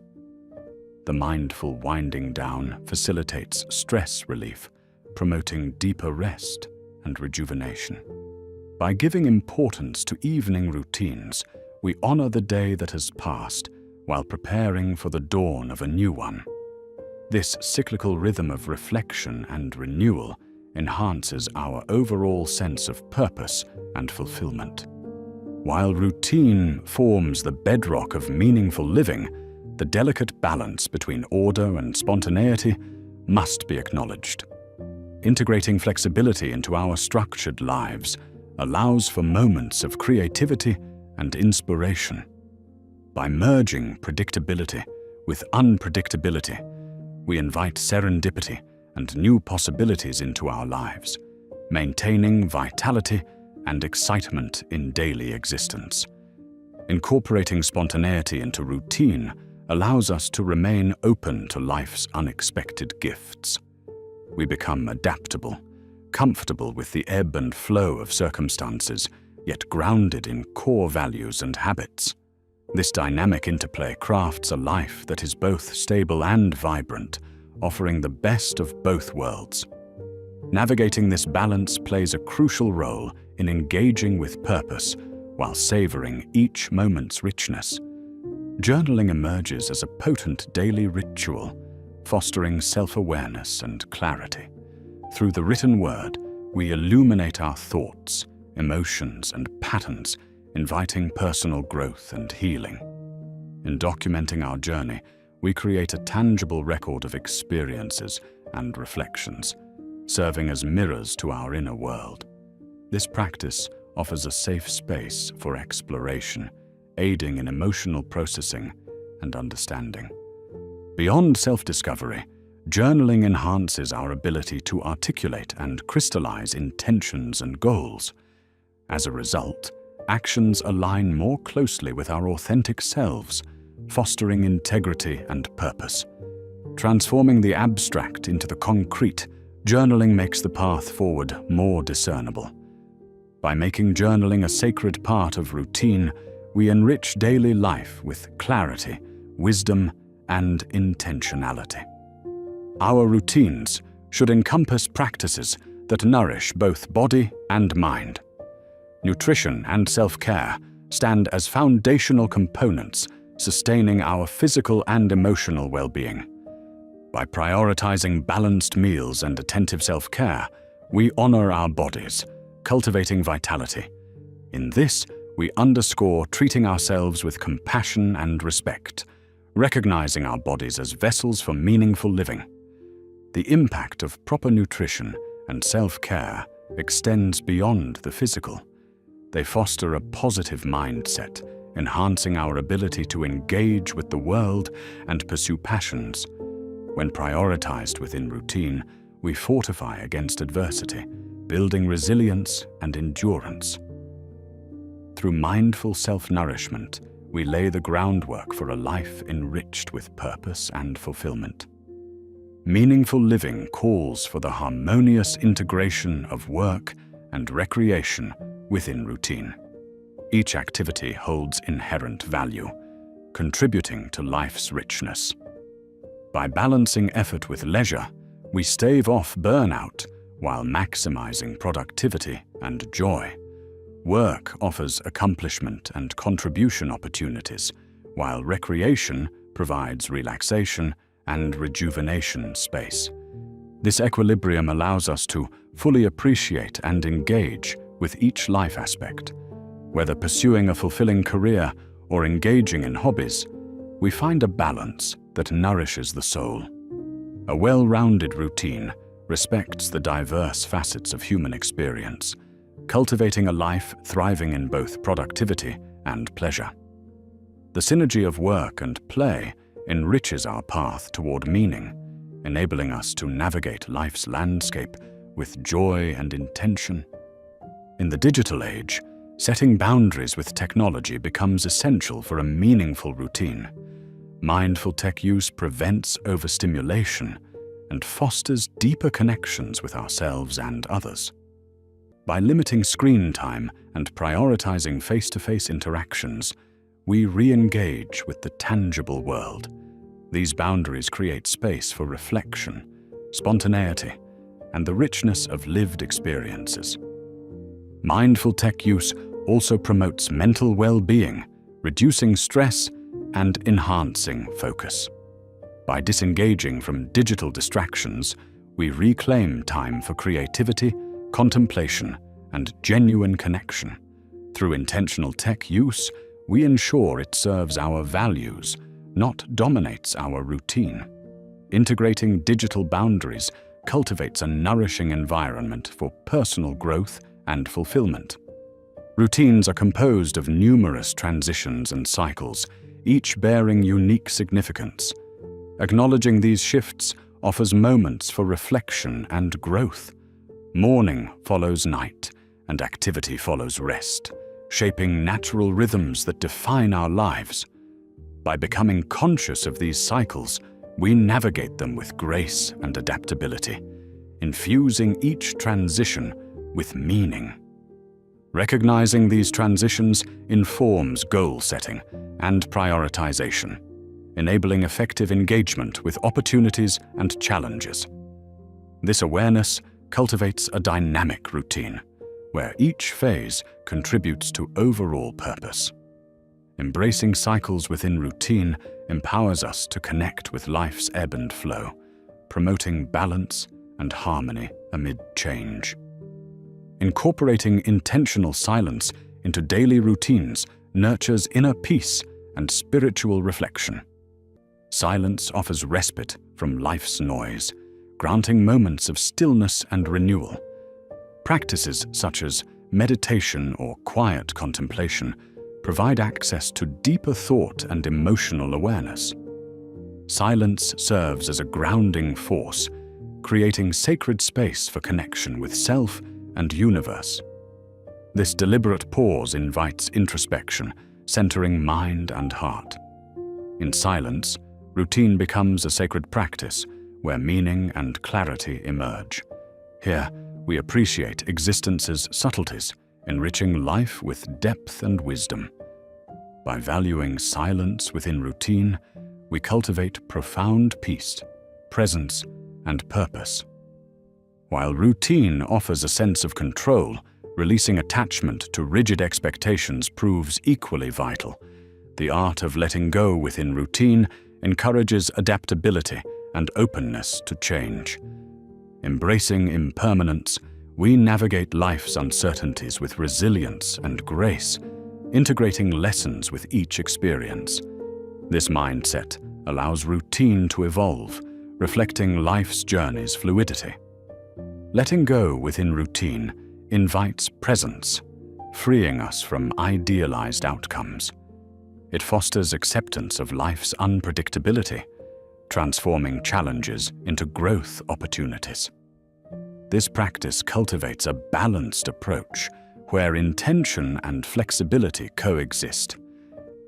The mindful winding down facilitates stress relief, promoting deeper rest and rejuvenation. By giving importance to evening routines, we honor the day that has passed while preparing for the dawn of a new one. This cyclical rhythm of reflection and renewal enhances our overall sense of purpose and fulfillment. While routine forms the bedrock of meaningful living, the delicate balance between order and spontaneity must be acknowledged. Integrating flexibility into our structured lives allows for moments of creativity and inspiration. By merging predictability with unpredictability, we invite serendipity and new possibilities into our lives, maintaining vitality and excitement in daily existence. Incorporating spontaneity into routine allows us to remain open to life's unexpected gifts. We become adaptable, comfortable with the ebb and flow of circumstances, yet grounded in core values and habits. This dynamic interplay crafts a life that is both stable and vibrant, offering the best of both worlds. Navigating this balance plays a crucial role in engaging with purpose while savoring each moment's richness. Journaling emerges as a potent daily ritual, fostering self-awareness and clarity. Through the written word, we illuminate our thoughts, emotions, and patterns, inviting personal growth and healing. In documenting our journey, we create a tangible record of experiences and reflections, serving as mirrors to our inner world. This practice offers a safe space for exploration, aiding in emotional processing and understanding. Beyond self-discovery, journaling enhances our ability to articulate and crystallize intentions and goals. As a result, actions align more closely with our authentic selves, fostering integrity and purpose. Transforming the abstract into the concrete, journaling makes the path forward more discernible. By making journaling a sacred part of routine, we enrich daily life with clarity, wisdom, and intentionality. Our routines should encompass practices that nourish both body and mind. Nutrition and self-care stand as foundational components, sustaining our physical and emotional well-being. By prioritizing balanced meals and attentive self-care, we honor our bodies, cultivating vitality. In this, we underscore treating ourselves with compassion and respect, recognizing our bodies as vessels for meaningful living. The impact of proper nutrition and self-care extends beyond the physical. They foster a positive mindset, enhancing our ability to engage with the world and pursue passions. When prioritized within routine, we fortify against adversity, building resilience and endurance. Through mindful self-nourishment, we lay the groundwork for a life enriched with purpose and fulfillment. Meaningful living calls for the harmonious integration of work and recreation within routine. Each activity holds inherent value, contributing to life's richness. By balancing effort with leisure, we stave off burnout while maximizing productivity and joy. Work offers accomplishment and contribution opportunities, while recreation provides relaxation and rejuvenation space. This equilibrium allows us to fully appreciate and engage with each life aspect. Whether pursuing a fulfilling career or engaging in hobbies, we find a balance that nourishes the soul. A well-rounded routine respects the diverse facets of human experience, cultivating a life thriving in both productivity and pleasure. The synergy of work and play enriches our path toward meaning, enabling us to navigate life's landscape with joy and intention. In the digital age, setting boundaries with technology becomes essential for a meaningful routine. Mindful tech use prevents overstimulation and fosters deeper connections with ourselves and others. By limiting screen time and prioritizing face-to-face interactions, we re-engage with the tangible world. These boundaries create space for reflection, spontaneity, and the richness of lived experiences. Mindful tech use also promotes mental well-being, reducing stress and enhancing focus. By disengaging from digital distractions, we reclaim time for creativity, contemplation, and genuine connection. Through intentional tech use, we ensure it serves our values, not dominates our routine. Integrating digital boundaries cultivates a nourishing environment for personal growth and fulfillment. Routines are composed of numerous transitions and cycles, each bearing unique significance. Acknowledging these shifts offers moments for reflection and growth. Morning follows night, and activity follows rest, shaping natural rhythms that define our lives. By becoming conscious of these cycles, we navigate them with grace and adaptability, infusing each transition with meaning. Recognizing these transitions informs goal setting and prioritization, enabling effective engagement with opportunities and challenges. This awareness cultivates a dynamic routine, where each phase contributes to overall purpose. Embracing cycles within routine empowers us to connect with life's ebb and flow, promoting balance and harmony amid change. Incorporating intentional silence into daily routines nurtures inner peace and spiritual reflection. Silence offers respite from life's noise, granting moments of stillness and renewal. Practices such as meditation or quiet contemplation provide access to deeper thought and emotional awareness. Silence serves as a grounding force, creating sacred space for connection with self and universe. This deliberate pause invites introspection, centering mind and heart. In silence, routine becomes a sacred practice where meaning and clarity emerge. Here, we appreciate existence's subtleties, enriching life with depth and wisdom. By valuing silence within routine, we cultivate profound peace, presence, and purpose. While routine offers a sense of control, releasing attachment to rigid expectations proves equally vital. The art of letting go within routine encourages adaptability and openness to change. Embracing impermanence, we navigate life's uncertainties with resilience and grace, integrating lessons with each experience. This mindset allows routine to evolve, reflecting life's journey's fluidity. Letting go within routine invites presence, freeing us from idealized outcomes. It fosters acceptance of life's unpredictability, transforming challenges into growth opportunities. This practice cultivates a balanced approach where intention and flexibility coexist.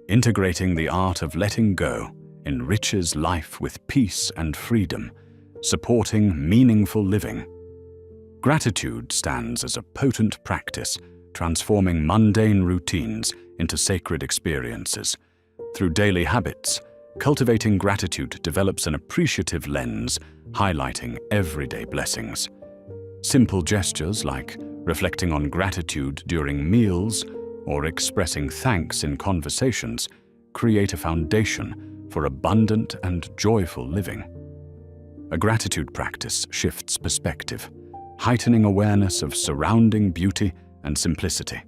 Integrating the art of letting go enriches life with peace and freedom, supporting meaningful living. Gratitude stands as a potent practice transforming mundane routines into sacred experiences. Through daily habits, cultivating gratitude develops an appreciative lens, highlighting everyday blessings. Simple gestures like reflecting on gratitude during meals or expressing thanks in conversations create a foundation for abundant and joyful living. A gratitude practice shifts perspective, heightening awareness of surrounding beauty and simplicity.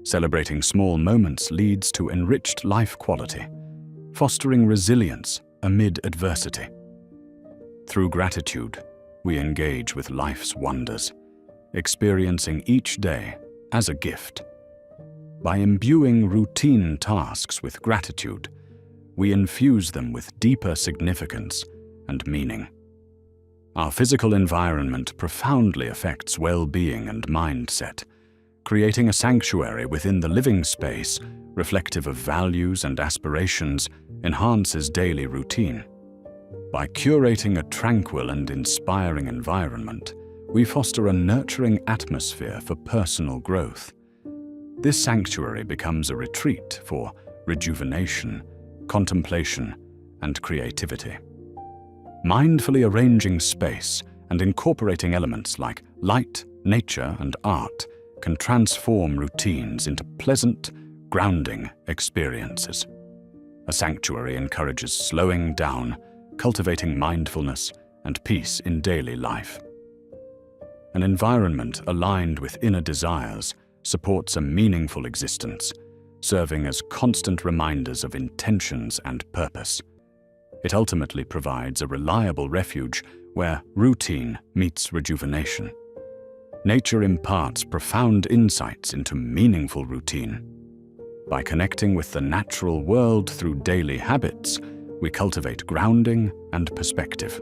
Celebrating small moments leads to enriched life quality, fostering resilience amid adversity. Through gratitude, we engage with life's wonders, experiencing each day as a gift. By imbuing routine tasks with gratitude, we infuse them with deeper significance and meaning. Our physical environment profoundly affects well-being and mindset, creating a sanctuary within the living space reflective of values and aspirations enhances daily routine. By curating a tranquil and inspiring environment, we foster a nurturing atmosphere for personal growth. This sanctuary becomes a retreat for rejuvenation, contemplation, and creativity. Mindfully arranging space and incorporating elements like light, nature, and art can transform routines into pleasant, grounding experiences. A sanctuary encourages slowing down, cultivating mindfulness and peace in daily life. An environment aligned with inner desires supports a meaningful existence, serving as constant reminders of intentions and purpose. It ultimately provides a reliable refuge where routine meets rejuvenation. Nature imparts profound insights into meaningful routine. By connecting with the natural world through daily habits, we cultivate grounding and perspective.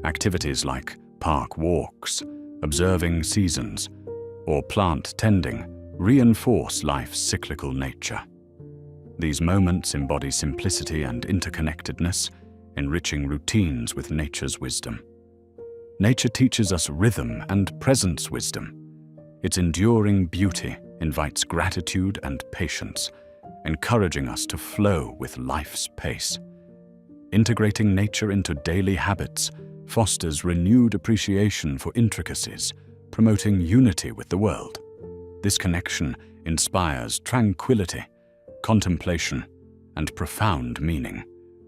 Activities like park walks, observing seasons, or plant tending reinforce life's cyclical nature. These moments embody simplicity and interconnectedness, enriching routines with nature's wisdom. Nature teaches us rhythm and presence wisdom. Its enduring beauty invites gratitude and patience, encouraging us to flow with life's pace. Integrating nature into daily habits fosters renewed appreciation for intricacies, promoting unity with the world. This connection inspires tranquility, contemplation, and profound meaning,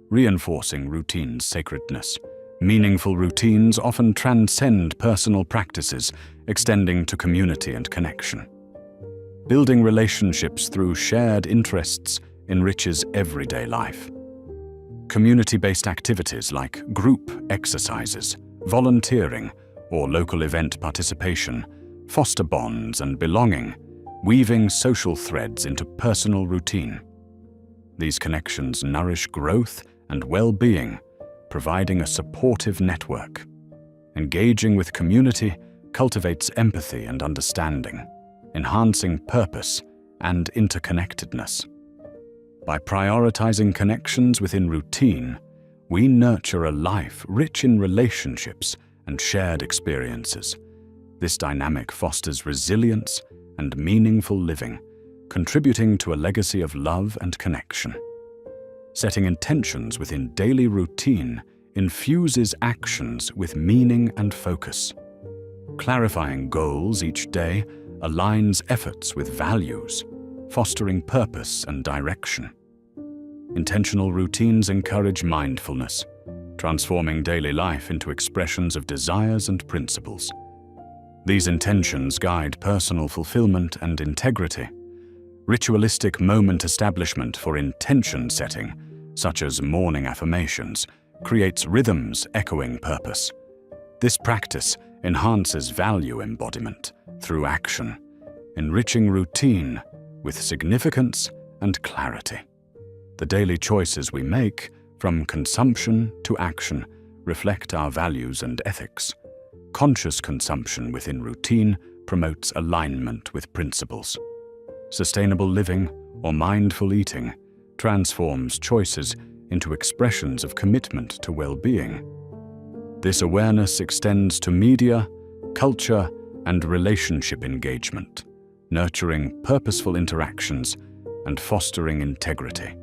reinforcing routine's sacredness. Meaningful routines often transcend personal practices, extending to community and connection. Building relationships through shared interests enriches everyday life. Community-based activities like group exercises, volunteering, or local event participation foster bonds and belonging, weaving social threads into personal routine. These connections nourish growth and well-being, providing a supportive network. Engaging with community cultivates empathy and understanding, enhancing purpose and interconnectedness. By prioritizing connections within routine, we nurture a life rich in relationships and shared experiences. This dynamic fosters resilience and meaningful living, contributing to a legacy of love and connection. Setting intentions within daily routine infuses actions with meaning and focus. Clarifying goals each day aligns efforts with values, fostering purpose and direction. Intentional routines encourage mindfulness, transforming daily life into expressions of desires and principles. These intentions guide personal fulfillment and integrity. Ritualistic moment establishment for intention setting, such as morning affirmations, creates rhythms echoing purpose. This practice enhances value embodiment through action, enriching routine with significance and clarity. The daily choices we make, from consumption to action, reflect our values and ethics. Conscious consumption within routine promotes alignment with principles. Sustainable living, or mindful eating, transforms choices into expressions of commitment to well-being. This awareness extends to media, culture, and relationship engagement, nurturing purposeful interactions and fostering integrity.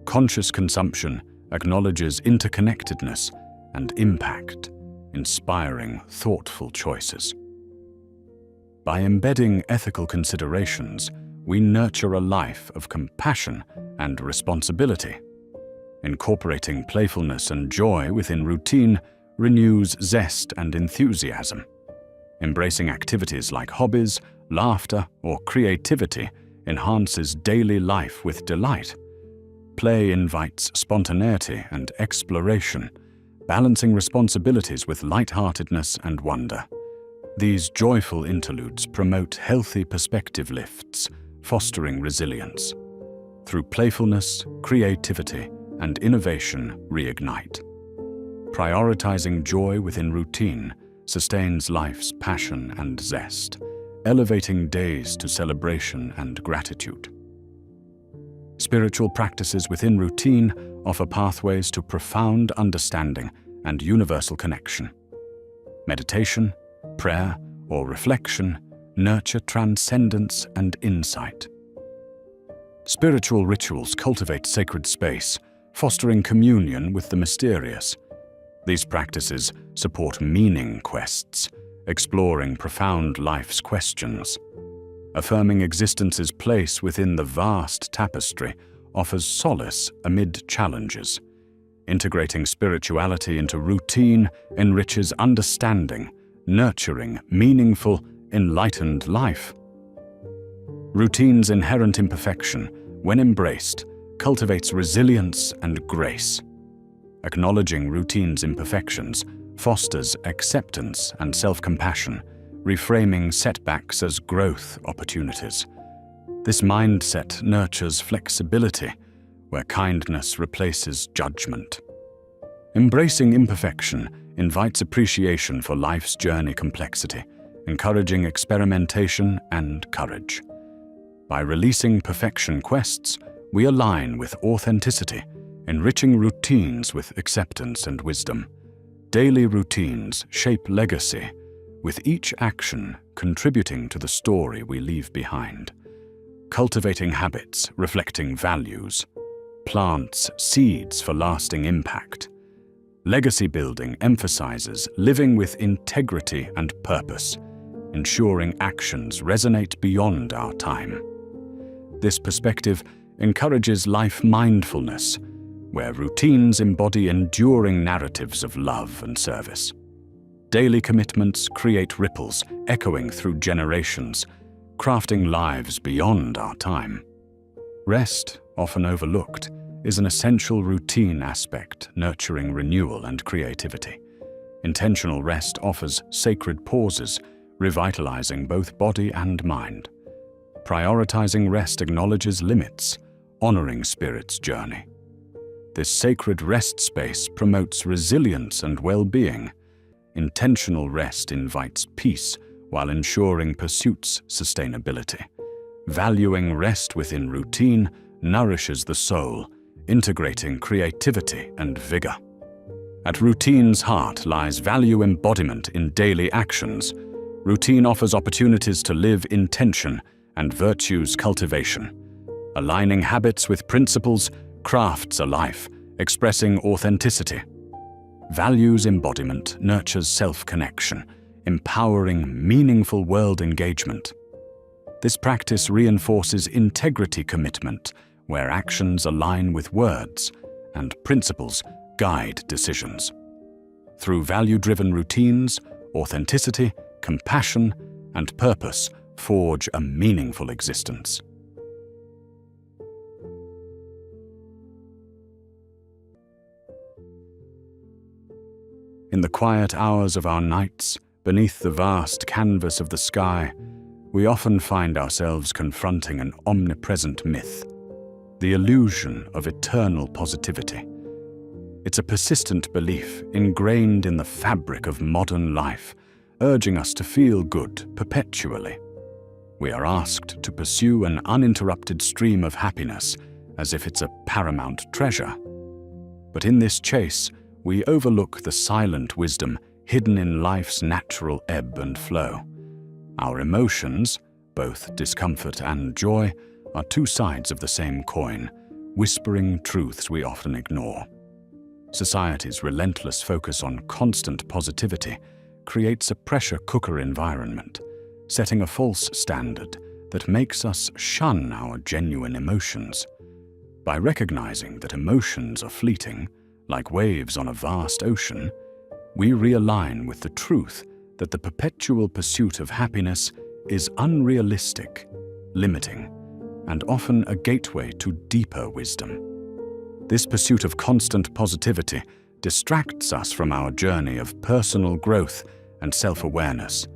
Conscious consumption acknowledges interconnectedness and impact, inspiring thoughtful choices. By embedding ethical considerations, we nurture a life of compassion and responsibility. Incorporating playfulness and joy within routine renews zest and enthusiasm. Embracing activities like hobbies, laughter, or creativity enhances daily life with delight. Play invites spontaneity and exploration, balancing responsibilities with lightheartedness and wonder. These joyful interludes promote healthy perspective lifts, fostering resilience. Through playfulness, creativity, and innovation reignite. Prioritizing joy within routine sustains life's passion and zest, elevating days to celebration and gratitude. Spiritual practices within routine offer pathways to profound understanding and universal connection. Meditation, prayer, or reflection nurture transcendence and insight. Spiritual rituals cultivate sacred space, fostering communion with the mysterious. These practices support meaning quests, exploring profound life's questions. Affirming existence's place within the vast tapestry offers solace amid challenges. Integrating spirituality into routine enriches understanding, nurturing meaningful, enlightened life. Routine's inherent imperfection, when embraced, cultivates resilience and grace. Acknowledging routine's imperfections fosters acceptance and self-compassion, reframing setbacks as growth opportunities. This mindset nurtures flexibility, where kindness replaces judgment. Embracing imperfection invites appreciation for life's journey complexity, encouraging experimentation and courage. By releasing perfection quests, we align with authenticity, enriching routines with acceptance and wisdom. Daily routines shape legacy, with each action contributing to the story we leave behind. Cultivating habits reflecting values plants seeds for lasting impact. Legacy building emphasizes living with integrity and purpose, ensuring actions resonate beyond our time. This perspective encourages life mindfulness, where routines embody enduring narratives of love and service. Daily commitments create ripples echoing through generations, crafting lives beyond our time. Rest, often overlooked, is an essential routine aspect nurturing renewal and creativity. Intentional rest offers sacred pauses, revitalizing both body and mind. Prioritizing rest acknowledges limits, honoring spirit's journey. This sacred rest space promotes resilience and well-being. Intentional rest invites peace while ensuring pursuit's sustainability. Valuing rest within routine nourishes the soul, integrating creativity and vigor. At routine's heart lies value embodiment in daily actions. Routine offers opportunities to live intention and virtues cultivation. Aligning habits with principles crafts a life, expressing authenticity. Values embodiment nurtures self-connection, empowering meaningful world engagement. This practice reinforces integrity commitment, where actions align with words and principles guide decisions. Through value-driven routines, authenticity, compassion, and purpose forge a meaningful existence. In the quiet hours of our nights, beneath the vast canvas of the sky, we often find ourselves confronting an omnipresent myth, the illusion of eternal positivity. It's a persistent belief ingrained in the fabric of modern life, urging us to feel good perpetually. We are asked to pursue an uninterrupted stream of happiness as if it's a paramount treasure. But in this chase, we overlook the silent wisdom hidden in life's natural ebb and flow. Our emotions, Both discomfort and joy are two sides of the same coin, whispering truths we often ignore. Society's relentless focus on constant positivity creates a pressure cooker environment, setting a false standard that makes us shun our genuine emotions. By recognizing that emotions are fleeting, like waves on a vast ocean, we realign with the truth that the perpetual pursuit of happiness is unrealistic, limiting, and often a gateway to deeper wisdom. This pursuit of constant positivity distracts us from our journey of personal growth and self-awareness.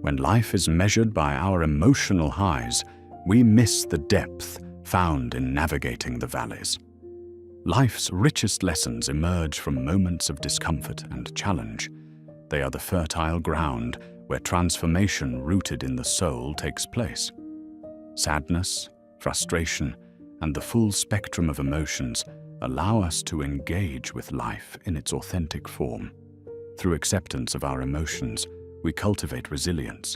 When life is measured by our emotional highs, we miss the depth found in navigating the valleys. Life's richest lessons emerge from moments of discomfort and challenge. They are the fertile ground where transformation rooted in the soul takes place. Sadness, frustration, and the full spectrum of emotions allow us to engage with life in its authentic form. Through acceptance of our emotions, we cultivate resilience,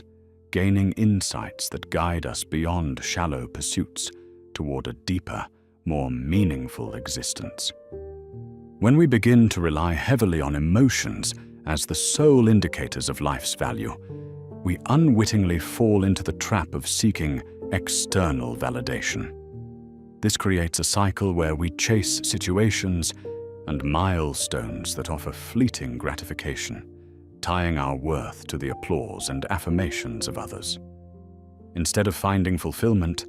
gaining insights that guide us beyond shallow pursuits toward a deeper, more meaningful existence. When we begin to rely heavily on emotions as the sole indicators of life's value, we unwittingly fall into the trap of seeking external validation. This creates a cycle where we chase situations and milestones that offer fleeting gratification, tying our worth to the applause and affirmations of others. Instead of finding fulfillment,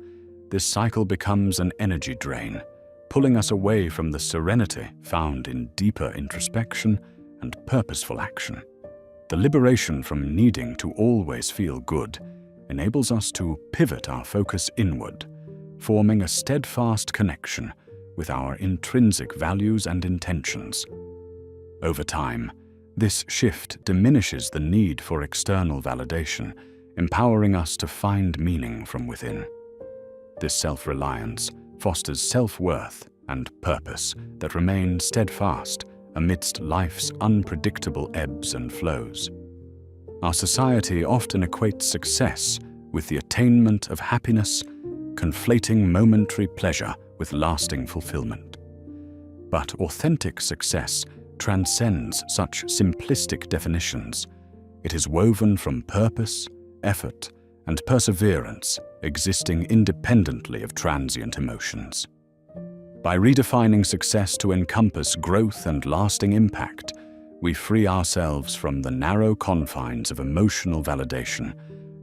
this cycle becomes an energy drain, pulling us away from the serenity found in deeper introspection and purposeful action. The liberation from needing to always feel good enables us to pivot our focus inward, forming a steadfast connection with our intrinsic values and intentions. Over time, this shift diminishes the need for external validation, empowering us to find meaning from within. This self-reliance fosters self-worth and purpose that remain steadfast amidst life's unpredictable ebbs and flows. Our society often equates success with the attainment of happiness, conflating momentary pleasure with lasting fulfillment. But authentic success transcends such simplistic definitions. It is woven from purpose, effort, and perseverance, existing independently of transient emotions. By redefining success to encompass growth and lasting impact, we free ourselves from the narrow confines of emotional validation,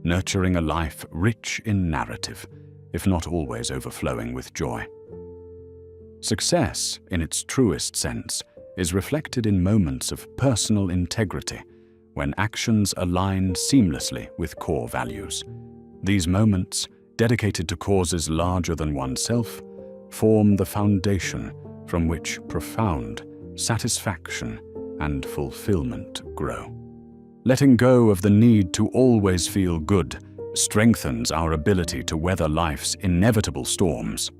nurturing a life rich in narrative, if not always overflowing with joy. Success, in its truest sense, is reflected in moments of personal integrity, when actions align seamlessly with core values. These moments, dedicated to causes larger than oneself, form the foundation from which profound satisfaction and fulfillment grow. Letting go of the need to always feel good strengthens our ability to weather life's inevitable storms.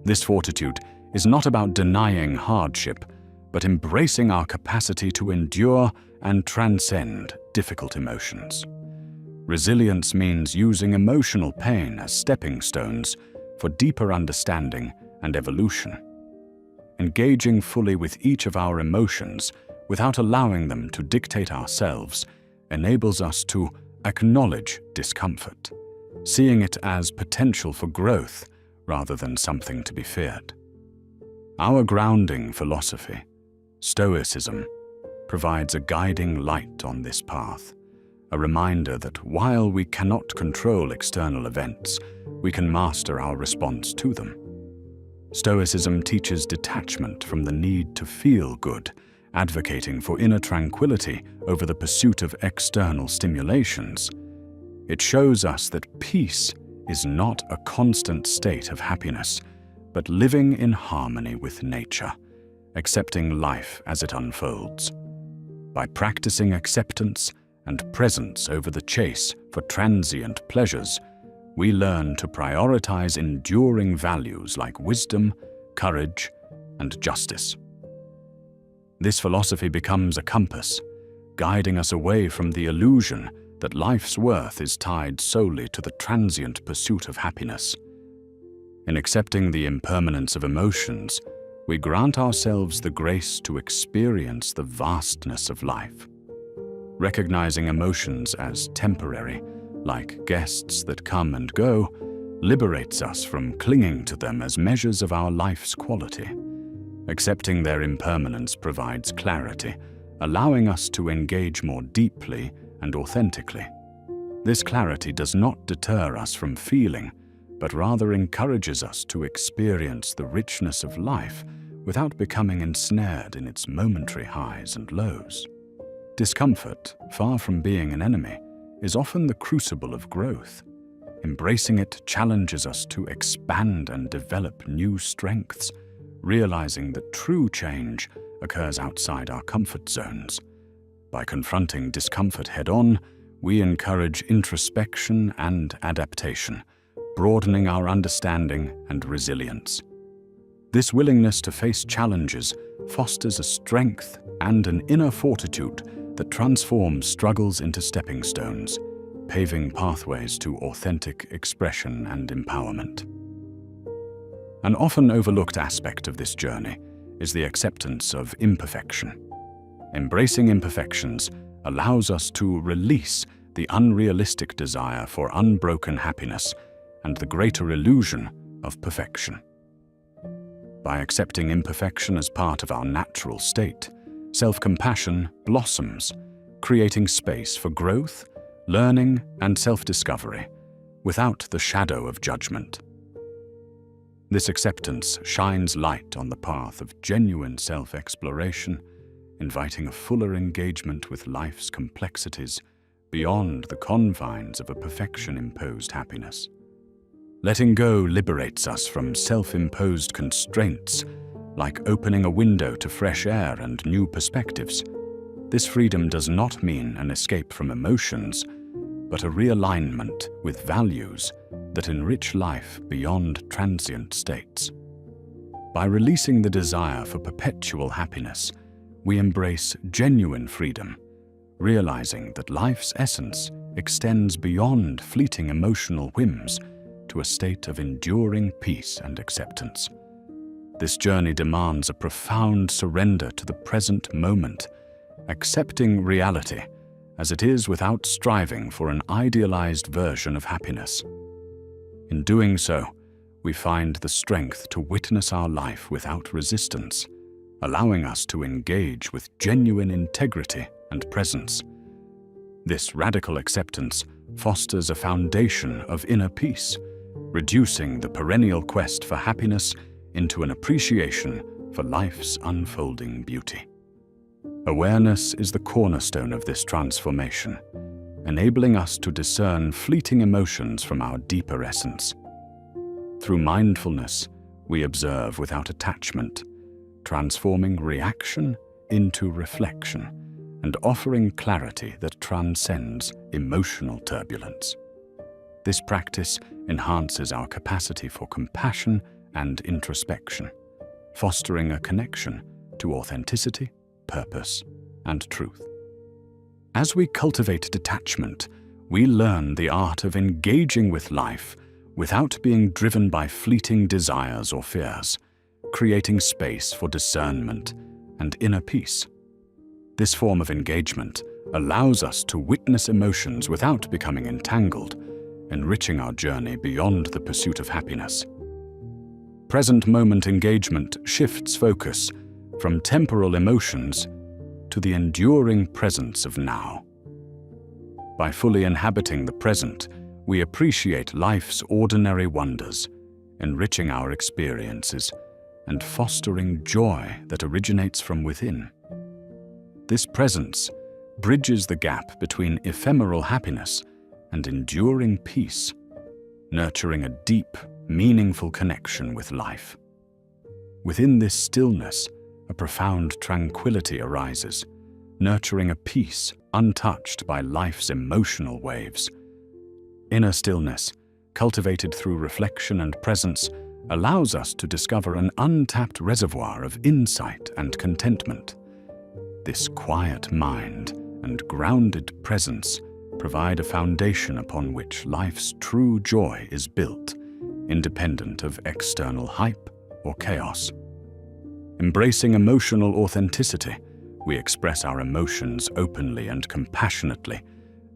This fortitude is not about denying hardship, but embracing our capacity to endure and transcend difficult emotions. Resilience means using emotional pain as stepping stones for deeper understanding and evolution. Engaging fully with each of our emotions without allowing them to dictate ourselves enables us to acknowledge discomfort, seeing it as potential for growth rather than something to be feared. Our grounding philosophy, Stoicism, provides a guiding light on this path, a reminder that while we cannot control external events, we can master our response to them. Stoicism teaches detachment from the need to feel good, advocating for inner tranquility over the pursuit of external stimulations. It shows us that peace is not a constant state of happiness, but living in harmony with nature, accepting life as it unfolds. By practicing acceptance and presence over the chase for transient pleasures, we learn to prioritize enduring values like wisdom, courage, and justice. This philosophy becomes a compass, guiding us away from the illusion that life's worth is tied solely to the transient pursuit of happiness. In accepting the impermanence of emotions, we grant ourselves the grace to experience the vastness of life. Recognizing emotions as temporary, like guests that come and go, liberates us from clinging to them as measures of our life's quality. Accepting their impermanence provides clarity, allowing us to engage more deeply and authentically. This clarity does not deter us from feeling, but rather encourages us to experience the richness of life without becoming ensnared in its momentary highs and lows. Discomfort, far from being an enemy, is often the crucible of growth. Embracing it challenges us to expand and develop new strengths, realizing that true change occurs outside our comfort zones. By confronting discomfort head-on, we encourage introspection and adaptation, broadening our understanding and resilience. This willingness to face challenges fosters a strength and an inner fortitude that transforms struggles into stepping stones, paving pathways to authentic expression and empowerment. An often overlooked aspect of this journey is the acceptance of imperfection. Embracing imperfections allows us to release the unrealistic desire for unbroken happiness and the greater illusion of perfection. By accepting imperfection as part of our natural state, self-compassion blossoms, creating space for growth, learning, and self-discovery without the shadow of judgment. This acceptance shines light on the path of genuine self-exploration, inviting a fuller engagement with life's complexities beyond the confines of a perfection-imposed happiness. Letting go liberates us from self-imposed constraints, like opening a window to fresh air and new perspectives. This freedom does not mean an escape from emotions, but a realignment with values that enrich life beyond transient states. By releasing the desire for perpetual happiness, we embrace genuine freedom, realizing that life's essence extends beyond fleeting emotional whims to a state of enduring peace and acceptance. This journey demands a profound surrender to the present moment, accepting reality as it is without striving for an idealized version of happiness. In doing so, we find the strength to witness our life without resistance, allowing us to engage with genuine integrity and presence. This radical acceptance fosters a foundation of inner peace, reducing the perennial quest for happiness into an appreciation for life's unfolding beauty. Awareness is the cornerstone of this transformation, enabling us to discern fleeting emotions from our deeper essence. Through mindfulness, we observe without attachment, transforming reaction into reflection and offering clarity that transcends emotional turbulence. This practice enhances our capacity for compassion and introspection, fostering a connection to authenticity, purpose, and truth. As we cultivate detachment, we learn the art of engaging with life without being driven by fleeting desires or fears, creating space for discernment and inner peace. This form of engagement allows us to witness emotions without becoming entangled, enriching our journey beyond the pursuit of happiness. Present moment engagement shifts focus from temporal emotions to the enduring presence of now. By fully inhabiting the present, we appreciate life's ordinary wonders, enriching our experiences and fostering joy that originates from within. This presence bridges the gap between ephemeral happiness and enduring peace, nurturing a deep, meaningful connection with life. Within this stillness, a profound tranquility arises, nurturing a peace untouched by life's emotional waves. Inner stillness, cultivated through reflection and presence, allows us to discover an untapped reservoir of insight and contentment. This quiet mind and grounded presence provide a foundation upon which life's true joy is built, independent of external hype or chaos. Embracing emotional authenticity, we express our emotions openly and compassionately,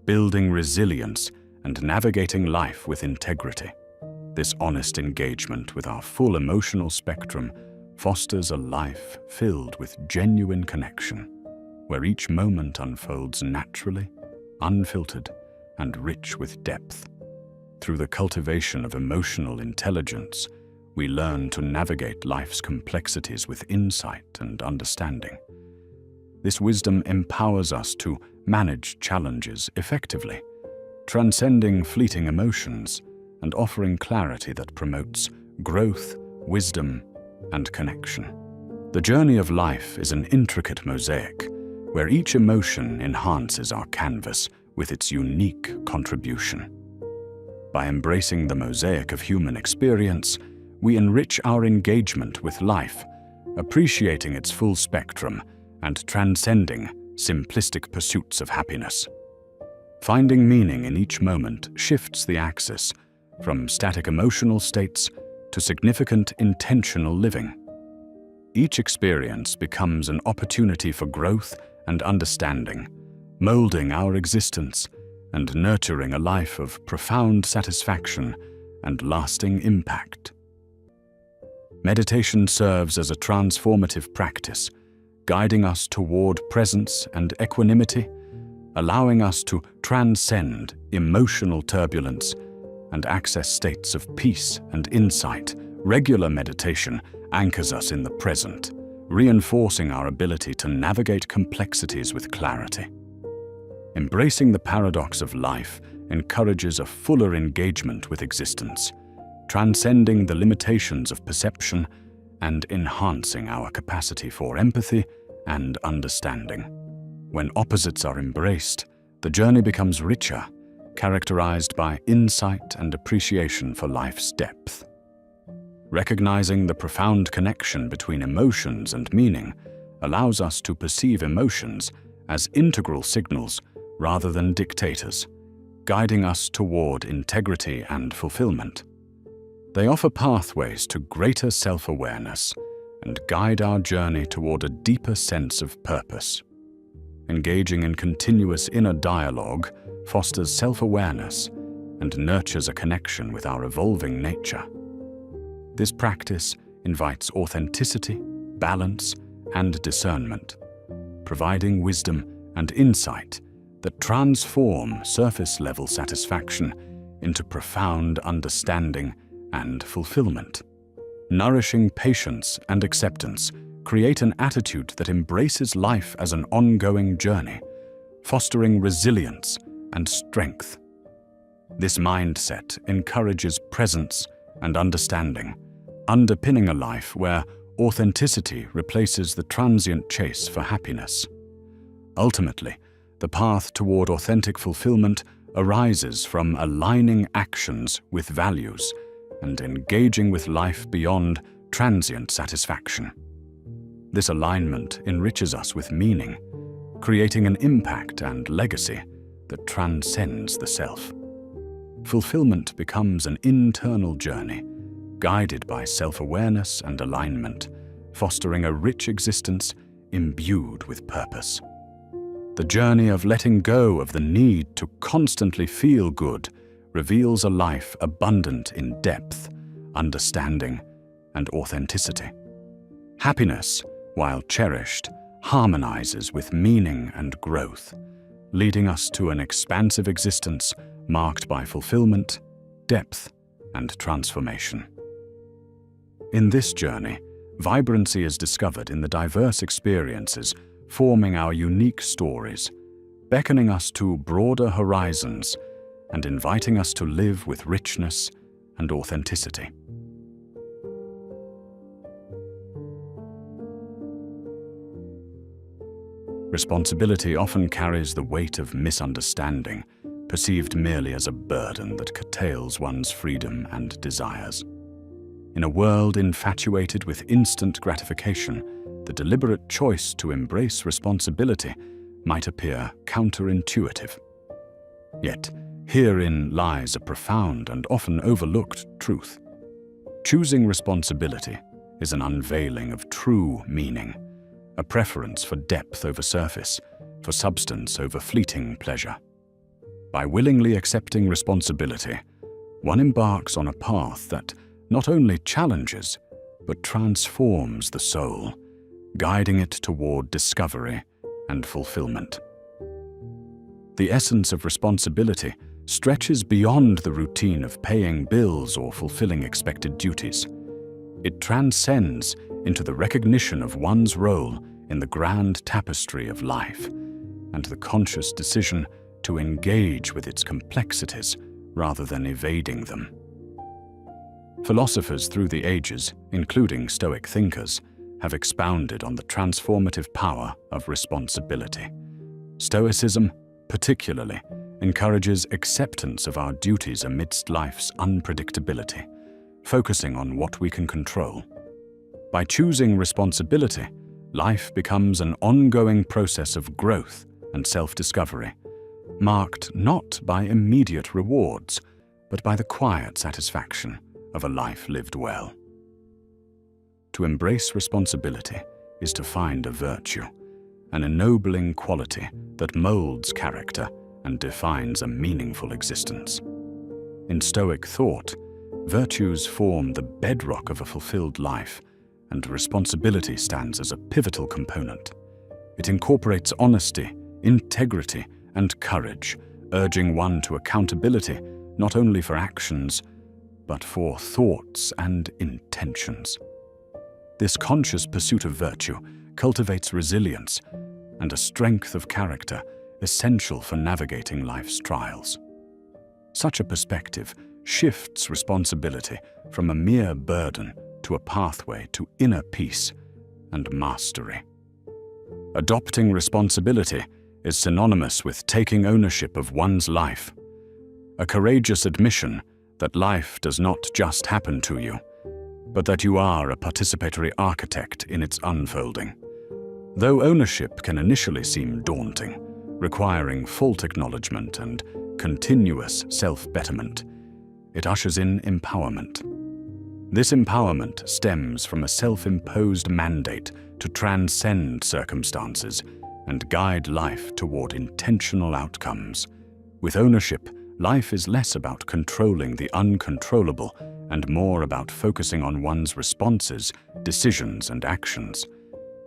building resilience and navigating life with integrity. This honest engagement with our full emotional spectrum fosters a life filled with genuine connection, where each moment unfolds naturally, unfiltered, and rich with depth. Through the cultivation of emotional intelligence, we learn to navigate life's complexities with insight and understanding. This wisdom empowers us to manage challenges effectively, transcending fleeting emotions and offering clarity that promotes growth, wisdom, and connection. The journey of life is an intricate mosaic where each emotion enhances our canvas with its unique contribution. By embracing the mosaic of human experience, we enrich our engagement with life, appreciating its full spectrum and transcending simplistic pursuits of happiness. Finding meaning in each moment shifts the axis from static emotional states to significant intentional living. Each experience becomes an opportunity for growth and understanding, molding our existence and nurturing a life of profound satisfaction and lasting impact. Meditation serves as a transformative practice, guiding us toward presence and equanimity, allowing us to transcend emotional turbulence and access states of peace and insight. Regular meditation anchors us in the present, reinforcing our ability to navigate complexities with clarity. Embracing the paradox of life encourages a fuller engagement with existence, transcending the limitations of perception and enhancing our capacity for empathy and understanding. When opposites are embraced, the journey becomes richer, characterized by insight and appreciation for life's depth. Recognizing the profound connection between emotions and meaning allows us to perceive emotions as integral signals rather than dictators, guiding us toward integrity and fulfillment. They offer pathways to greater self-awareness and guide our journey toward a deeper sense of purpose. Engaging in continuous inner dialogue fosters self-awareness and nurtures a connection with our evolving nature. This practice invites authenticity, balance, and discernment, providing wisdom and insight that transform surface-level satisfaction into profound understanding and fulfillment. Nourishing patience and acceptance create an attitude that embraces life as an ongoing journey, fostering resilience and strength. This mindset encourages presence and understanding, underpinning a life where authenticity replaces the transient chase for happiness. Ultimately, the path toward authentic fulfillment arises from aligning actions with values and engaging with life beyond transient satisfaction. This alignment enriches us with meaning, creating an impact and legacy that transcends the self. Fulfillment becomes an internal journey, guided by self-awareness and alignment, fostering a rich existence imbued with purpose. The journey of letting go of the need to constantly feel good reveals a life abundant in depth, understanding, and authenticity. Happiness, while cherished, harmonizes with meaning and growth, leading us to an expansive existence marked by fulfillment, depth, and transformation. In this journey, vibrancy is discovered in the diverse experiences forming our unique stories, beckoning us to broader horizons and inviting us to live with richness and authenticity. Responsibility often carries the weight of misunderstanding, perceived merely as a burden that curtails one's freedom and desires. In a world infatuated with instant gratification, the deliberate choice to embrace responsibility might appear counterintuitive. Yet, herein lies a profound and often overlooked truth. Choosing responsibility is an unveiling of true meaning, a preference for depth over surface, for substance over fleeting pleasure. By willingly accepting responsibility, one embarks on a path that not only challenges, but transforms the soul, guiding it toward discovery and fulfillment. The essence of responsibility stretches beyond the routine of paying bills or fulfilling expected duties. It transcends into the recognition of one's role in the grand tapestry of life and the conscious decision to engage with its complexities rather than evading them. Philosophers through the ages, including Stoic thinkers, have expounded on the transformative power of responsibility. Stoicism, particularly, encourages acceptance of our duties amidst life's unpredictability, focusing on what we can control. By choosing responsibility, life becomes an ongoing process of growth and self-discovery, marked not by immediate rewards, but by the quiet satisfaction of a life lived well. To embrace responsibility is to find a virtue, an ennobling quality that molds character and defines a meaningful existence. In Stoic thought, virtues form the bedrock of a fulfilled life, and responsibility stands as a pivotal component. It incorporates honesty, integrity, and courage, urging one to accountability not only for actions, but for thoughts and intentions. This conscious pursuit of virtue cultivates resilience and a strength of character essential for navigating life's trials. Such a perspective shifts responsibility from a mere burden to a pathway to inner peace and mastery. Adopting responsibility is synonymous with taking ownership of one's life, a courageous admission that life does not just happen to you, but that you are a participatory architect in its unfolding. Though ownership can initially seem daunting, requiring fault acknowledgement and continuous self-betterment, it ushers in empowerment. This empowerment stems from a self-imposed mandate to transcend circumstances and guide life toward intentional outcomes. With ownership, life is less about controlling the uncontrollable and more about focusing on one's responses, decisions, and actions.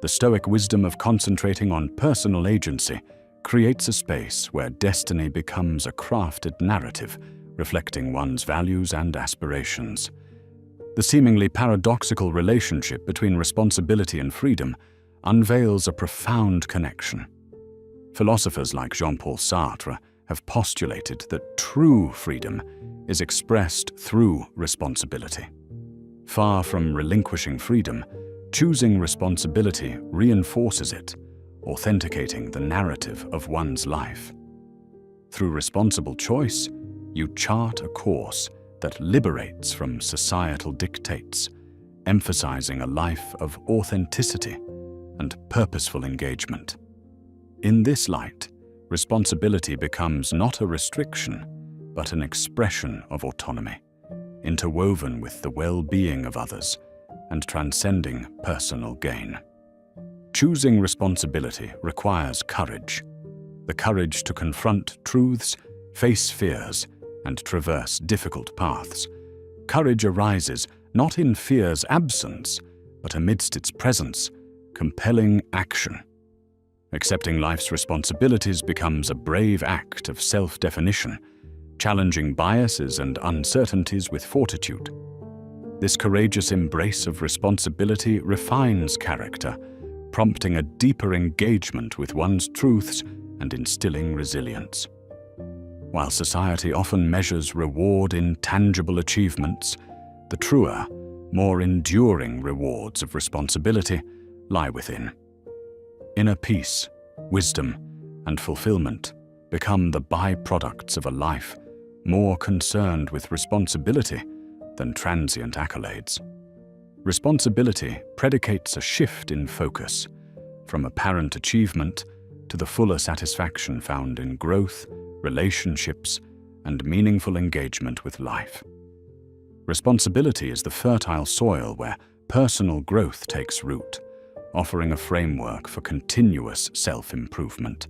The Stoic wisdom of concentrating on personal agency creates a space where destiny becomes a crafted narrative, reflecting one's values and aspirations. The seemingly paradoxical relationship between responsibility and freedom unveils a profound connection. Philosophers like Jean-Paul Sartre have postulated that true freedom is expressed through responsibility. Far from relinquishing freedom, choosing responsibility reinforces it, authenticating the narrative of one's life. Through responsible choice, you chart a course that liberates from societal dictates, emphasizing a life of authenticity and purposeful engagement. In this light, responsibility becomes not a restriction, but an expression of autonomy, interwoven with the well-being of others and transcending personal gain. Choosing responsibility requires courage, the courage to confront truths, face fears, and traverse difficult paths. Courage arises not in fear's absence, but amidst its presence, compelling action. Accepting life's responsibilities becomes a brave act of self-definition, challenging biases and uncertainties with fortitude. This courageous embrace of responsibility refines character, prompting a deeper engagement with one's truths and instilling resilience. While society often measures reward in tangible achievements, the truer, more enduring rewards of responsibility lie within. Inner peace, wisdom, and fulfillment become the byproducts of a life more concerned with responsibility than transient accolades. Responsibility predicates a shift in focus, from apparent achievement to the fuller satisfaction found in growth relationships, and meaningful engagement with life. Responsibility is the fertile soil where personal growth takes root, offering a framework for continuous self-improvement.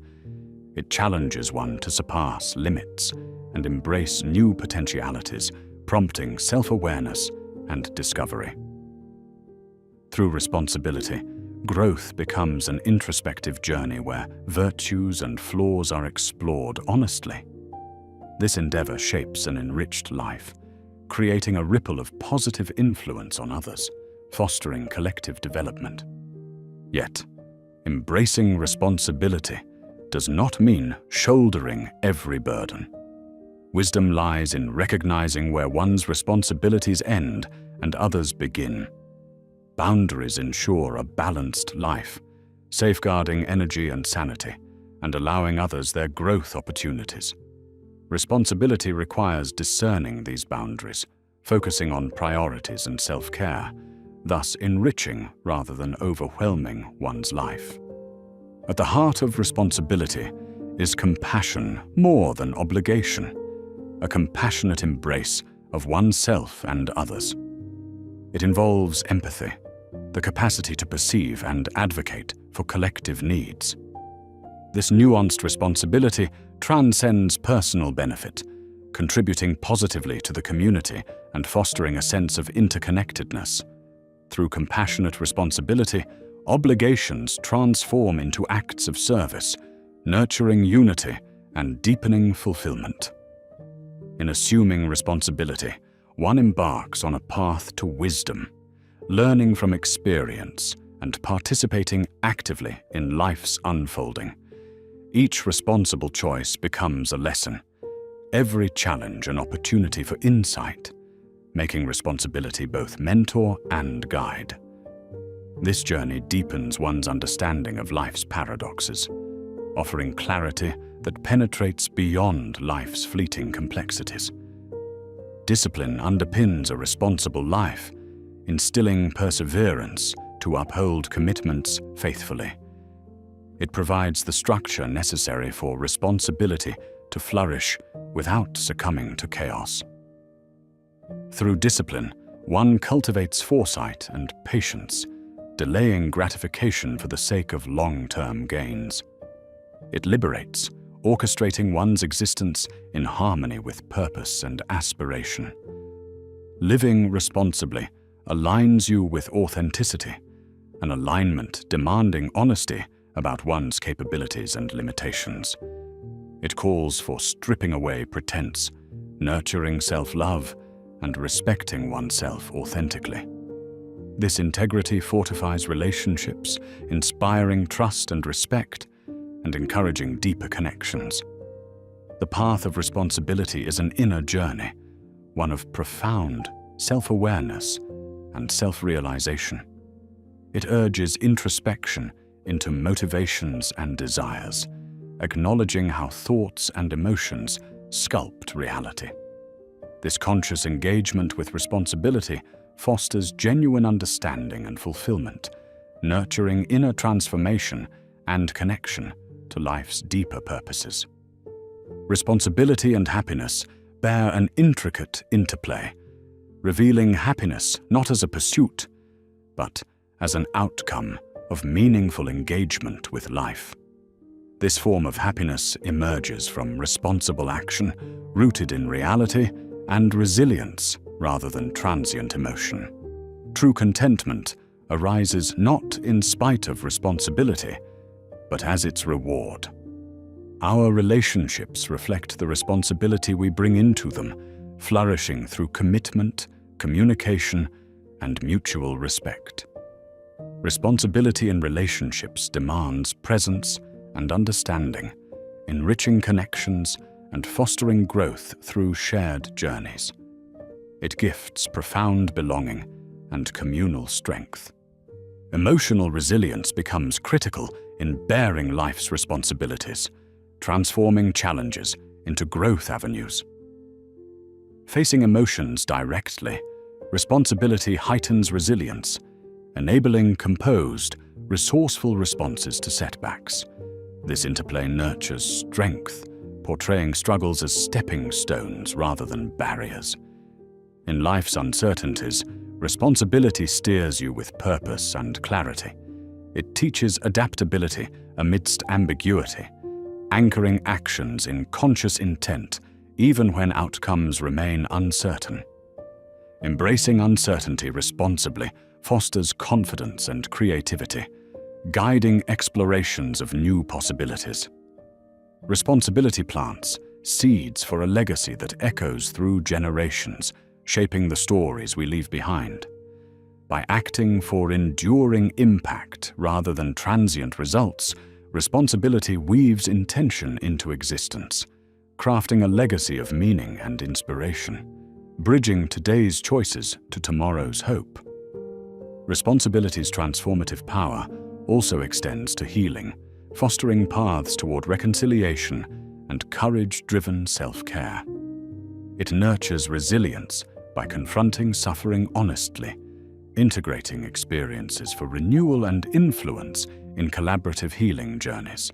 It challenges one to surpass limits and embrace new potentialities, prompting self-awareness and discovery. Through responsibility, growth becomes an introspective journey where virtues and flaws are explored honestly. This endeavor shapes an enriched life, creating a ripple of positive influence on others, fostering collective development. Yet, embracing responsibility does not mean shouldering every burden. Wisdom lies in recognizing where one's responsibilities end and others begin. Boundaries ensure a balanced life, safeguarding energy and sanity, and allowing others their growth opportunities. Responsibility requires discerning these boundaries, focusing on priorities and self-care, thus enriching rather than overwhelming one's life. At the heart of responsibility is compassion more than obligation, a compassionate embrace of oneself and others. It involves empathy, the capacity to perceive and advocate for collective needs. This nuanced responsibility transcends personal benefit, contributing positively to the community and fostering a sense of interconnectedness. Through compassionate responsibility, obligations transform into acts of service, nurturing unity and deepening fulfillment. In assuming responsibility, one embarks on a path to wisdom, learning from experience and participating actively in life's unfolding. Each responsible choice becomes a lesson, every challenge an opportunity for insight, making responsibility both mentor and guide. This journey deepens one's understanding of life's paradoxes, offering clarity that penetrates beyond life's fleeting complexities. Discipline underpins a responsible life, instilling perseverance to uphold commitments faithfully. It provides the structure necessary for responsibility to flourish without succumbing to chaos. Through discipline, one cultivates foresight and patience, delaying gratification for the sake of long-term gains. It liberates, orchestrating one's existence in harmony with purpose and aspiration. Living responsibly aligns you with authenticity, an alignment demanding honesty about one's capabilities and limitations. It calls for stripping away pretense, nurturing self-love, and respecting oneself authentically. This integrity fortifies relationships, inspiring trust and respect, and encouraging deeper connections. The path of responsibility is an inner journey, one of profound self-awareness and self-realization. It urges introspection into motivations and desires, acknowledging how thoughts and emotions sculpt reality. This conscious engagement with responsibility fosters genuine understanding and fulfillment, nurturing inner transformation and connection to life's deeper purposes. Responsibility and happiness bear an intricate interplay, revealing happiness not as a pursuit, but as an outcome of meaningful engagement with life. This form of happiness emerges from responsible action, rooted in reality and resilience rather than transient emotion. True contentment arises not in spite of responsibility, but as its reward. Our relationships reflect the responsibility we bring into them, flourishing through commitment, communication, and mutual respect. Responsibility in relationships demands presence and understanding, enriching connections and fostering growth through shared journeys. It gifts profound belonging and communal strength. Emotional resilience becomes critical in bearing life's responsibilities, transforming challenges into growth avenues. Facing emotions directly, responsibility heightens resilience, enabling composed, resourceful responses to setbacks. This interplay nurtures strength, portraying struggles as stepping stones rather than barriers. In life's uncertainties, responsibility steers you with purpose and clarity. It teaches adaptability amidst ambiguity, anchoring actions in conscious intent even when outcomes remain uncertain. Embracing uncertainty responsibly fosters confidence and creativity, guiding explorations of new possibilities. Responsibility plants seeds for a legacy that echoes through generations, shaping the stories we leave behind. By acting for enduring impact rather than transient results, responsibility weaves intention into existence, crafting a legacy of meaning and inspiration, bridging today's choices to tomorrow's hope. Responsibility's transformative power also extends to healing, fostering paths toward reconciliation and courage-driven self-care. It nurtures resilience by confronting suffering honestly, integrating experiences for renewal and influence in collaborative healing journeys.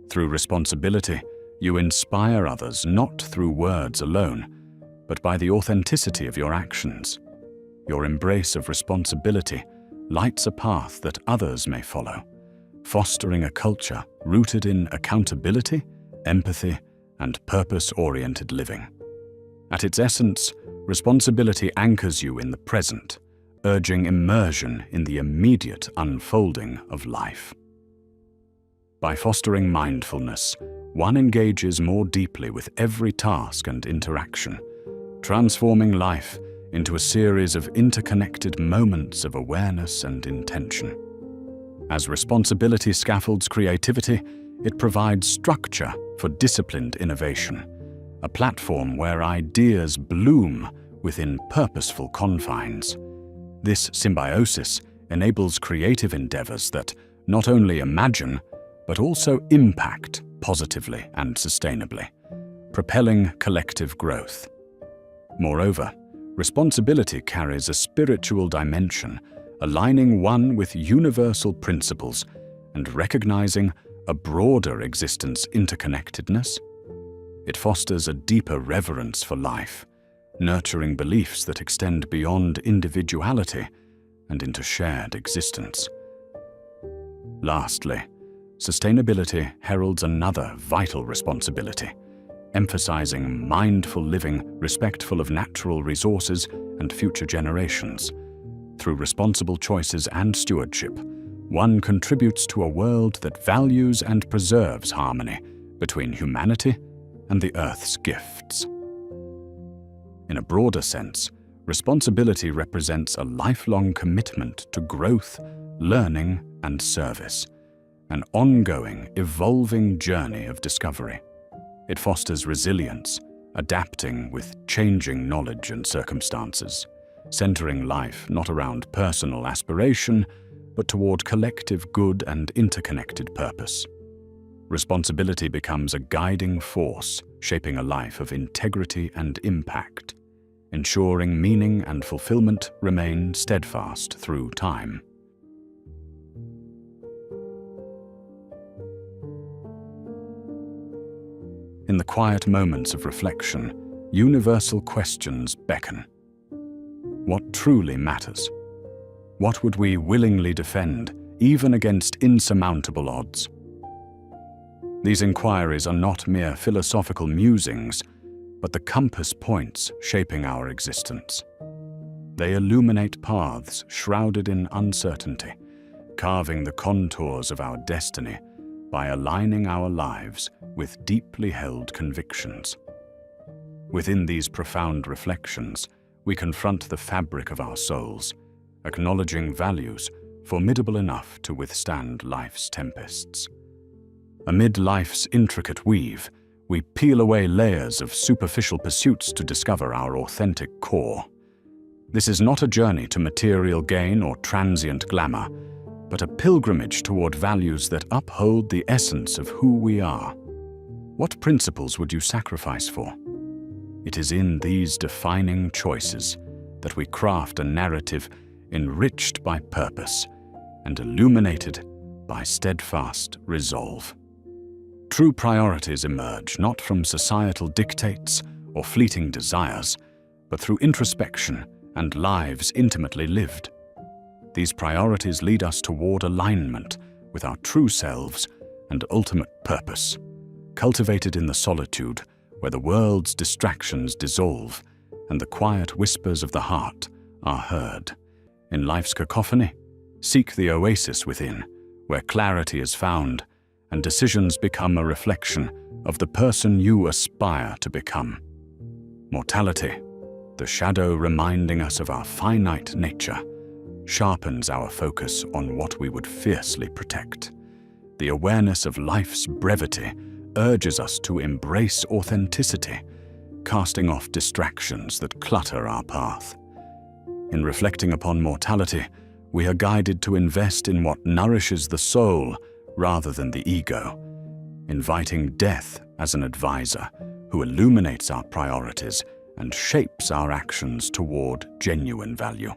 Through responsibility, you inspire others not through words alone, but by the authenticity of your actions. Your embrace of responsibility lights a path that others may follow, fostering a culture rooted in accountability, empathy, and purpose-oriented living. At its essence, responsibility anchors you in the present, urging immersion in the immediate unfolding of life. By fostering mindfulness, one engages more deeply with every task and interaction, transforming life into a series of interconnected moments of awareness and intention. As responsibility scaffolds creativity, it provides structure for disciplined innovation, a platform where ideas bloom within purposeful confines. This symbiosis enables creative endeavors that not only imagine, but also impact positively and sustainably, propelling collective growth. Moreover, responsibility carries a spiritual dimension, aligning one with universal principles and recognizing a broader existence interconnectedness. It fosters a deeper reverence for life, nurturing beliefs that extend beyond individuality and into shared existence. Lastly, sustainability heralds another vital responsibility, emphasizing mindful living respectful of natural resources and future generations. Through responsible choices and stewardship, one contributes to a world that values and preserves harmony between humanity and the Earth's gifts. In a broader sense, responsibility represents a lifelong commitment to growth, learning, and service, an ongoing, evolving journey of discovery. It fosters resilience, adapting with changing knowledge and circumstances, centering life not around personal aspiration, but toward collective good and interconnected purpose. Responsibility becomes a guiding force, shaping a life of integrity and impact, ensuring meaning and fulfillment remain steadfast through time. In the quiet moments of reflection, universal questions beckon. What truly matters? What would we willingly defend, even against insurmountable odds? These inquiries are not mere philosophical musings, but the compass points shaping our existence. They illuminate paths shrouded in uncertainty, carving the contours of our destiny by aligning our lives with deeply held convictions. Within these profound reflections, we confront the fabric of our souls, acknowledging values formidable enough to withstand life's tempests. Amid life's intricate weave, we peel away layers of superficial pursuits to discover our authentic core. This is not a journey to material gain or transient glamour, but a pilgrimage toward values that uphold the essence of who we are. What principles would you sacrifice for? It is in these defining choices that we craft a narrative enriched by purpose and illuminated by steadfast resolve. True priorities emerge not from societal dictates or fleeting desires, but through introspection and lives intimately lived. These priorities lead us toward alignment with our true selves and ultimate purpose, cultivated in the solitude where the world's distractions dissolve and the quiet whispers of the heart are heard. In life's cacophony, seek the oasis within, where clarity is found and decisions become a reflection of the person you aspire to become. Mortality, the shadow reminding us of our finite nature, sharpens our focus on what we would fiercely protect. The awareness of life's brevity urges us to embrace authenticity, casting off distractions that clutter our path. In reflecting upon mortality, we are guided to invest in what nourishes the soul rather than the ego, inviting death as an advisor who illuminates our priorities and shapes our actions toward genuine value.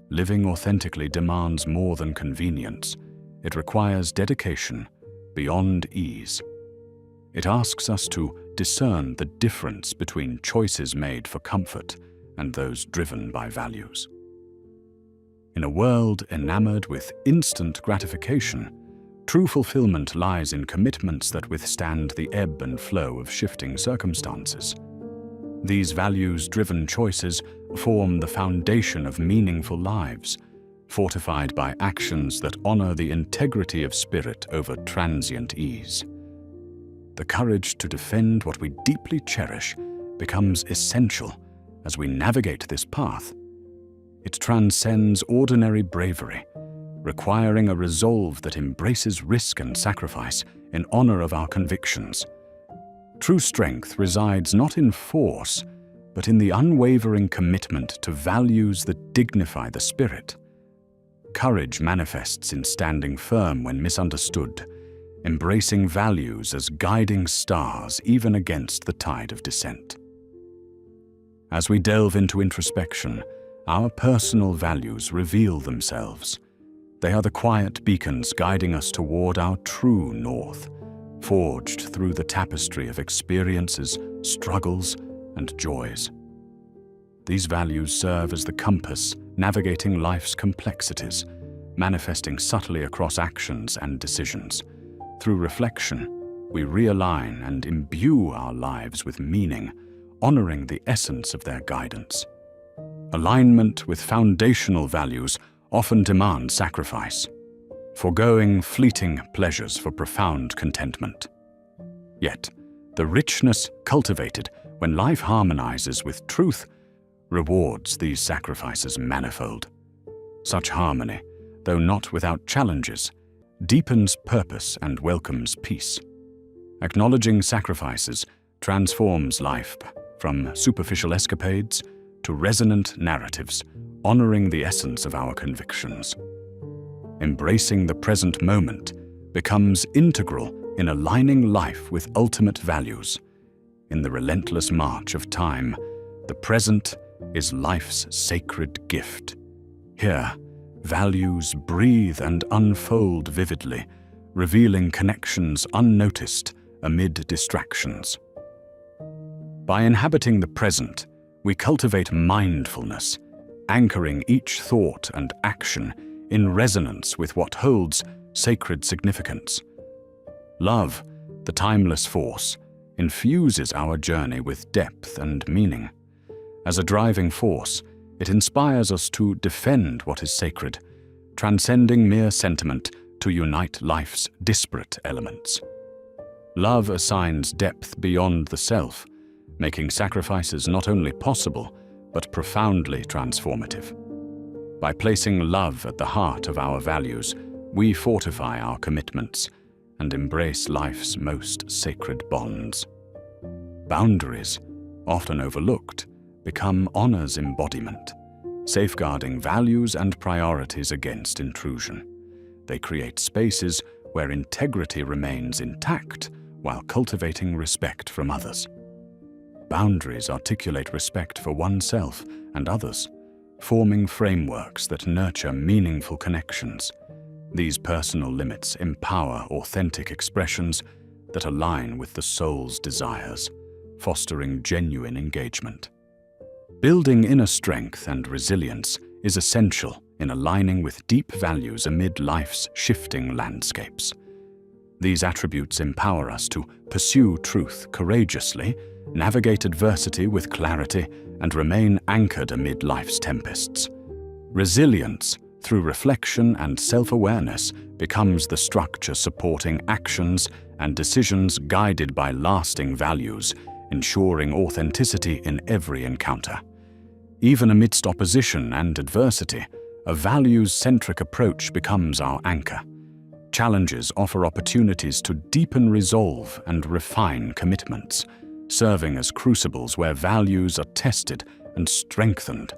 Living authentically demands more than convenience. It requires dedication beyond ease. It asks us to discern the difference between choices made for comfort and those driven by values. In a world enamored with instant gratification, true fulfillment lies in commitments that withstand the ebb and flow of shifting circumstances. These values-driven choices form the foundation of meaningful lives, fortified by actions that honor the integrity of spirit over transient ease. The courage to defend what we deeply cherish becomes essential as we navigate this path. It transcends ordinary bravery, requiring a resolve that embraces risk and sacrifice in honor of our convictions. True strength resides not in force, but in the unwavering commitment to values that dignify the spirit. Courage manifests in standing firm when misunderstood, embracing values as guiding stars even against the tide of dissent. As we delve into introspection, our personal values reveal themselves. They are the quiet beacons guiding us toward our true north, forged through the tapestry of experiences, struggles, and joys. These values serve as the compass navigating life's complexities, manifesting subtly across actions and decisions. Through reflection, we realign and imbue our lives with meaning, honoring the essence of their guidance. Alignment with foundational values often demands sacrifice, foregoing fleeting pleasures for profound contentment. Yet, the richness cultivated when life harmonizes with truth rewards these sacrifices manifold. Such harmony, though not without challenges, deepens purpose and welcomes peace. Acknowledging sacrifices transforms life from superficial escapades to resonant narratives, honoring the essence of our convictions. Embracing the present moment becomes integral in aligning life with ultimate values. In the relentless march of time, the present is life's sacred gift. Here, values breathe and unfold vividly, revealing connections unnoticed amid distractions. By inhabiting the present, we cultivate mindfulness, anchoring each thought and action in resonance with what holds sacred significance. Love, the timeless force, infuses our journey with depth and meaning. As a driving force, it inspires us to defend what is sacred, transcending mere sentiment to unite life's disparate elements. Love assigns depth beyond the self, making sacrifices not only possible, but profoundly transformative. By placing love at the heart of our values, we fortify our commitments and embrace life's most sacred bonds. Boundaries, often overlooked, become honor's embodiment, safeguarding values and priorities against intrusion. They create spaces where integrity remains intact while cultivating respect from others. Boundaries articulate respect for oneself and others, forming frameworks that nurture meaningful connections. These personal limits empower authentic expressions, that align with the soul's desires, fostering genuine engagement. Building inner strength and resilience is essential in aligning with deep values amid life's shifting landscapes. These attributes empower us to pursue truth courageously, navigate adversity with clarity, and remain anchored amid life's tempests. Resilience, through reflection and self-awareness, becomes the structure supporting actions and decisions guided by lasting values, ensuring authenticity in every encounter. Even amidst opposition and adversity, a values-centric approach becomes our anchor. Challenges offer opportunities to deepen resolve and refine commitments, serving as crucibles where values are tested and strengthened.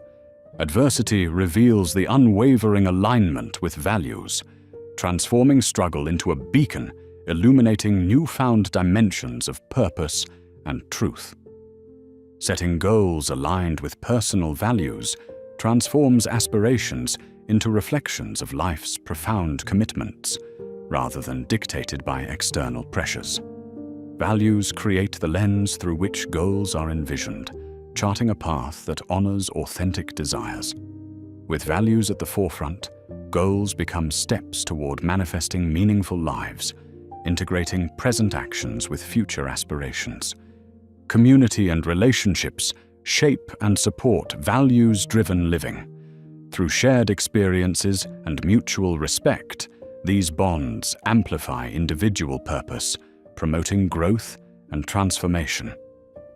Adversity reveals the unwavering alignment with values, transforming struggle into a beacon, illuminating newfound dimensions of purpose and truth. Setting goals aligned with personal values transforms aspirations into reflections of life's profound commitments, rather than dictated by external pressures. Values create the lens through which goals are envisioned, charting a path that honors authentic desires. With values at the forefront, goals become steps toward manifesting meaningful lives, integrating present actions with future aspirations. Community and relationships shape and support values-driven living. Through shared experiences and mutual respect, these bonds amplify individual purpose, promoting growth and transformation.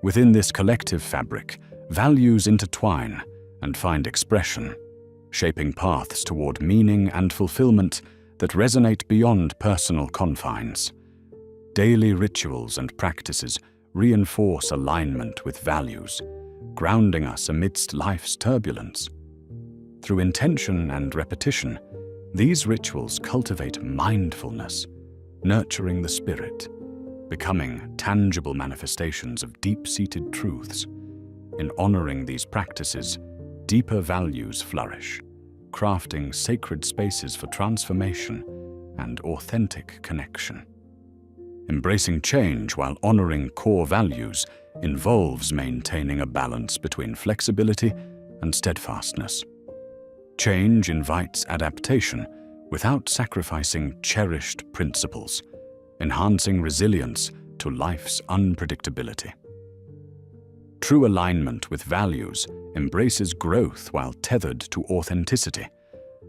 Within this collective fabric, values intertwine and find expression, shaping paths toward meaning and fulfillment that resonate beyond personal confines. Daily rituals and practices reinforce alignment with values, grounding us amidst life's turbulence. Through intention and repetition, these rituals cultivate mindfulness, nurturing the spirit, becoming tangible manifestations of deep-seated truths. In honoring these practices, deeper values flourish, crafting sacred spaces for transformation and authentic connection. Embracing change while honoring core values involves maintaining a balance between flexibility and steadfastness. Change invites adaptation without sacrificing cherished principles, enhancing resilience to life's unpredictability. True alignment with values embraces growth while tethered to authenticity,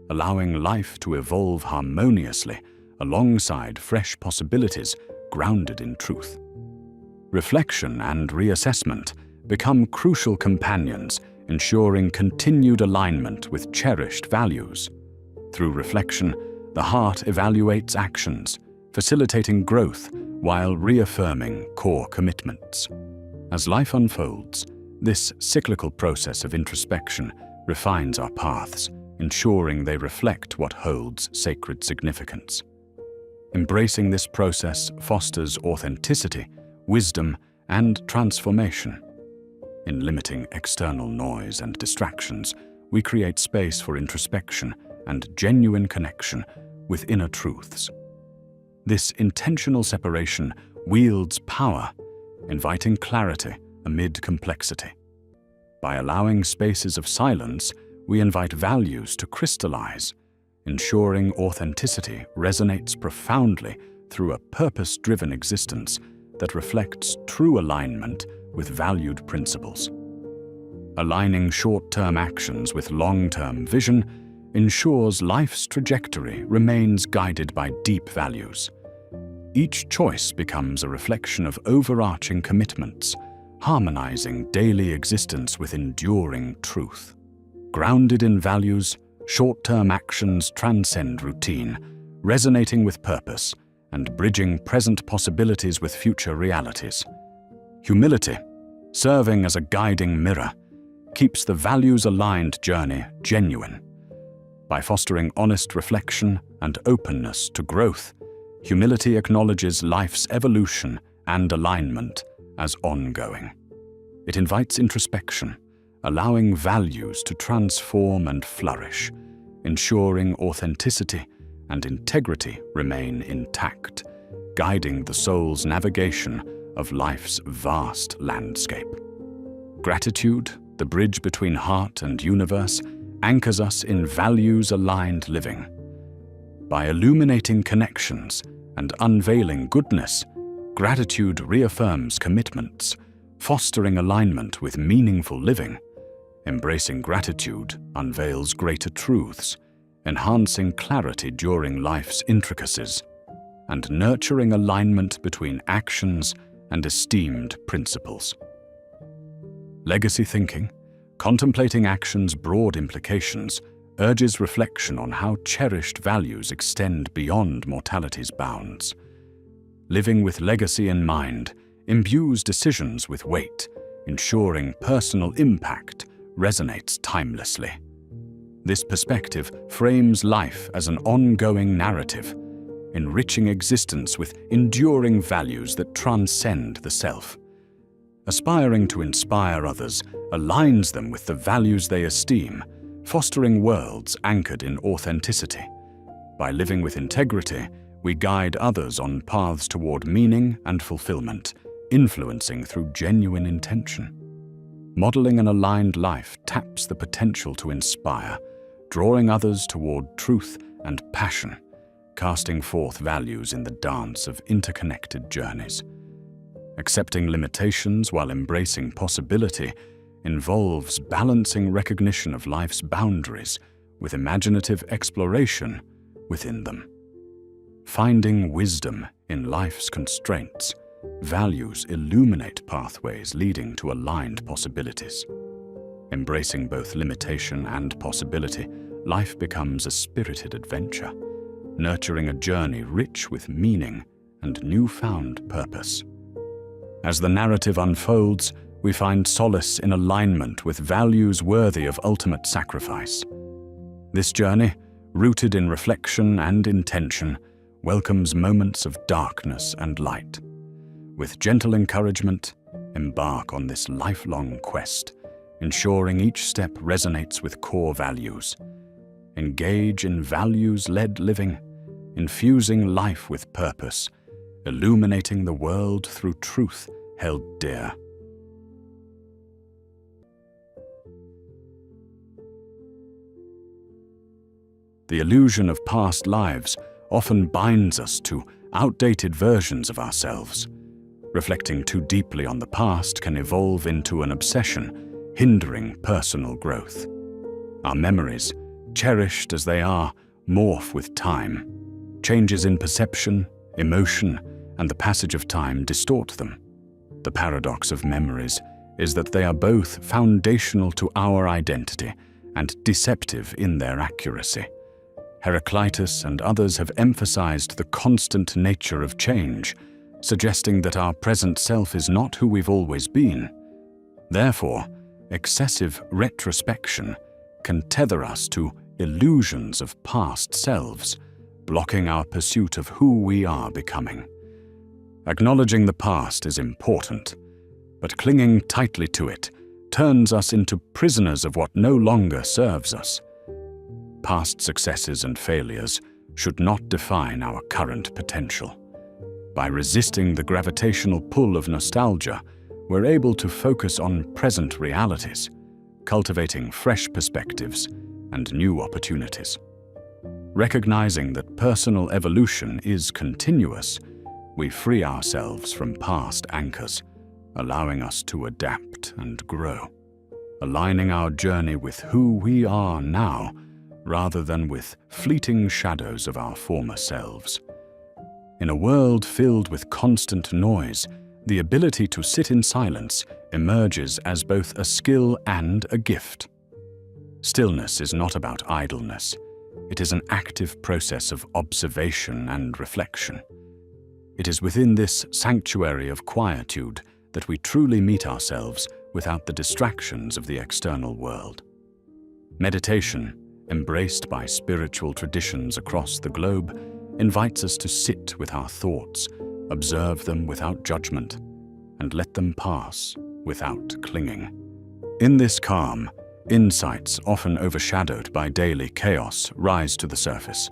allowing life to evolve harmoniously alongside fresh possibilities grounded in truth. Reflection and reassessment become crucial companions, ensuring continued alignment with cherished values. Through reflection, the heart evaluates actions, facilitating growth while reaffirming core commitments. As life unfolds, this cyclical process of introspection refines our paths, ensuring they reflect what holds sacred significance. Embracing this process fosters authenticity, wisdom, and transformation. In limiting external noise and distractions, we create space for introspection and genuine connection with inner truths. This intentional separation wields power, inviting clarity amid complexity. By allowing spaces of silence, we invite values to crystallize, ensuring authenticity resonates profoundly through a purpose-driven existence that reflects true alignment with valued principles. Aligning short-term actions with long-term vision ensures life's trajectory remains guided by deep values. Each choice becomes a reflection of overarching commitments, harmonizing daily existence with enduring truth. Grounded in values, short-term actions transcend routine, resonating with purpose and bridging present possibilities with future realities. Humility, serving as a guiding mirror, keeps the values-aligned journey genuine. By fostering honest reflection and openness to growth, humility acknowledges life's evolution and alignment as ongoing. It invites introspection, allowing values to transform and flourish, ensuring authenticity and integrity remain intact, guiding the soul's navigation of life's vast landscape. Gratitude, the bridge between heart and universe, anchors us in values-aligned living. By illuminating connections and unveiling goodness, gratitude reaffirms commitments, fostering alignment with meaningful living. Embracing gratitude unveils greater truths, enhancing clarity during life's intricacies, and nurturing alignment between actions and esteemed principles. Legacy thinking, contemplating actions' broad implications, urges reflection on how cherished values extend beyond mortality's bounds. Living with legacy in mind imbues decisions with weight, ensuring personal impact resonates timelessly. This perspective frames life as an ongoing narrative, enriching existence with enduring values that transcend the self. Aspiring to inspire others aligns them with the values they esteem, fostering worlds anchored in authenticity. By living with integrity, we guide others on paths toward meaning and fulfillment, influencing through genuine intention. Modeling an aligned life taps the potential to inspire, drawing others toward truth and passion, casting forth values in the dance of interconnected journeys. Accepting limitations while embracing possibility involves balancing recognition of life's boundaries with imaginative exploration within them. Finding wisdom in life's constraints, values illuminate pathways leading to aligned possibilities. Embracing both limitation and possibility, life becomes a spirited adventure, nurturing a journey rich with meaning and newfound purpose. As the narrative unfolds, we find solace in alignment with values worthy of ultimate sacrifice. This journey, rooted in reflection and intention, welcomes moments of darkness and light. With gentle encouragement, embark on this lifelong quest, ensuring each step resonates with core values. Engage in values-led living, infusing life with purpose, illuminating the world through truth held dear. The illusion of past lives often binds us to outdated versions of ourselves. Reflecting too deeply on the past can evolve into an obsession, hindering personal growth. Our memories, cherished as they are, morph with time. Changes in perception, emotion, and the passage of time distort them. The paradox of memories is that they are both foundational to our identity and deceptive in their accuracy. Heraclitus and others have emphasized the constant nature of change, suggesting that our present self is not who we've always been. Therefore, excessive retrospection can tether us to illusions of past selves, blocking our pursuit of who we are becoming. Acknowledging the past is important, but clinging tightly to it turns us into prisoners of what no longer serves us. Past successes and failures should not define our current potential. By resisting the gravitational pull of nostalgia, we're able to focus on present realities, cultivating fresh perspectives and new opportunities. Recognizing that personal evolution is continuous, we free ourselves from past anchors, allowing us to adapt and grow, aligning our journey with who we are now rather than with fleeting shadows of our former selves. In a world filled with constant noise, the ability to sit in silence emerges as both a skill and a gift. Stillness is not about idleness. It is an active process of observation and reflection. It is within this sanctuary of quietude that we truly meet ourselves without the distractions of the external world. Meditation, embraced by spiritual traditions across the globe, invites us to sit with our thoughts, observe them without judgment, and let them pass without clinging. In this calm, insights often overshadowed by daily chaos rise to the surface.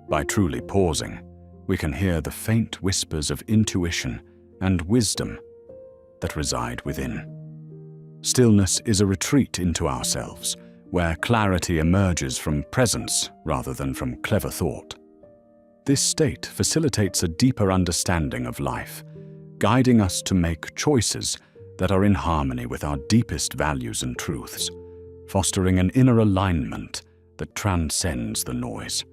By truly pausing, we can hear the faint whispers of intuition and wisdom that reside within. Stillness is a retreat into ourselves, where clarity emerges from presence rather than from clever thought. This state facilitates a deeper understanding of life, guiding us to make choices that are in harmony with our deepest values and truths, fostering an inner alignment that transcends the noise.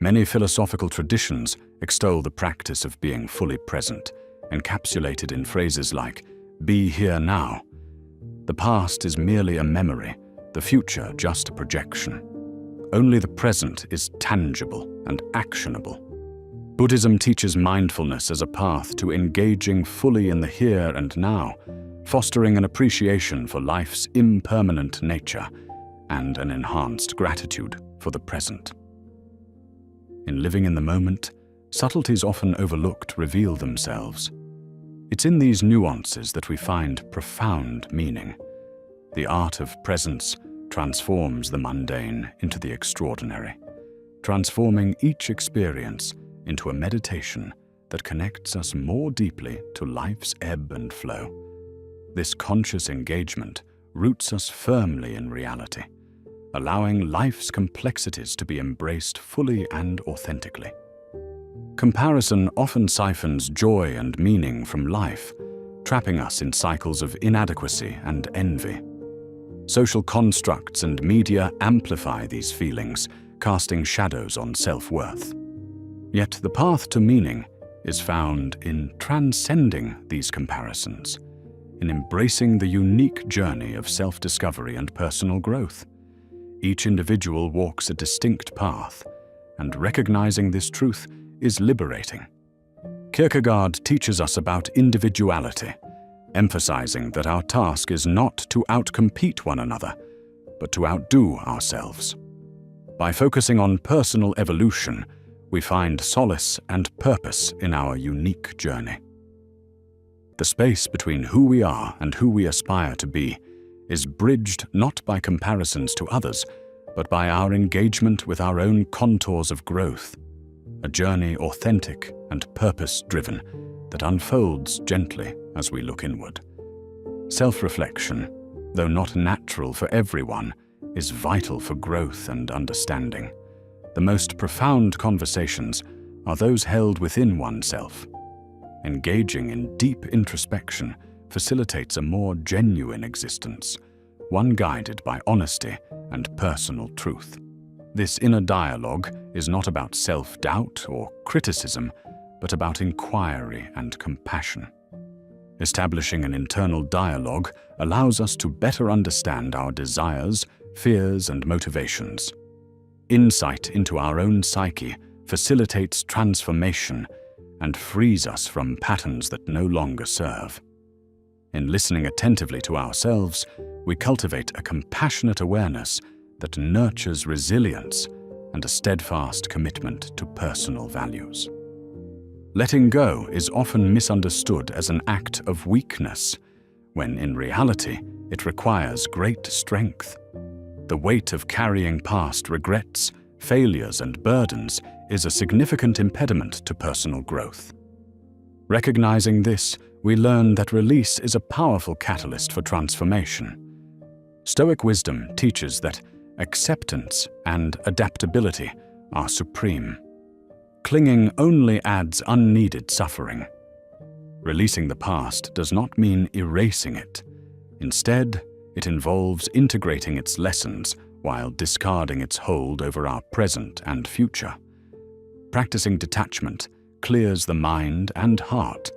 Many philosophical traditions extol the practice of being fully present, encapsulated in phrases like, "Be here now." The past is merely a memory, the future just a projection. Only the present is tangible and actionable. Buddhism teaches mindfulness as a path to engaging fully in the here and now, fostering an appreciation for life's impermanent nature and an enhanced gratitude for the present. In living in the moment, subtleties often overlooked reveal themselves. It's in these nuances that we find profound meaning. The art of presence transforms the mundane into the extraordinary, transforming each experience into a meditation that connects us more deeply to life's ebb and flow. This conscious engagement roots us firmly in reality, allowing life's complexities to be embraced fully and authentically. Comparison often siphons joy and meaning from life, trapping us in cycles of inadequacy and envy. Social constructs and media amplify these feelings, casting shadows on self-worth. Yet the path to meaning is found in transcending these comparisons, in embracing the unique journey of self-discovery and personal growth. Each individual walks a distinct path, and recognizing this truth is liberating. Kierkegaard teaches us about individuality, emphasizing that our task is not to outcompete one another, but to outdo ourselves. By focusing on personal evolution, we find solace and purpose in our unique journey. The space between who we are and who we aspire to be is bridged not by comparisons to others, but by our engagement with our own contours of growth, a journey authentic and purpose-driven that unfolds gently as we look inward. Self-reflection, though not natural for everyone, is vital for growth and understanding. The most profound conversations are those held within oneself. Engaging in deep introspection facilitates a more genuine existence, one guided by honesty and personal truth. This inner dialogue is not about self-doubt or criticism, but about inquiry and compassion. Establishing an internal dialogue allows us to better understand our desires, fears, and motivations. Insight into our own psyche facilitates transformation and frees us from patterns that no longer serve. In listening attentively to ourselves, we cultivate a compassionate awareness that nurtures resilience and a steadfast commitment to personal values. Letting go is often misunderstood as an act of weakness, when in reality it requires great strength. The weight of carrying past regrets, failures, and burdens is a significant impediment to personal growth. Recognizing this, we learn that release is a powerful catalyst for transformation. Stoic wisdom teaches that acceptance and adaptability are supreme. Clinging only adds unneeded suffering. Releasing the past does not mean erasing it. Instead, it involves integrating its lessons while discarding its hold over our present and future. Practicing detachment clears the mind and heart,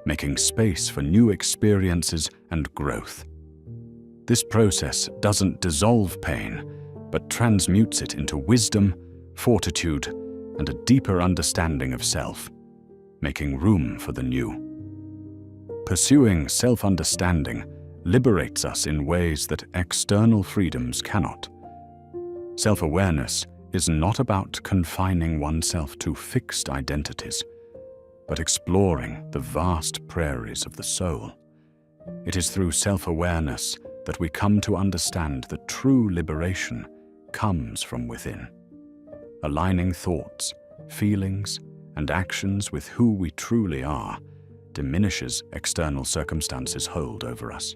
making space for new experiences and growth. This process doesn't dissolve pain, but transmutes it into wisdom, fortitude, and a deeper understanding of self, making room for the new. Pursuing self-understanding liberates us in ways that external freedoms cannot. Self-awareness is not about confining oneself to fixed identities, but exploring the vast prairies of the soul. It is through self-awareness that we come to understand that true liberation comes from within. Aligning thoughts, feelings, and actions with who we truly are diminishes external circumstances' hold over us.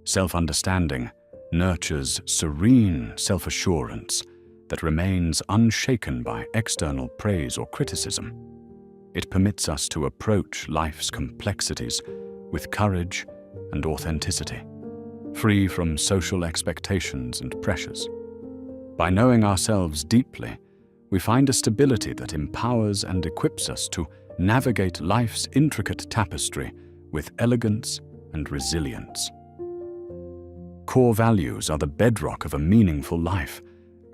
Self-understanding nurtures serene self-assurance that remains unshaken by external praise or criticism. It permits us to approach life's complexities with courage and authenticity, free from social expectations and pressures. By knowing ourselves deeply, we find a stability that empowers and equips us to navigate life's intricate tapestry with elegance and resilience. Core values are the bedrock of a meaningful life,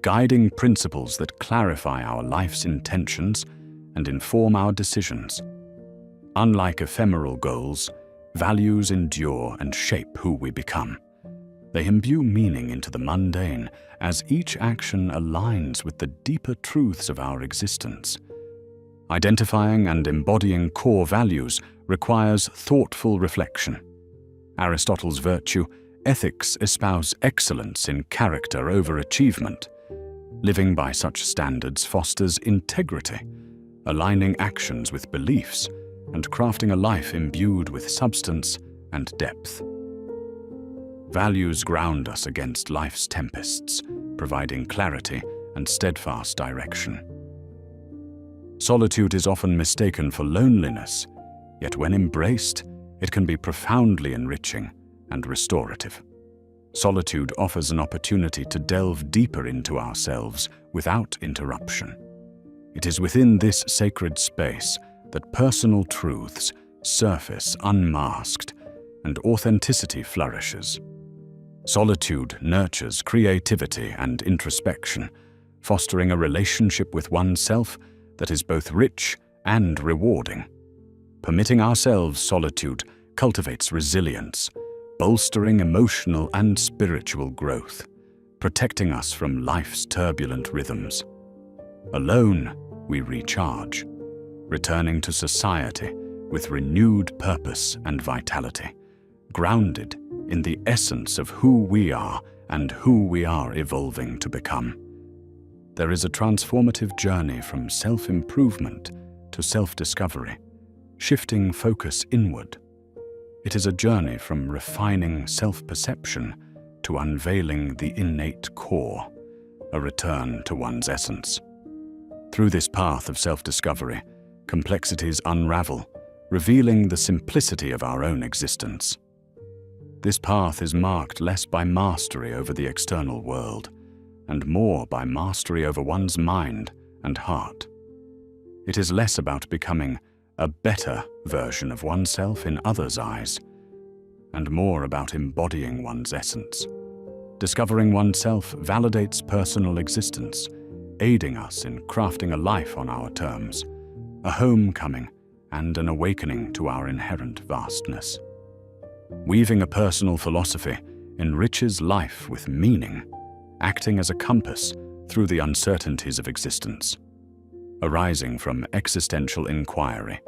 guiding principles that clarify our life's intentions and inform our decisions. Unlike ephemeral goals, values endure and shape who we become. They imbue meaning into the mundane as each action aligns with the deeper truths of our existence. Identifying and embodying core values requires thoughtful reflection. Aristotle's virtue ethics espouse excellence in character over achievement. Living by such standards fosters integrity, aligning actions with beliefs and crafting a life imbued with substance and depth. Values ground us against life's tempests, providing clarity and steadfast direction. Solitude is often mistaken for loneliness, yet when embraced, it can be profoundly enriching and restorative. Solitude offers an opportunity to delve deeper into ourselves without interruption. It is within this sacred space that personal truths surface unmasked and authenticity flourishes. Solitude nurtures creativity and introspection, fostering a relationship with oneself that is both rich and rewarding. Permitting ourselves solitude cultivates resilience, bolstering emotional and spiritual growth, protecting us from life's turbulent rhythms. Alone, we recharge, returning to society with renewed purpose and vitality, grounded in the essence of who we are and who we are evolving to become. There is a transformative journey from self-improvement to self-discovery, shifting focus inward. It is a journey from refining self-perception to unveiling the innate core, a return to one's essence. Through this path of self-discovery, complexities unravel, revealing the simplicity of our own existence. This path is marked less by mastery over the external world, and more by mastery over one's mind and heart. It is less about becoming a better version of oneself in others' eyes, and more about embodying one's essence. Discovering oneself validates personal existence, aiding us in crafting a life on our terms, a homecoming and an awakening to our inherent vastness. Weaving a personal philosophy enriches life with meaning, acting as a compass through the uncertainties of existence. Arising from existential inquiry,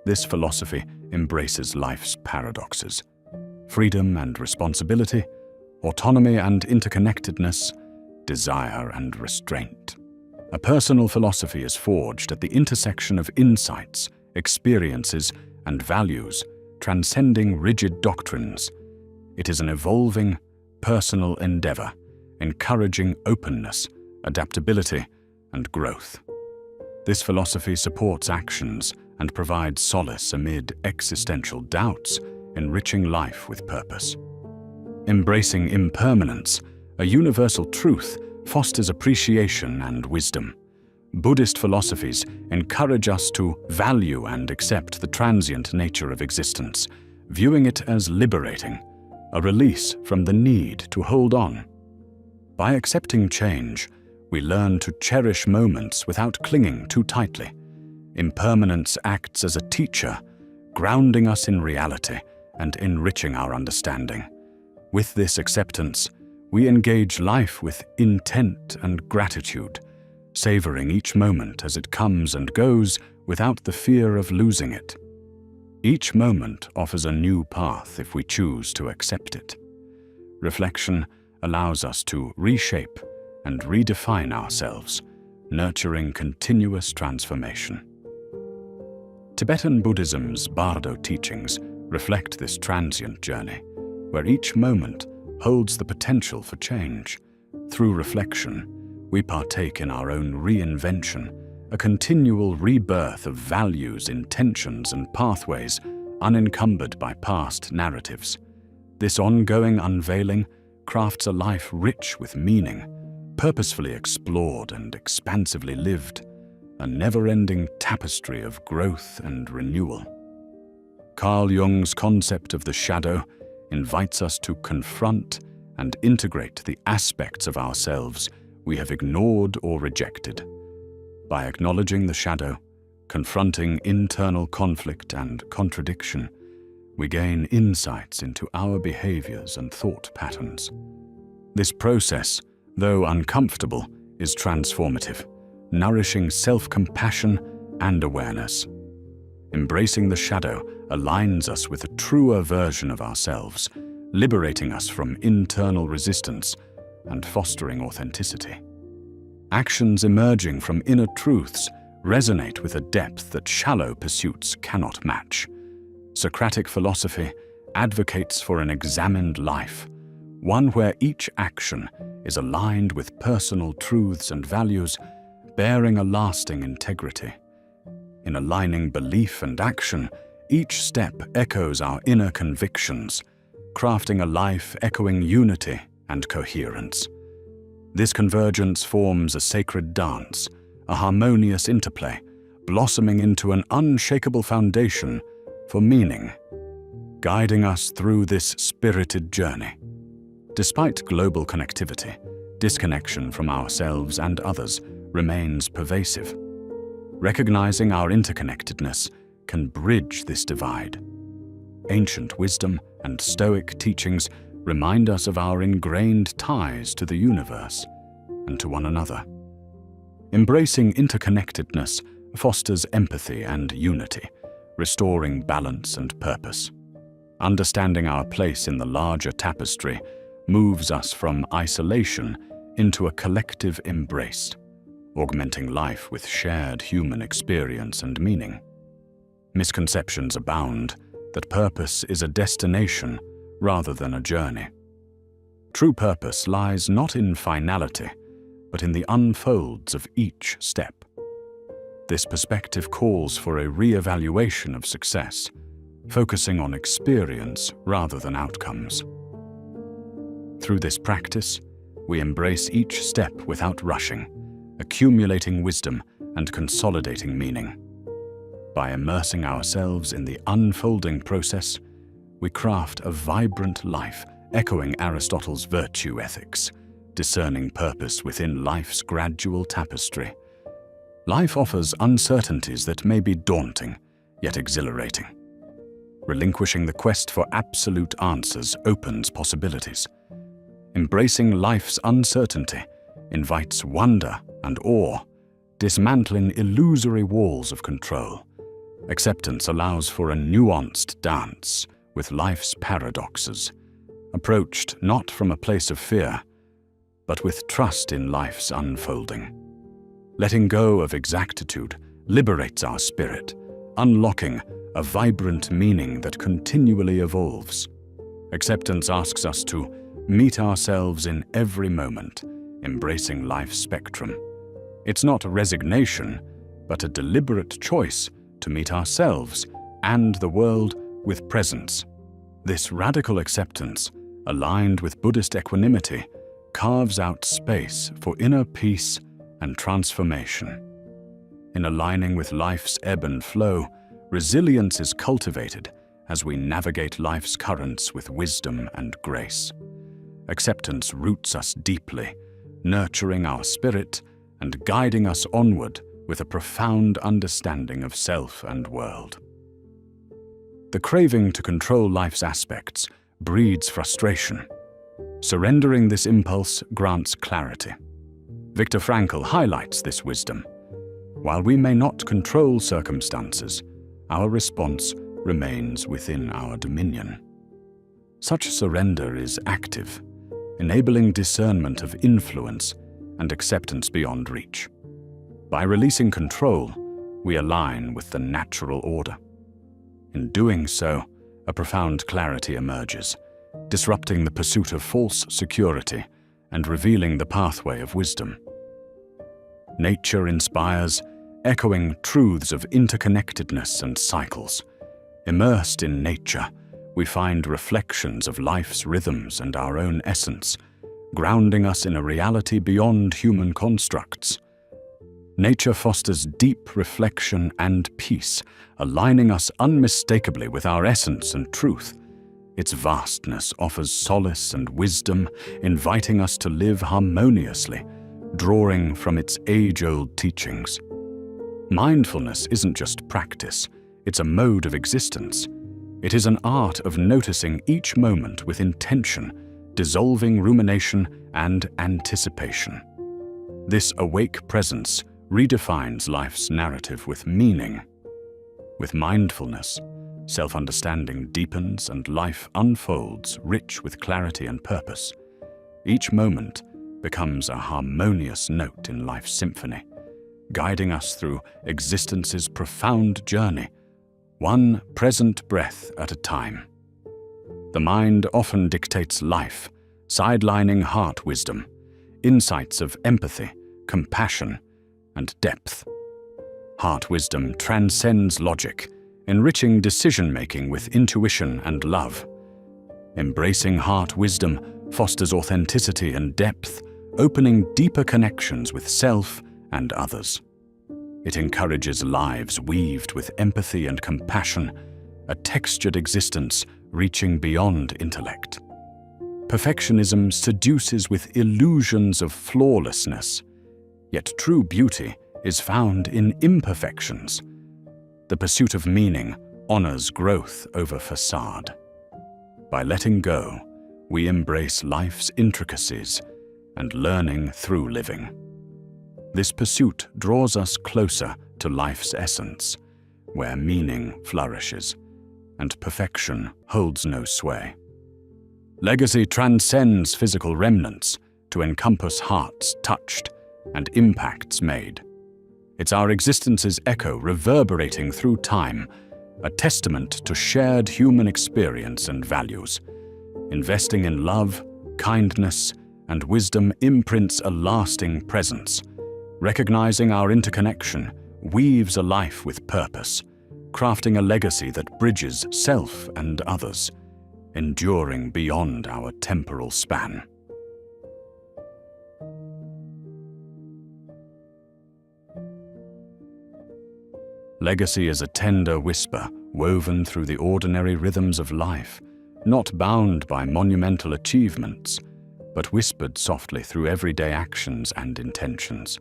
this philosophy embraces life's paradoxes: freedom and responsibility, autonomy and interconnectedness, desire and restraint. A personal philosophy is forged at the intersection of insights, experiences, and values, transcending rigid doctrines. It is an evolving, personal endeavor, encouraging openness, adaptability, and growth. This philosophy supports actions and provides solace amid existential doubts, enriching life with purpose. Embracing impermanence, a universal truth, fosters appreciation and wisdom. Buddhist philosophies encourage us to value and accept the transient nature of existence, viewing it as liberating, a release from the need to hold on. By accepting change, we learn to cherish moments without clinging too tightly. Impermanence acts as a teacher, grounding us in reality and enriching our understanding. With this acceptance, we engage life with intent and gratitude, savoring each moment as it comes and goes without the fear of losing it. Each moment offers a new path if we choose to accept it. Reflection allows us to reshape and redefine ourselves, nurturing continuous transformation. Tibetan Buddhism's Bardo teachings reflect this transient journey, where each moment holds the potential for change. Through reflection, we partake in our own reinvention, a continual rebirth of values, intentions, and pathways unencumbered by past narratives. This ongoing unveiling crafts a life rich with meaning, purposefully explored and expansively lived, a never-ending tapestry of growth and renewal. Carl Jung's concept of the shadow invites us to confront and integrate the aspects of ourselves we have ignored or rejected. By acknowledging the shadow, confronting internal conflict and contradiction, we gain insights into our behaviors and thought patterns. This process, though uncomfortable, is transformative, nourishing self-compassion and awareness. Embracing the shadow aligns us with a truer version of ourselves, liberating us from internal resistance and fostering authenticity. Actions emerging from inner truths resonate with a depth that shallow pursuits cannot match. Socratic philosophy advocates for an examined life, one where each action is aligned with personal truths and values, bearing a lasting integrity. In aligning belief and action, each step echoes our inner convictions, crafting a life echoing unity and coherence. This convergence forms a sacred dance, a harmonious interplay, blossoming into an unshakable foundation for meaning, guiding us through this spirited journey. Despite global connectivity, disconnection from ourselves and others remains pervasive. Recognizing our interconnectedness can bridge this divide. Ancient wisdom and Stoic teachings remind us of our ingrained ties to the universe and to one another. Embracing interconnectedness fosters empathy and unity, restoring balance and purpose. Understanding our place in the larger tapestry moves us from isolation into a collective embrace, augmenting life with shared human experience and meaning. Misconceptions abound that purpose is a destination rather than a journey. True purpose lies not in finality, but in the unfolds of each step. This perspective calls for a re-evaluation of success, focusing on experience rather than outcomes. Through this practice, we embrace each step without rushing, accumulating wisdom and consolidating meaning. By immersing ourselves in the unfolding process, we craft a vibrant life echoing Aristotle's virtue ethics, discerning purpose within life's gradual tapestry. Life offers uncertainties that may be daunting, yet exhilarating. Relinquishing the quest for absolute answers opens possibilities. Embracing life's uncertainty invites wonder and awe, dismantling illusory walls of control. Acceptance allows for a nuanced dance with life's paradoxes, approached not from a place of fear, but with trust in life's unfolding. Letting go of exactitude liberates our spirit, unlocking a vibrant meaning that continually evolves. Acceptance asks us to meet ourselves in every moment, embracing life's spectrum. It's not a resignation, but a deliberate choice to meet ourselves and the world with presence. This radical acceptance, aligned with Buddhist equanimity, carves out space for inner peace and transformation. In aligning with life's ebb and flow, resilience is cultivated as we navigate life's currents with wisdom and grace. Acceptance roots us deeply, nurturing our spirit and guiding us onward with a profound understanding of self and world. The craving to control life's aspects breeds frustration. Surrendering this impulse grants clarity. Viktor Frankl highlights this wisdom. While we may not control circumstances, our response remains within our dominion. Such surrender is active, enabling discernment of influence and acceptance beyond reach. By releasing control, we align with the natural order. In doing so, a profound clarity emerges, disrupting the pursuit of false security and revealing the pathway of wisdom. Nature inspires, echoing truths of interconnectedness and cycles. Immersed in nature, we find reflections of life's rhythms and our own essence, grounding us in a reality beyond human constructs. Nature fosters deep reflection and peace, aligning us unmistakably with our essence and truth. Its vastness offers solace and wisdom, inviting us to live harmoniously, drawing from its age-old teachings. Mindfulness isn't just practice, it's a mode of existence. It is an art of noticing each moment with intention, dissolving rumination and anticipation. This awake presence redefines life's narrative with meaning. With mindfulness, self-understanding deepens and life unfolds rich with clarity and purpose. Each moment becomes a harmonious note in life's symphony, guiding us through existence's profound journey, one present breath at a time. The mind often dictates life, sidelining heart wisdom, insights of empathy, compassion, and depth. Heart wisdom transcends logic, enriching decision-making with intuition and love. Embracing heart wisdom fosters authenticity and depth, opening deeper connections with self and others. It encourages lives weaved with empathy and compassion, a textured existence reaching beyond intellect. Perfectionism seduces with illusions of flawlessness, yet true beauty is found in imperfections. The pursuit of meaning honors growth over facade. By letting go, we embrace life's intricacies and learning through living. This pursuit draws us closer to life's essence, where meaning flourishes and perfection holds no sway. Legacy transcends physical remnants to encompass hearts touched and impacts made. It's our existence's echo reverberating through time, a testament to shared human experience and values. Investing in love, kindness, and wisdom imprints a lasting presence. Recognizing our interconnection weaves a life with purpose, crafting a legacy that bridges self and others, enduring beyond our temporal span. Legacy is a tender whisper woven through the ordinary rhythms of life, not bound by monumental achievements, but whispered softly through everyday actions and intentions.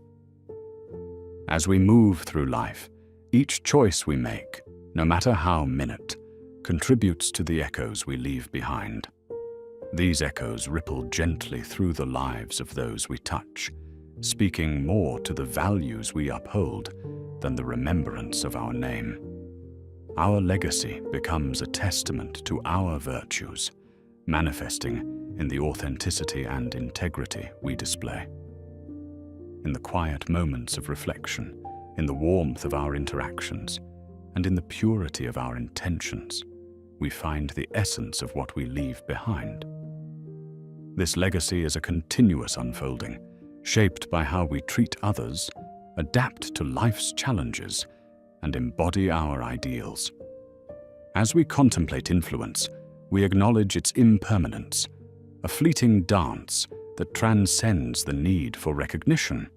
As we move through life, each choice we make, no matter how minute, contributes to the echoes we leave behind. These echoes ripple gently through the lives of those we touch, speaking more to the values we uphold than the remembrance of our name. Our legacy becomes a testament to our virtues, manifesting in the authenticity and integrity we display. In the quiet moments of reflection, in the warmth of our interactions, and in the purity of our intentions, we find the essence of what we leave behind. This legacy is a continuous unfolding, shaped by how we treat others, adapt to life's challenges, and embody our ideals. As we contemplate influence, we acknowledge its impermanence, a fleeting dance that transcends the need for recognition.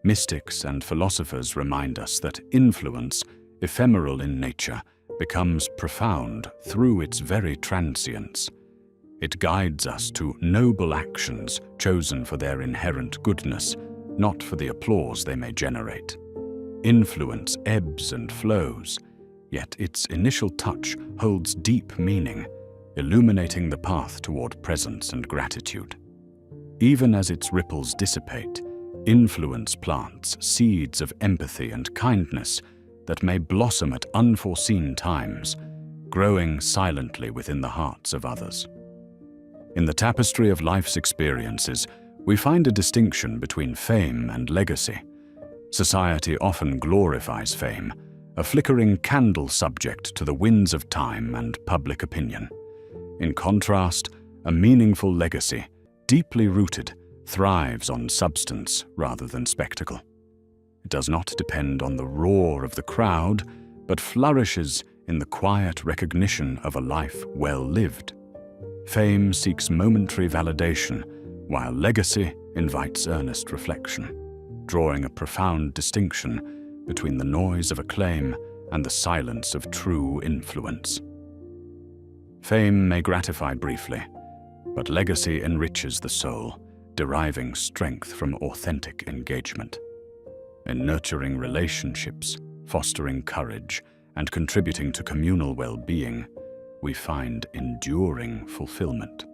Mystics and philosophers remind us that influence, ephemeral in nature, becomes profound through its very transience. It guides us to noble actions chosen for their inherent goodness, not for the applause they may generate. Influence ebbs and flows, yet its initial touch holds deep meaning, illuminating the path toward presence and gratitude. Even as its ripples dissipate, influence plants seeds of empathy and kindness that may blossom at unforeseen times, growing silently within the hearts of others. In the tapestry of life's experiences, we find a distinction between fame and legacy. Society often glorifies fame, a flickering candle subject to the winds of time and public opinion. In contrast, a meaningful legacy, deeply rooted, thrives on substance rather than spectacle. It does not depend on the roar of the crowd, but flourishes in the quiet recognition of a life well lived. Fame seeks momentary validation, while legacy invites earnest reflection, drawing a profound distinction between the noise of acclaim and the silence of true influence. Fame may gratify briefly, but legacy enriches the soul, deriving strength from authentic engagement. In nurturing relationships, fostering courage, and contributing to communal well-being, we find enduring fulfillment.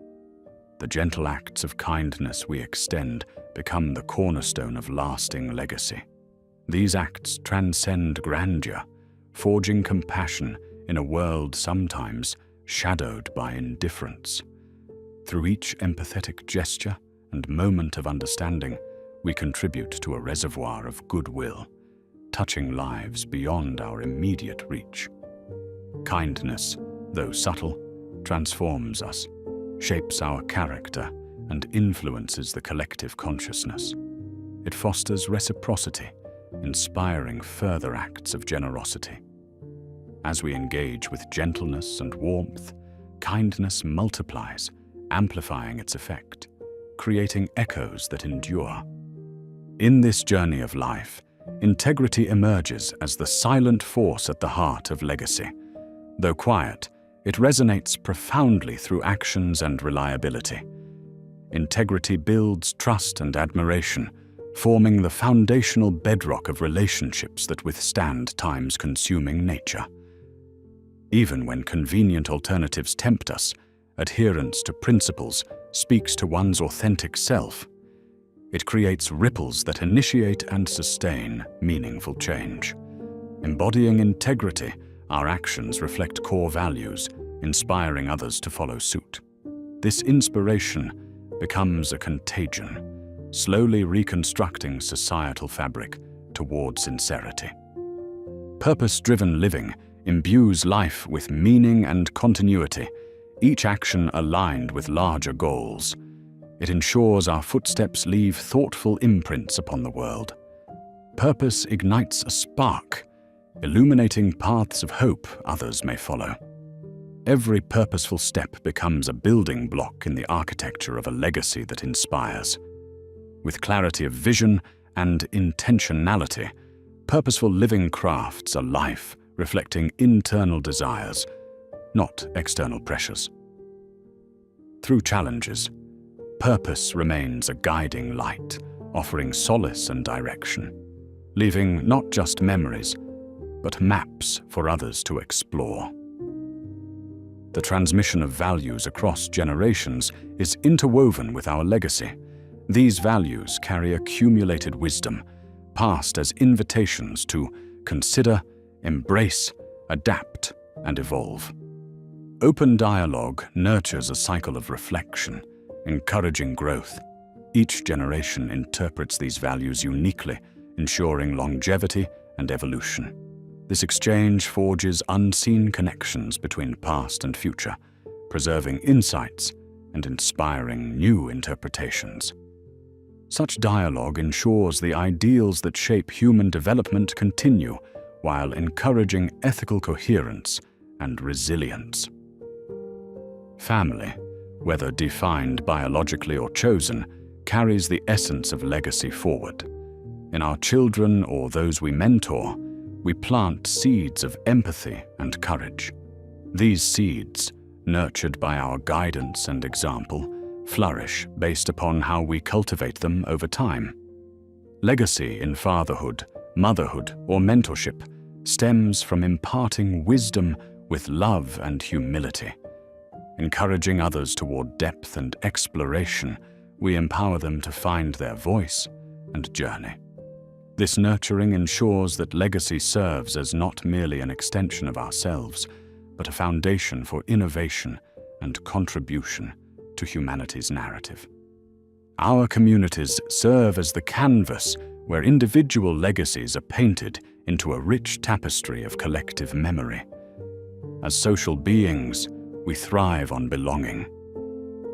The gentle acts of kindness we extend become the cornerstone of lasting legacy. These acts transcend grandeur, forging compassion in a world sometimes shadowed by indifference. Through each empathetic gesture and moment of understanding, we contribute to a reservoir of goodwill, touching lives beyond our immediate reach. Kindness, though subtle, transforms us, shapes our character, and influences the collective consciousness. It fosters reciprocity, inspiring further acts of generosity. As we engage with gentleness and warmth, kindness multiplies, amplifying its effect, creating echoes that endure. In this journey of life, integrity emerges as the silent force at the heart of legacy. Though quiet, it resonates profoundly through actions and reliability. Integrity builds trust and admiration, forming the foundational bedrock of relationships that withstand time's consuming nature. Even when convenient alternatives tempt us, adherence to principles speaks to one's authentic self. It creates ripples that initiate and sustain meaningful change. Embodying integrity, our actions reflect core values, inspiring others to follow suit. This inspiration becomes a contagion, slowly reconstructing societal fabric toward sincerity. Purpose-driven living imbues life with meaning and continuity, each action aligned with larger goals. It ensures our footsteps leave thoughtful imprints upon the world. Purpose ignites a spark, illuminating paths of hope others may follow. Every purposeful step becomes a building block in the architecture of a legacy that inspires. With clarity of vision and intentionality, purposeful living crafts a life reflecting internal desires, not external pressures. Through challenges, purpose remains a guiding light, offering solace and direction, leaving not just memories, but maps for others to explore. The transmission of values across generations is interwoven with our legacy. These values carry accumulated wisdom, passed as invitations to consider, embrace, adapt, and evolve. Open dialogue nurtures a cycle of reflection, encouraging growth. Each generation interprets these values uniquely, ensuring longevity and evolution. This exchange forges unseen connections between past and future, preserving insights and inspiring new interpretations. Such dialogue ensures the ideals that shape human development continue, while encouraging ethical coherence and resilience. Family, whether defined biologically or chosen, carries the essence of legacy forward. In our children or those we mentor, we plant seeds of empathy and courage. These seeds, nurtured by our guidance and example, flourish based upon how we cultivate them over time. Legacy in fatherhood, motherhood, or mentorship stems from imparting wisdom with love and humility. Encouraging others toward depth and exploration, we empower them to find their voice and journey. This nurturing ensures that legacy serves as not merely an extension of ourselves, but a foundation for innovation and contribution to humanity's narrative. Our communities serve as the canvas where individual legacies are painted into a rich tapestry of collective memory. As social beings, we thrive on belonging.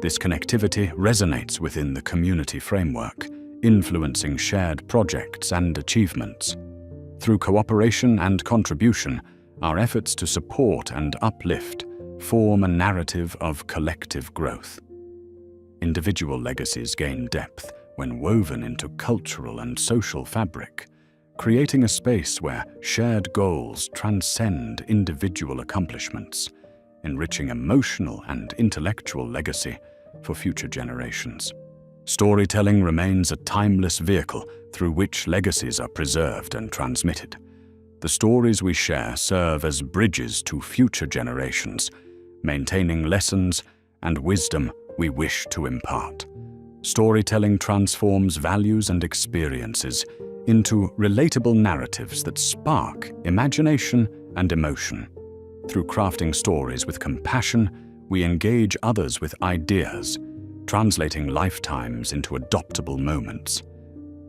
This connectivity resonates within the community framework, influencing shared projects and achievements. Through cooperation and contribution, our efforts to support and uplift form a narrative of collective growth. Individual legacies gain depth when woven into cultural and social fabric, creating a space where shared goals transcend individual accomplishments, enriching emotional and intellectual legacy for future generations. Storytelling remains a timeless vehicle through which legacies are preserved and transmitted. The stories we share serve as bridges to future generations, maintaining lessons and wisdom we wish to impart. Storytelling transforms values and experiences into relatable narratives that spark imagination and emotion. Through crafting stories with compassion, we engage others with ideas, translating lifetimes into adoptable moments.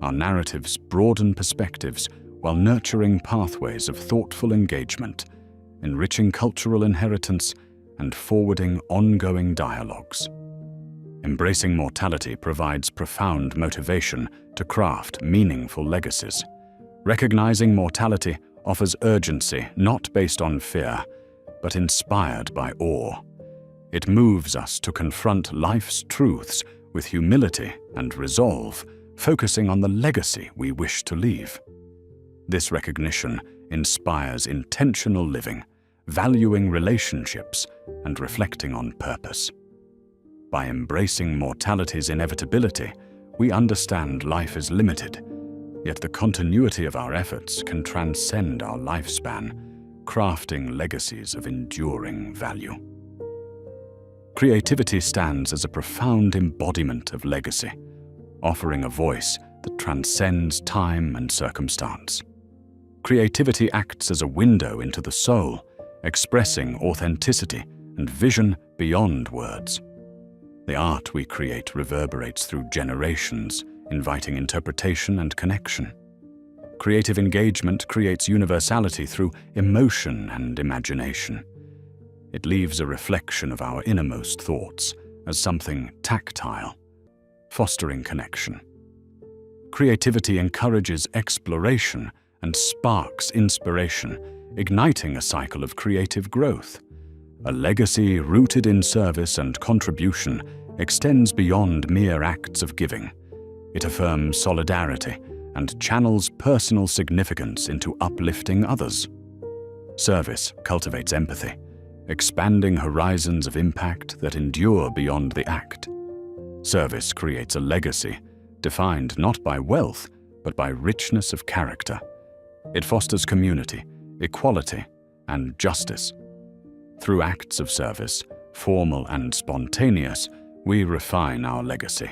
Our narratives broaden perspectives while nurturing pathways of thoughtful engagement, enriching cultural inheritance and forwarding ongoing dialogues. Embracing mortality provides profound motivation to craft meaningful legacies. Recognizing mortality offers urgency not based on fear, but inspired by awe. It moves us to confront life's truths with humility and resolve, focusing on the legacy we wish to leave. This recognition inspires intentional living, valuing relationships, and reflecting on purpose. By embracing mortality's inevitability, we understand life is limited, yet the continuity of our efforts can transcend our lifespan, crafting legacies of enduring value. Creativity stands as a profound embodiment of legacy, offering a voice that transcends time and circumstance. Creativity acts as a window into the soul, expressing authenticity and vision beyond words. The art we create reverberates through generations, inviting interpretation and connection. Creative engagement creates universality through emotion and imagination. It leaves a reflection of our innermost thoughts as something tactile, fostering connection. Creativity encourages exploration and sparks inspiration, igniting a cycle of creative growth. A legacy rooted in service and contribution extends beyond mere acts of giving. It affirms solidarity and channels personal significance into uplifting others. Service cultivates empathy, expanding horizons of impact that endure beyond the act. Service creates a legacy defined not by wealth, but by richness of character. It fosters community, equality, and justice. Through acts of service, formal and spontaneous, we refine our legacy,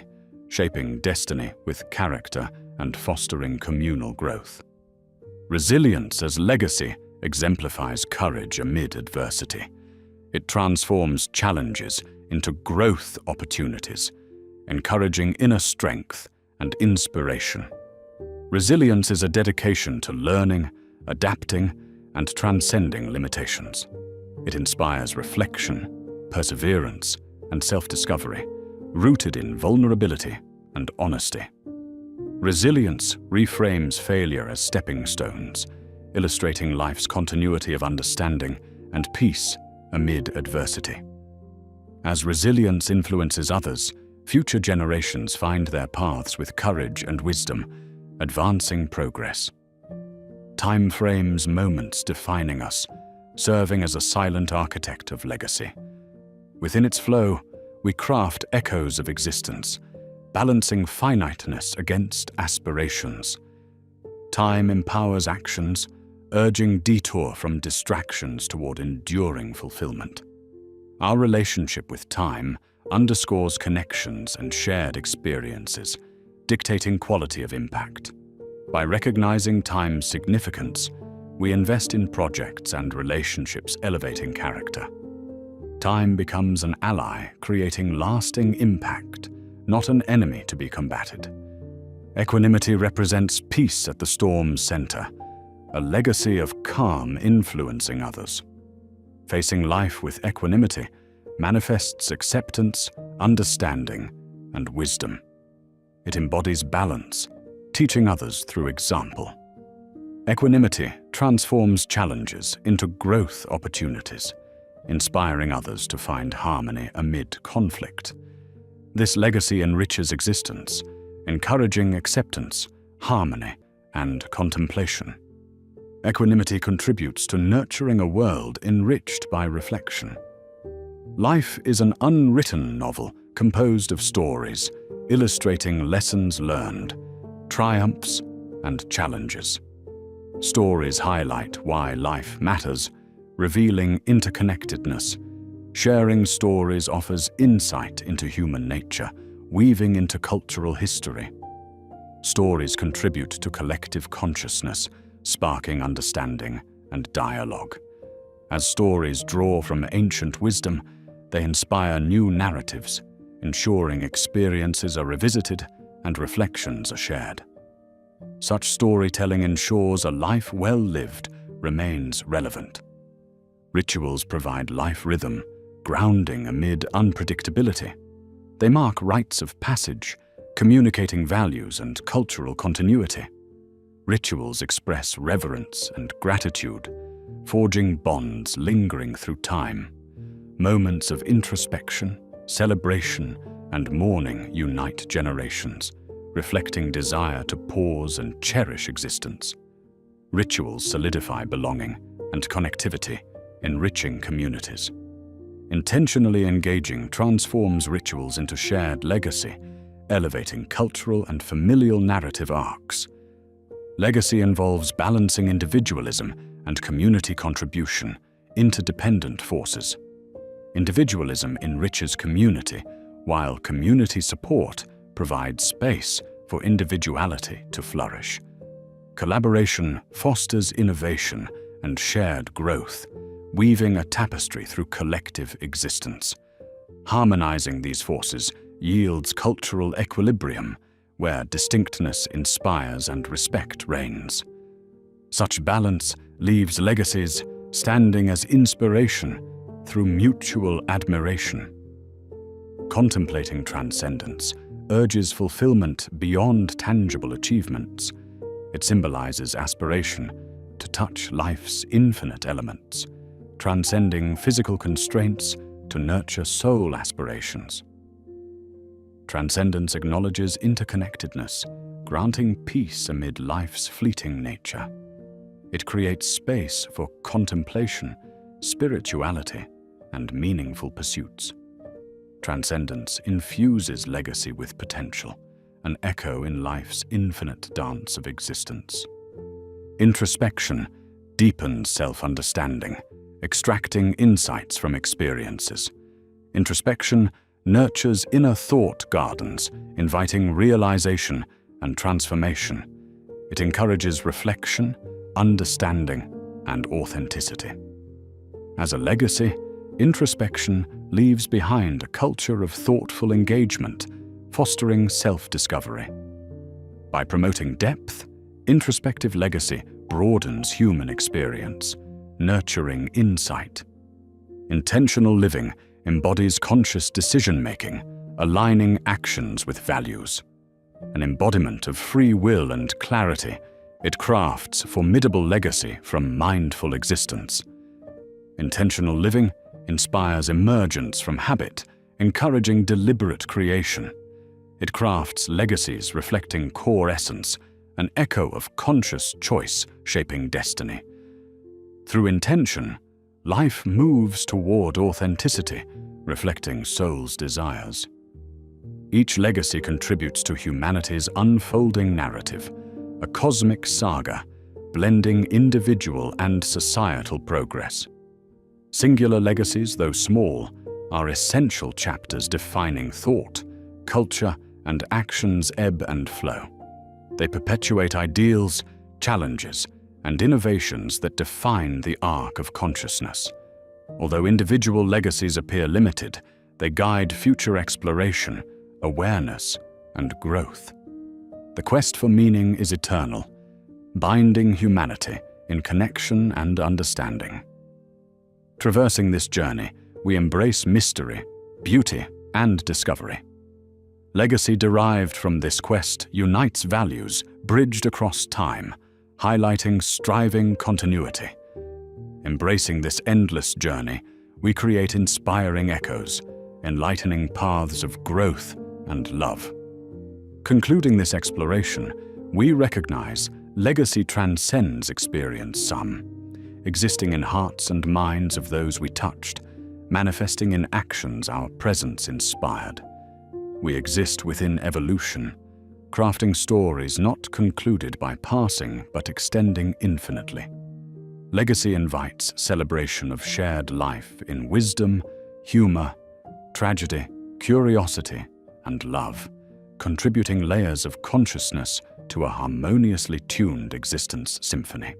shaping destiny with character and fostering communal growth. Resilience as legacy exemplifies courage amid adversity. It transforms challenges into growth opportunities, encouraging inner strength and inspiration. Resilience is a dedication to learning, adapting, and transcending limitations. It inspires reflection, perseverance, and self-discovery, rooted in vulnerability and honesty. Resilience reframes failure as stepping stones, illustrating life's continuity of understanding and peace amid adversity. As resilience influences others, future generations find their paths with courage and wisdom, advancing progress. Time frames moments defining us, serving as a silent architect of legacy. Within its flow, we craft echoes of existence, balancing finiteness against aspirations. Time empowers actions, urging detour from distractions toward enduring fulfillment. Our relationship with time underscores connections and shared experiences, dictating quality of impact. By recognizing time's significance, we invest in projects and relationships elevating character. Time becomes an ally, creating lasting impact, not an enemy to be combated. Equanimity represents peace at the storm's center, a legacy of calm influencing others. Facing life with equanimity manifests acceptance, understanding, and wisdom. It embodies balance, teaching others through example. Equanimity transforms challenges into growth opportunities, inspiring others to find harmony amid conflict. This legacy enriches existence, encouraging acceptance, harmony, and contemplation. Equanimity contributes to nurturing a world enriched by reflection. Life is an unwritten novel composed of stories, illustrating lessons learned, triumphs, and challenges. Stories highlight why life matters, revealing interconnectedness. Sharing stories offers insight into human nature, weaving into cultural history. Stories contribute to collective consciousness, sparking understanding and dialogue. As stories draw from ancient wisdom, they inspire new narratives, ensuring experiences are revisited and reflections are shared. Such storytelling ensures a life well lived remains relevant. Rituals provide life rhythm, grounding amid unpredictability. They mark rites of passage, communicating values and cultural continuity. Rituals express reverence and gratitude, forging bonds lingering through time. Moments of introspection, celebration, and mourning unite generations, reflecting desire to pause and cherish existence. Rituals solidify belonging and connectivity, enriching communities. Intentionally engaging transforms rituals into shared legacy, elevating cultural and familial narrative arcs. Legacy involves balancing individualism and community contribution, interdependent forces. Individualism enriches community, while community support provides space for individuality to flourish. Collaboration fosters innovation and shared growth, weaving a tapestry through collective existence. Harmonizing these forces yields cultural equilibrium, where distinctness inspires and respect reigns. Such balance leaves legacies standing as inspiration through mutual admiration. Contemplating transcendence urges fulfillment beyond tangible achievements. It symbolizes aspiration to touch life's infinite elements, transcending physical constraints to nurture soul aspirations. Transcendence acknowledges interconnectedness, granting peace amid life's fleeting nature. It creates space for contemplation, spirituality, and meaningful pursuits. Transcendence infuses legacy with potential, an echo in life's infinite dance of existence. Introspection deepens self-understanding, extracting insights from experiences. Introspection nurtures inner thought gardens, inviting realization and transformation. It encourages reflection, understanding, and authenticity. As a legacy, introspection leaves behind a culture of thoughtful engagement, fostering self-discovery. By promoting depth, introspective legacy broadens human experience, nurturing insight. Intentional living embodies conscious decision-making, aligning actions with values. An embodiment of free will and clarity, it crafts formidable legacy from mindful existence. Intentional living inspires emergence from habit, encouraging deliberate creation. It crafts legacies reflecting core essence, an echo of conscious choice shaping destiny. Through intention, life moves toward authenticity, reflecting soul's desires. Each legacy contributes to humanity's unfolding narrative, a cosmic saga, blending individual and societal progress. Singular legacies, though small, are essential chapters defining thought, culture, and action's ebb and flow. They perpetuate ideals, challenges, and innovations that define the arc of consciousness. Although individual legacies appear limited, they guide future exploration, awareness, and growth. The quest for meaning is eternal, binding humanity in connection and understanding. Traversing this journey, we embrace mystery, beauty, and discovery. Legacy derived from this quest unites values bridged across time, highlighting striving continuity. Embracing this endless journey, we create inspiring echoes, enlightening paths of growth and love. Concluding this exploration, we recognize legacy transcends experience, existing in hearts and minds of those we touched, manifesting in actions our presence inspired. We exist within evolution, crafting stories not concluded by passing but extending infinitely. Legacy invites celebration of shared life in wisdom, humor, tragedy, curiosity, and love, contributing layers of consciousness to a harmoniously tuned existence symphony.